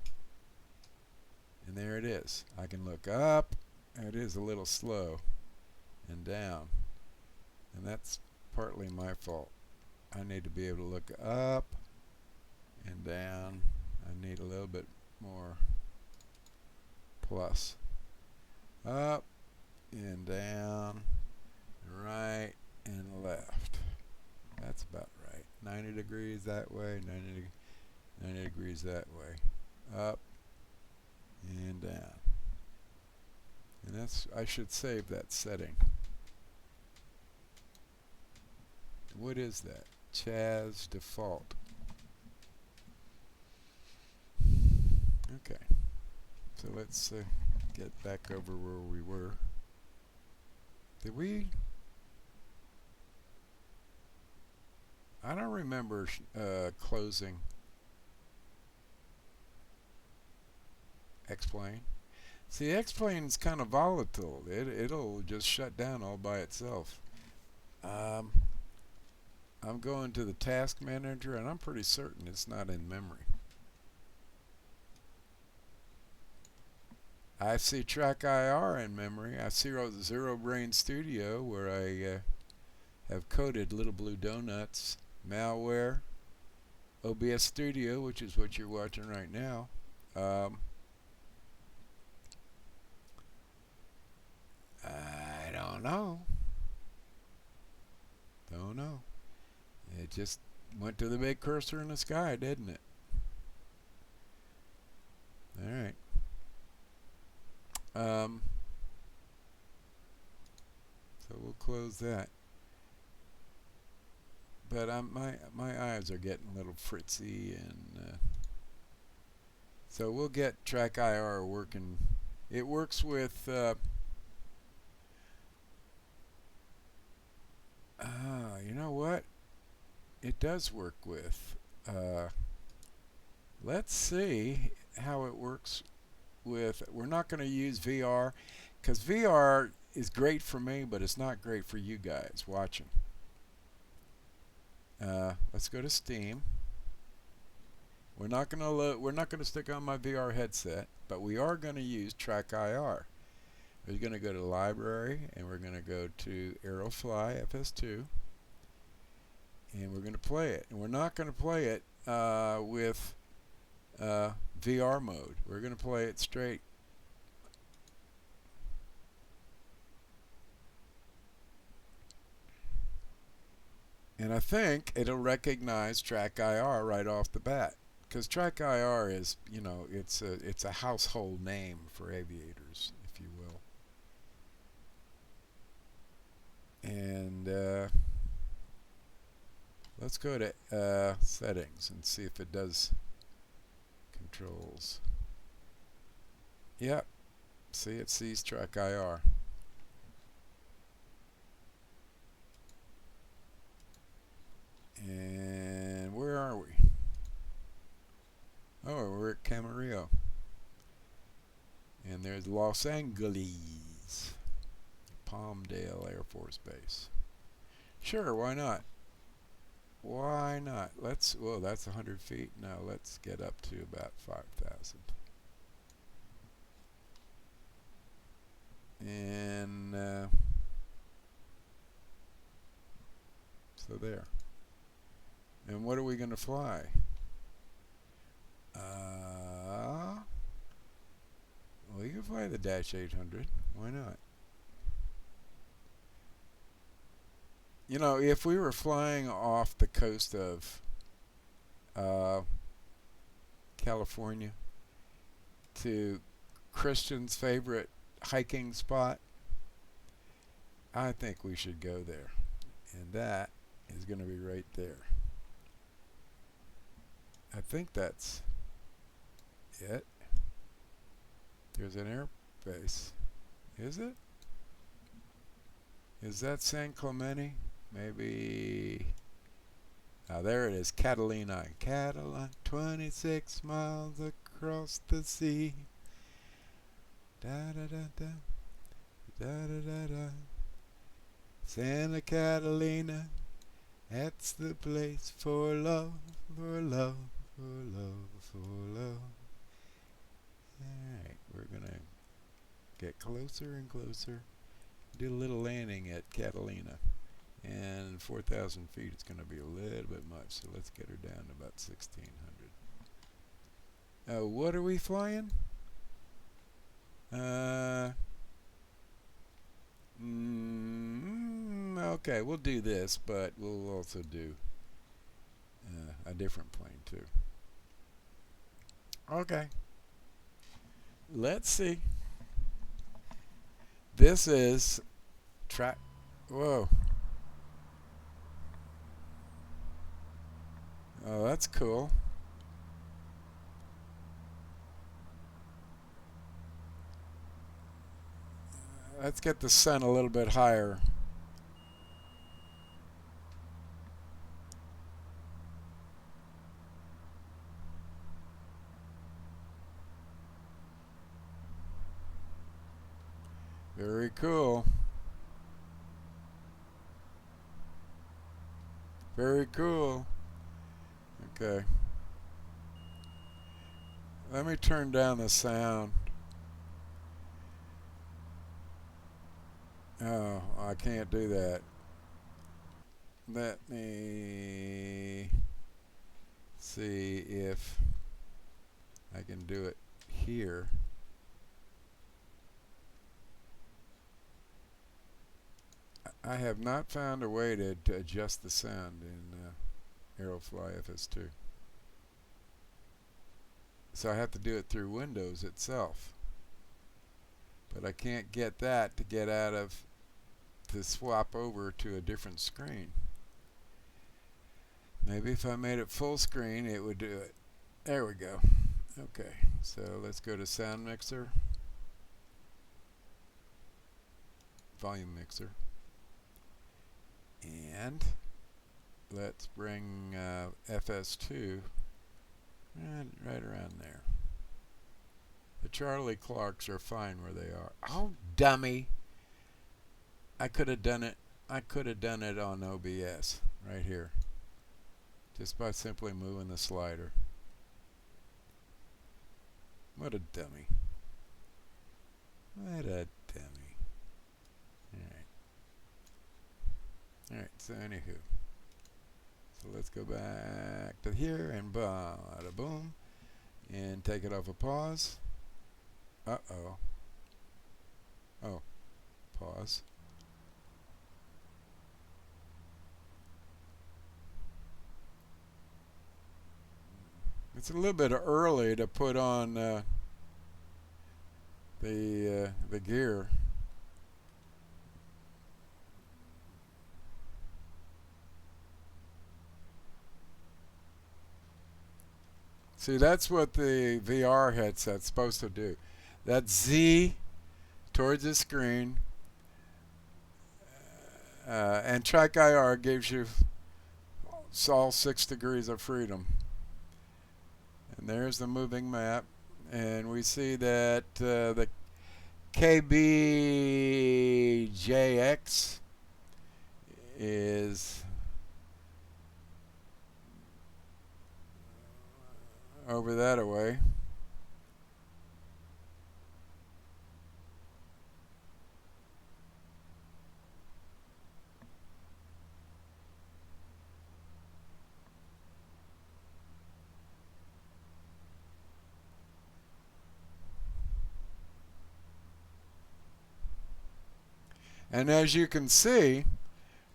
And there it is. I can look up. It is a little slow, and down. And that's partly my fault. I need to be able to look up and down. I need a little bit more plus. Up and down, right and left. That's about right. 90 degrees that way, 90 degrees that way. Up and down. And that's, I should save that setting. What is that? Chaz default. Okay. So let's get back over where we were. Did we? I don't remember closing X-Plane. See, X-Plane's kind of volatile. It'll just shut down all by itself. I'm going to the task manager, and I'm pretty certain it's not in memory. I see Track IR in memory. I see Zero Brain Studio, where I have coded LilBlueDonuts, malware, OBS Studio, which is what you're watching right now. I don't know. Don't know. It just went to the big cursor in the sky, didn't it? All right. So we'll close that. But my eyes are getting a little fritzy, and so we'll get Track IR working. It works with you know what? It does work with. Let's see how it works with. We're not going to use VR, because VR is great for me, but it's not great for you guys watching. Let's go to Steam. We're not going to stick on my VR headset, but we are going to use Track IR. We're going to go to Library, and we're going to go to Aerofly FS2, and we're going to play it. And we're not going to play it with VR mode. We're going to play it straight. And I think it'll recognize Track IR right off the bat, because Track IR is, you know, it's a household name for aviators, if you will. And let's go to settings and see if it does controls. Yep. See, it sees Track IR. And where are we? Oh, we're at Camarillo. And there's Los Angeles, Palmdale Air Force Base. Sure, why not? Why not? Let's, well, that's 100 feet. Now let's get up to about 5,000. And so there. And what are we going to fly? could fly the Dash 800. Why not? You know, if we were flying off the coast of California to Christian's favorite hiking spot, I think we should go there. And that is going to be right there. I think that's it. There's an air base. Is it? Is that San Clemente? Maybe. There it is. Catalina. Catalina, 26 miles across the sea. Da da da da. Da da da da. Santa Catalina. That's the place for love, for love, for love, for love. Alright, we're going to get closer and closer. Do a little landing at Catalina. And 4,000 feet, it's going to be a little bit much. So let's get her down to about 1,600. What are we flying? Okay, we'll do this, but we'll also do a different plane too. Okay. Let's see. This is track. Whoa. Oh, that's cool. Let's get the sun a little bit higher. Very cool. Very cool. Okay. Let me turn down the sound. Oh, I can't do that. Let me see if I can do it here. I have not found a way to adjust the sound in Aerofly FS2. So I have to do it through Windows itself. But I can't get that to get out of, to swap over to a different screen. Maybe if I made it full screen, it would do it. There we go. Okay, so let's go to Sound Mixer, Volume Mixer, and let's bring FS2 right around there. The Charlie Clarks are fine where they are. Oh, dummy! I could have done it. I could have done it on OBS right here, just by simply moving the slider. What a dummy! What a dummy! All right. All right. So anywho, so let's go back to here and bada boom, and take it off a pause. Uh-oh. Oh, pause. It's a little bit early to put on the gear. See, that's what the VR headset's supposed to do. That Z towards the screen, and Track IR gives you all 6 degrees of freedom. And there's the moving map, and we see that the KBJX is over that away. And as you can see,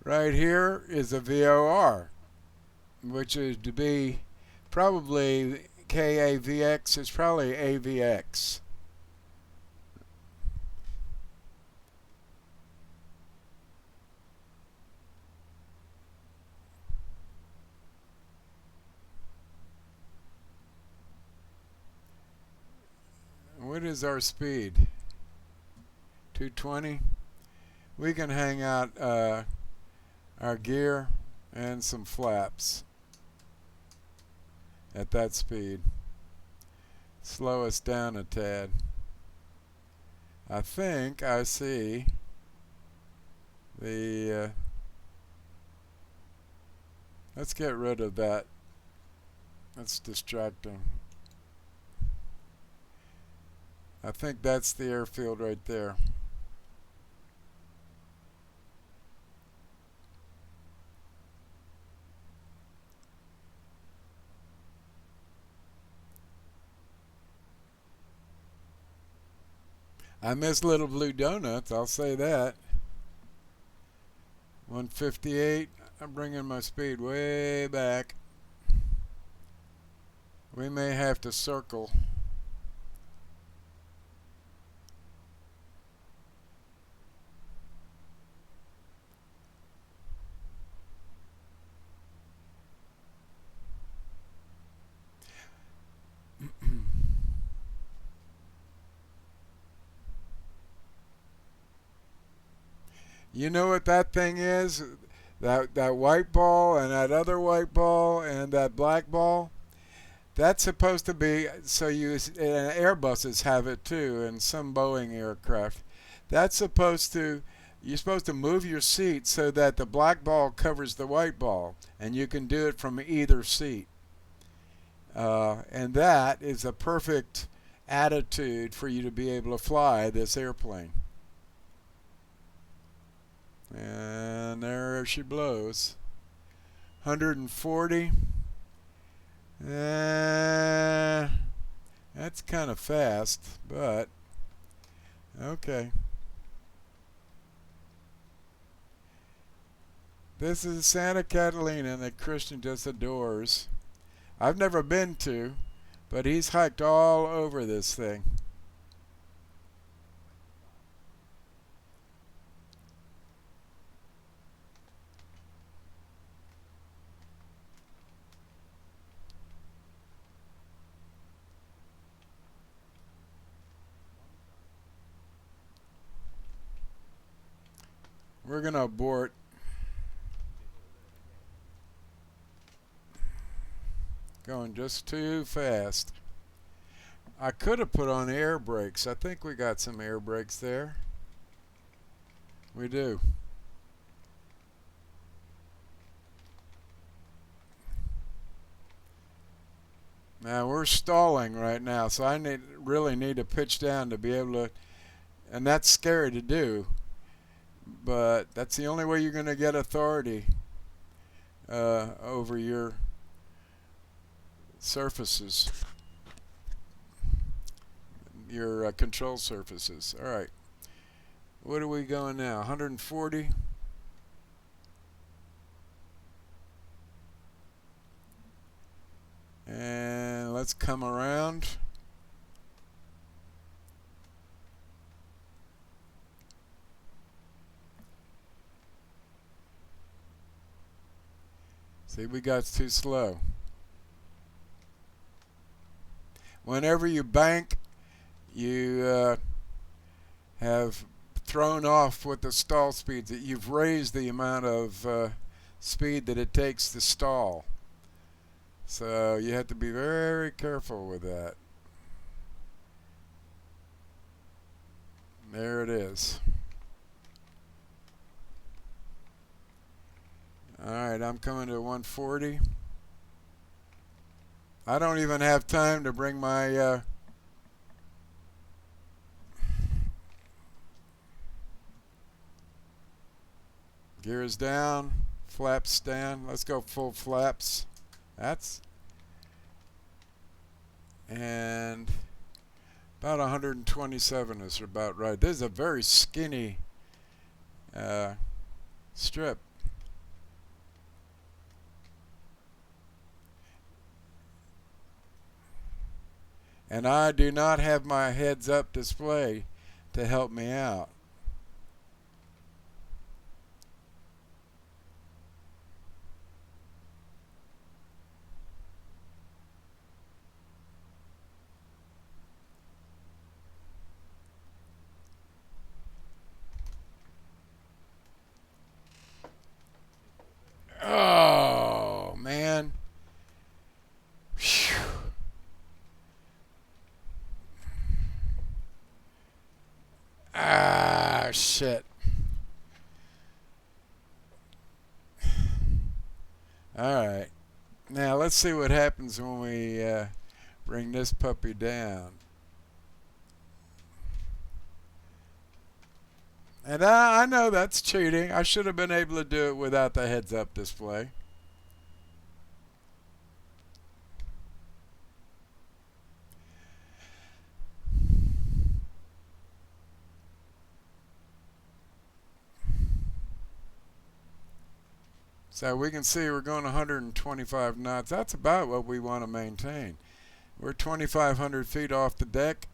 right here is a VOR, which is to be probably KAVX. It's probably AVX. What is our speed? 220. We can hang out our gear and some flaps at that speed. Slow us down a tad. I think I see the let's get rid of that. That's distracting. I think that's the airfield right there. I miss Little Blue Donuts, I'll say that. 158. I'm bringing my speed way back. We may have to circle. You know what that thing is? That white ball and that other white ball and that black ball? That's supposed to be, so you, and Airbuses have it too, and some Boeing aircraft. That's supposed to, you're supposed to move your seat so that the black ball covers the white ball, and you can do it from either seat. And that is a perfect attitude for you to be able to fly this airplane. And there she blows. 140. That's kind of fast, but okay. This is Santa Catalina that Christian just adores. I've never been to, but he's hiked all over this thing. We're going to abort. Going just too fast. I could have put on air brakes. I think we got some air brakes there. We do. Now we're stalling right now, so I really need to pitch down to be able to, and that's scary to do, but that's the only way you're going to get authority over your surfaces, your control surfaces. All right, what are we going now? 140. And let's come around. See, we got too slow. Whenever you bank, you have thrown off with the stall speeds. That you've raised the amount of speed that it takes to stall. So you have to be very careful with that. There it is. Alright, I'm coming to 140. I don't even have time to bring my gears down, flaps down. Let's go full flaps. That's, and about 127 is about right. This is a very skinny strip. And I do not have my heads up display to help me out. Oh, man. Whew. Ah, shit. Alright. Now, let's see what happens when we bring this puppy down. And I know that's cheating. I should have been able to do it without the heads-up display. So we can see we're going 125 knots. That's about what we want to maintain. We're 2,500 feet off the deck.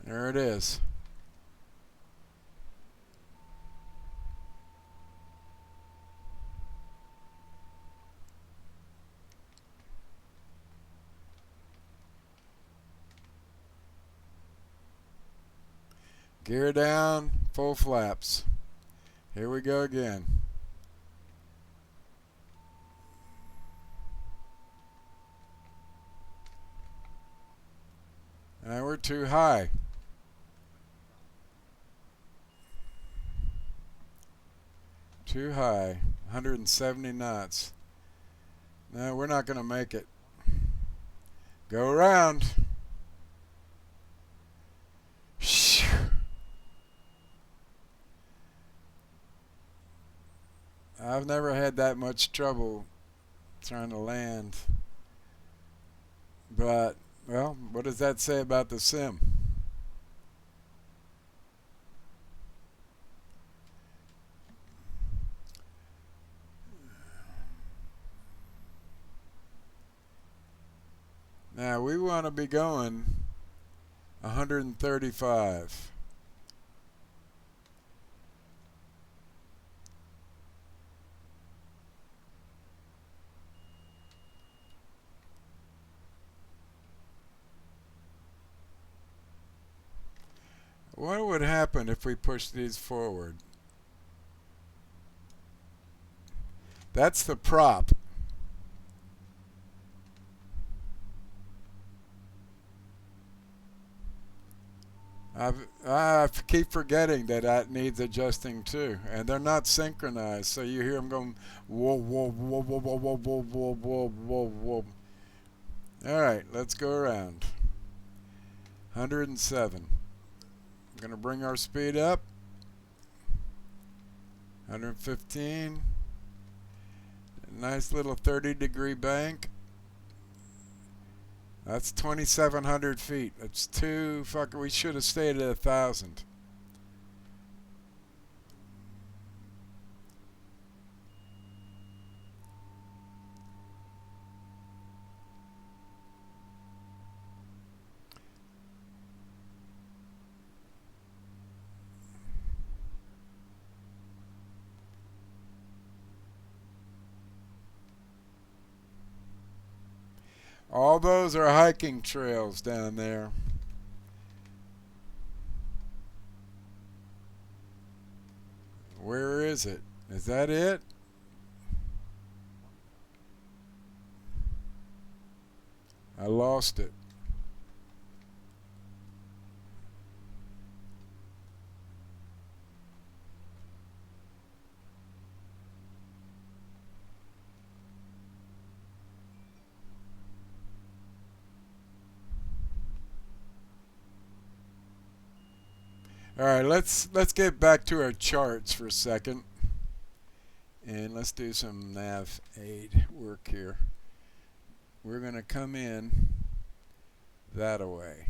There it is. Gear down, full flaps. Here we go again. And we're too high. Too high. 170 knots. No, we're not going to make it. Go around. I've never had that much trouble trying to land. But, well, what does that say about the sim? Now we want to be going 135. What would happen if we push these forward? That's the prop. I keep forgetting that that needs adjusting too, and they're not synchronized. So you hear them going whoa, whoa, whoa, whoa, whoa, whoa, whoa, whoa, whoa, whoa, whoa. All right, let's go around. 107. I'm gonna bring our speed up. 115. Nice little 30-degree bank. That's 2,700 feet. That's too fucking. We should have stayed at 1,000. All those are hiking trails down there. Where is it? Is that it? I lost it. All right, let's get back to our charts for a second, and let's do some nav aid work here. We're going to come in that away,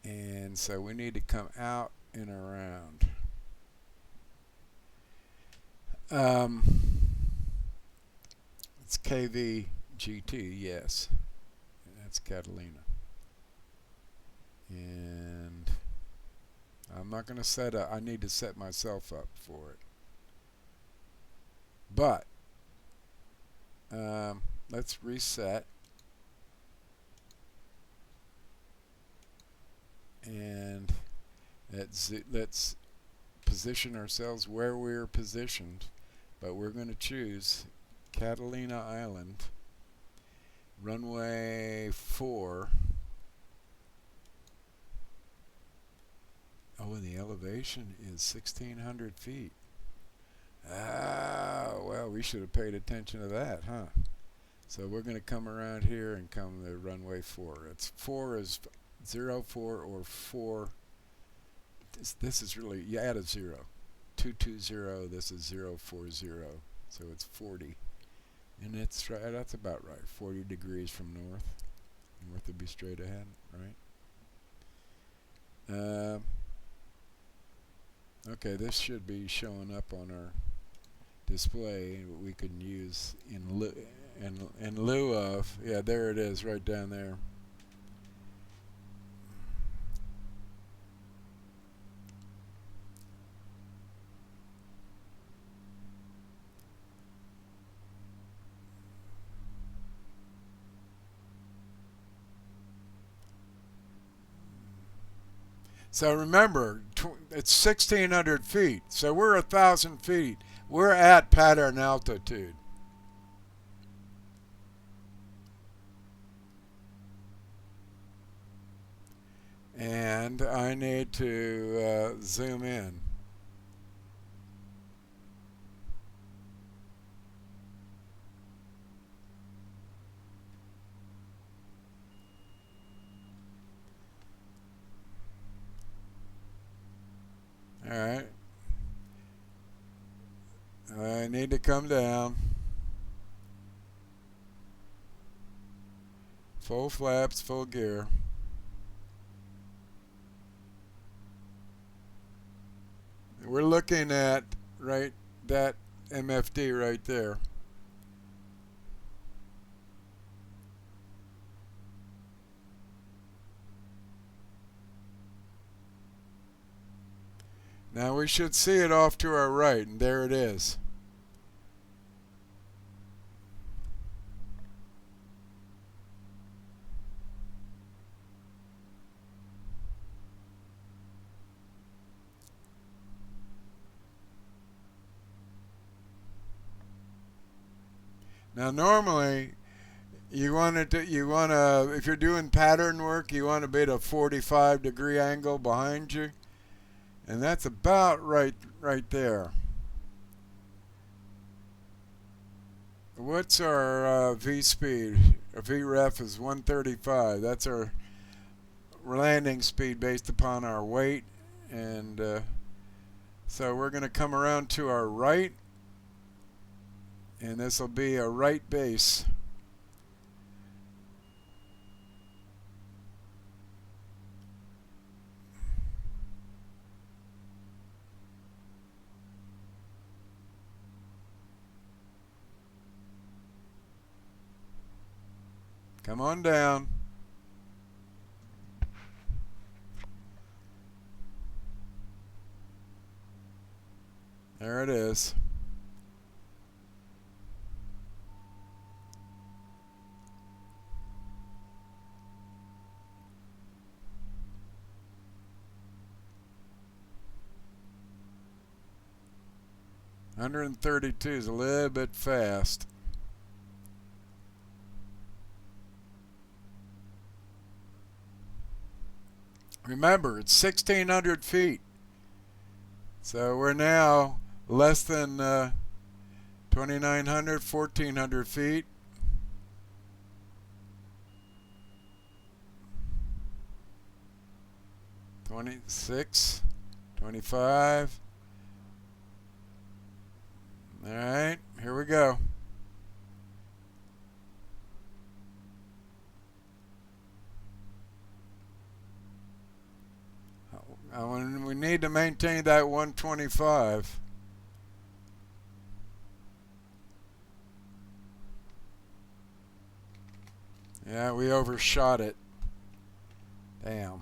and so we need to come out and around. It's KVGT, yes, that's Catalina. And I'm not going to set up, I need to set myself up for it. But let's reset, and let's position ourselves where we're positioned, but we're going to choose Catalina Island, runway 4. Oh, and the elevation is 1,600 feet. Ah, well, we should have paid attention to that, huh? So we're going to come around here and come to runway 4. It's 4 is 04 or 4. This is really, you add a 0. 220, this is 040. So it's 40. And it's right, that's about right. 40 degrees from north. North would be straight ahead, right? Okay, this should be showing up on our display. We can use in lieu of. Yeah, there it is, right down there. So remember, it's 1,600 feet. So we're 1,000 feet. We're at pattern altitude. And I need to zoom in. All right. I need to come down. Full flaps, full gear. We're looking at that MFD right there. Now we should see it off to our right, and there it is. Now normally you want to if you're doing pattern work, you want to be at a 45-degree angle behind you. And that's about right there. What's our V speed? Our VREF is 135. That's our landing speed based upon our weight. And so we're going to come around to our right. And this will be a right base. Come on down. There it is. $132 is a little bit fast. Remember, it's 1,600 feet. So we're now less than 2,900, 1,400 feet. 26, 25. All right, here we go. We need to maintain that 125. Yeah, we overshot it. Damn.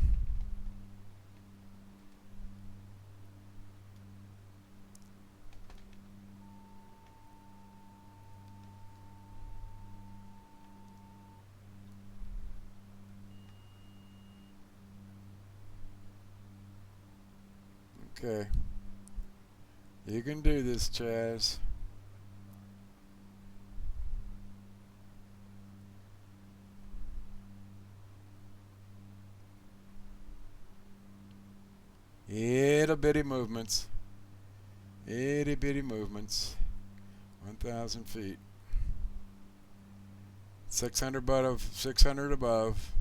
Okay. You can do this, Chaz. Itty bitty movements. Itty bitty movements. 1,000 feet. 600 above. 600 above.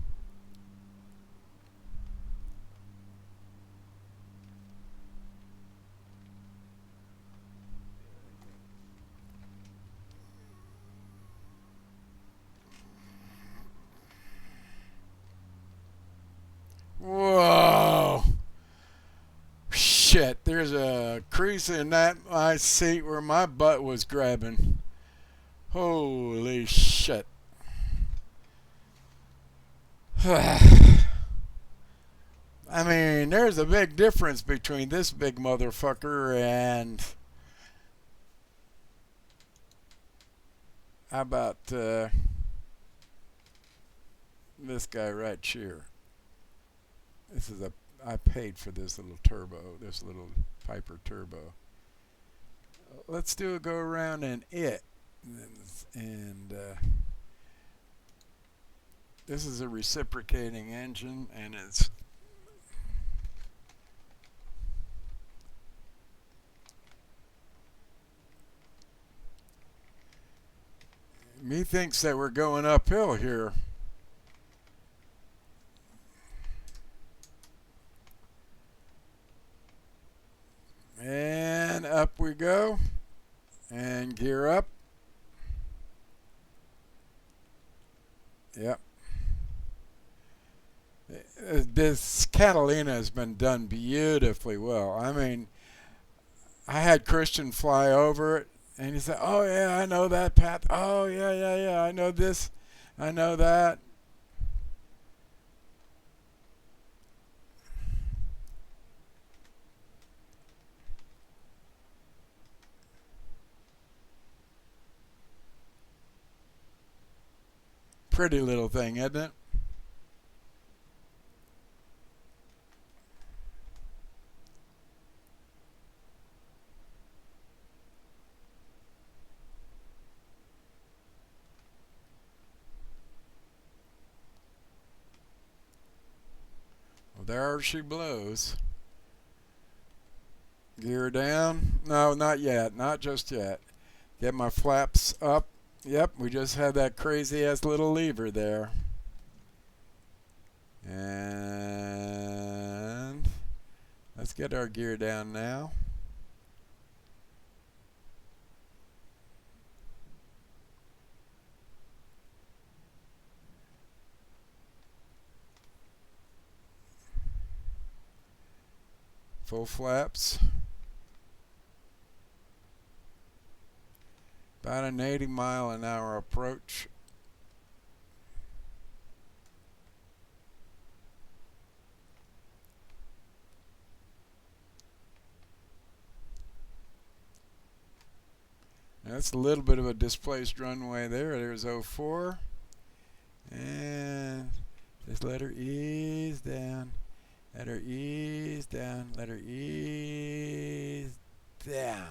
Whoa! Shit, there's a crease in that my seat where my butt was grabbing. Holy shit. I mean, there's a big difference between this big motherfucker and how about this guy right here. This is I paid for this little turbo, this little Piper turbo. Let's do a go around in it. And this is a reciprocating engine, and it's methinks that we're going uphill here. And up we go. And gear up. Yep. This Catalina has been done beautifully well. I mean, I had Christian fly over it, and he said, "Oh yeah, I know that path. Oh yeah, I know this, I know that." Pretty little thing, isn't it? Well, there she blows. Gear down. No, not yet. Not just yet. Get my flaps up. Yep, we just had that crazy ass little lever there. And let's get our gear down now. Full flaps. About an 80-mile-an-hour approach. That's a little bit of a displaced runway there. There's 04. And just let her ease down. Let her ease down. Let her ease down.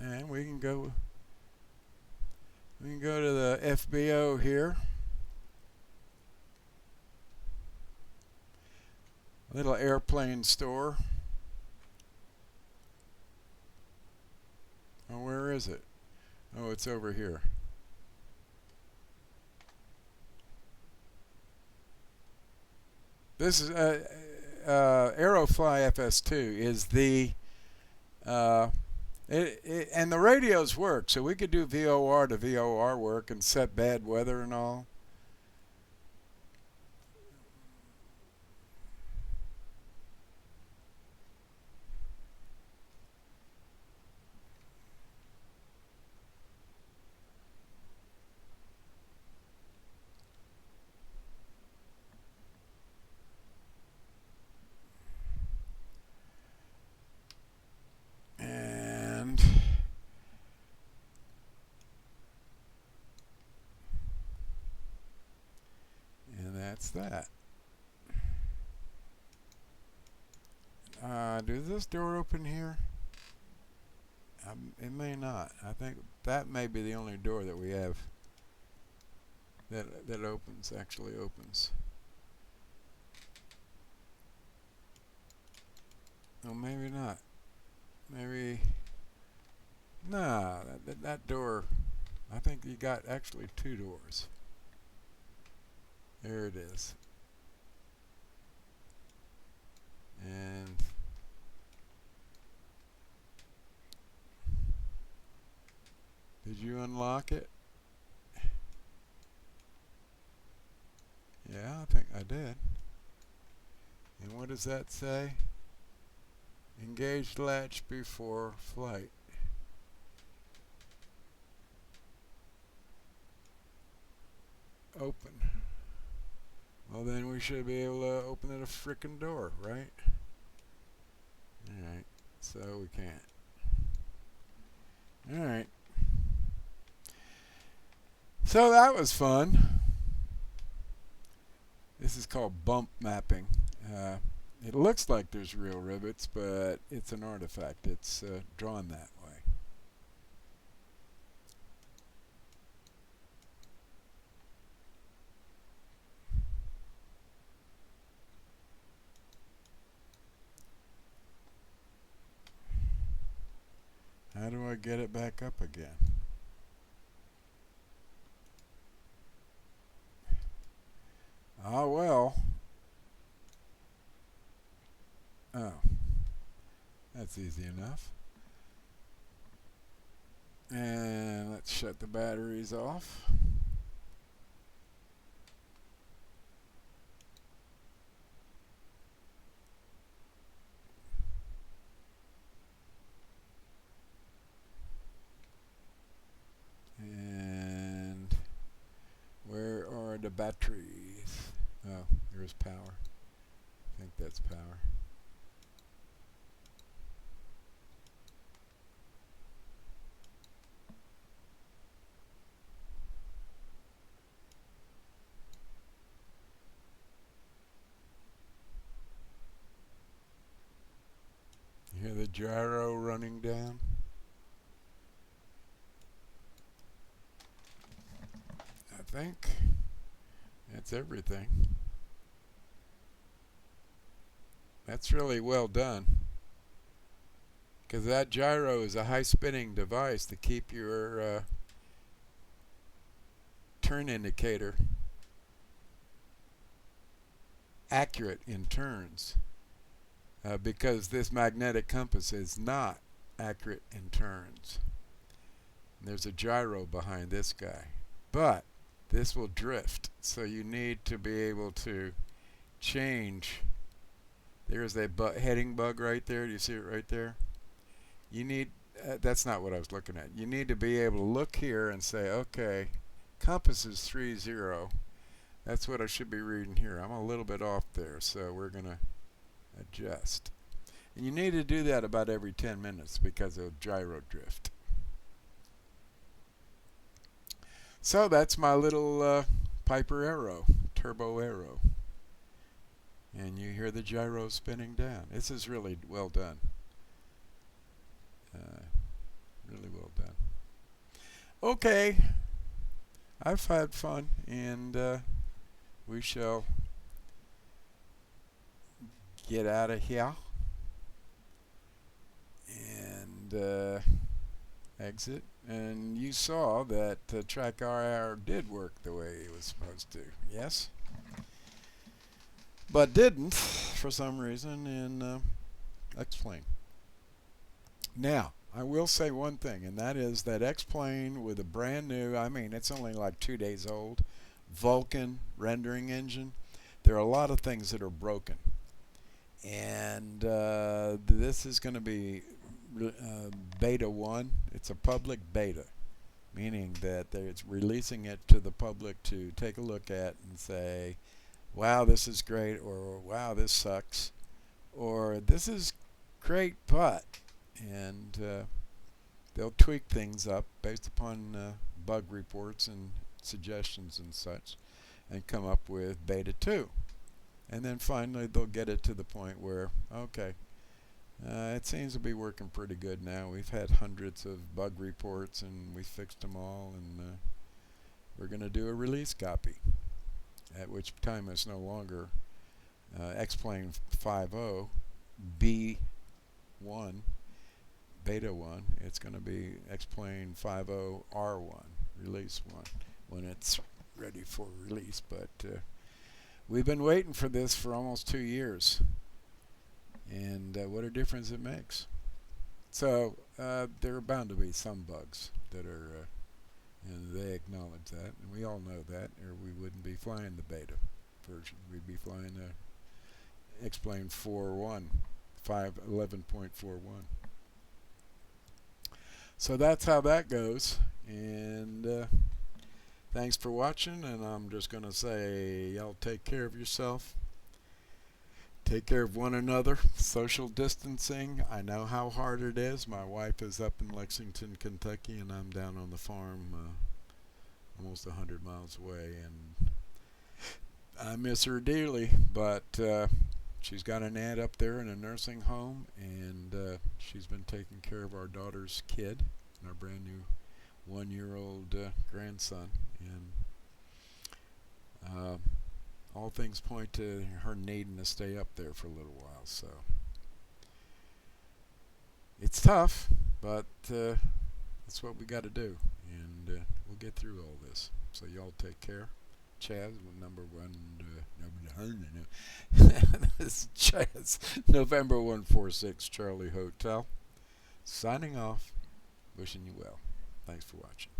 And we can go to the FBO here. Little airplane store. Oh, where is it? Oh, it's over here. This is Aerofly FS2 is the and the radios work, so we could do VOR to VOR work and set bad weather and all. And that's that. Does this door open here? It may not. I think that may be the only door that we have that opens, actually opens. Oh, maybe not. Maybe. Nah, that door. I think you got actually two doors. There it is. And did you unlock it? Yeah, I think I did. And what does that say? Engage latch before flight. Open. Well, then we should be able to open it a frickin' door, right? Alright, so we can't. Alright. So that was fun. This is called bump mapping. It looks like there's real rivets, but it's an artifact. It's drawn that way. How do I get it back up again? Ah, well. Oh. That's easy enough. And let's shut the batteries off. And where are the batteries? Oh, here's power. I think that's power. You hear the gyro running down? I think that's everything. That's really well done, because that gyro is a high spinning device to keep your turn indicator accurate in turns, because this magnetic compass is not accurate in turns. And there's a gyro behind this guy, but this will drift, so you need to be able to change. There's a heading bug right there. Do you see it right there? You need, that's not what I was looking at. You need to be able to look here and say, okay, compass is 30. That's what I should be reading here. I'm a little bit off there, so we're going to adjust. And you need to do that about every 10 minutes because of gyro drift. So that's my little Piper Arrow, Turbo Arrow. And you hear the gyro spinning down. This is really well done. Really well done. Okay. I've had fun, and we shall get out of here and exit. And you saw that track RR did work the way it was supposed to. Yes? but didn't for some reason in X-Plane. Now, I will say one thing, and that is that X-Plane with a brand new, I mean, it's only like 2 days old, Vulcan rendering engine. There are a lot of things that are broken. And this is going to be beta 1. It's a public beta, meaning that it's releasing it to the public to take a look at and say, wow, this is great, or wow, this sucks, or this is great, but, and they'll tweak things up based upon bug reports and suggestions and such, and come up with beta 2. And then finally they'll get it to the point where, okay, it seems to be working pretty good now. We've had hundreds of bug reports and we fixed them all, and we're going to do a release copy, at which time it's no longer X-Plane 5.0 B1 beta 1. It's going to be X-Plane 5.0 R1 release 1 when it's ready for release. But we've been waiting for this for almost 2 years, and what a difference it makes. So there are bound to be some bugs that are and they acknowledge that, and we all know that, or we wouldn't be flying the beta version. We'd be flying X-Plane 4.1 5.11.41. So that's how that goes, and thanks for watching, and I'm just going to say, y'all take care of yourself. Take care of one another. Social distancing. I know how hard it is. My wife is up in Lexington, Kentucky, and I'm down on the farm almost 100 miles away, and I miss her dearly, but she's got an aunt up there in a nursing home, and she's been taking care of our daughter's kid, and our brand new 1-year-old grandson, and all things point to her needing to stay up there for a little while. So it's tough, but that's what we got to do, and we'll get through all this. So y'all take care. Chaz, number 1, this is Chaz, November 146 Charlie Hotel, signing off, wishing you well. Thanks for watching.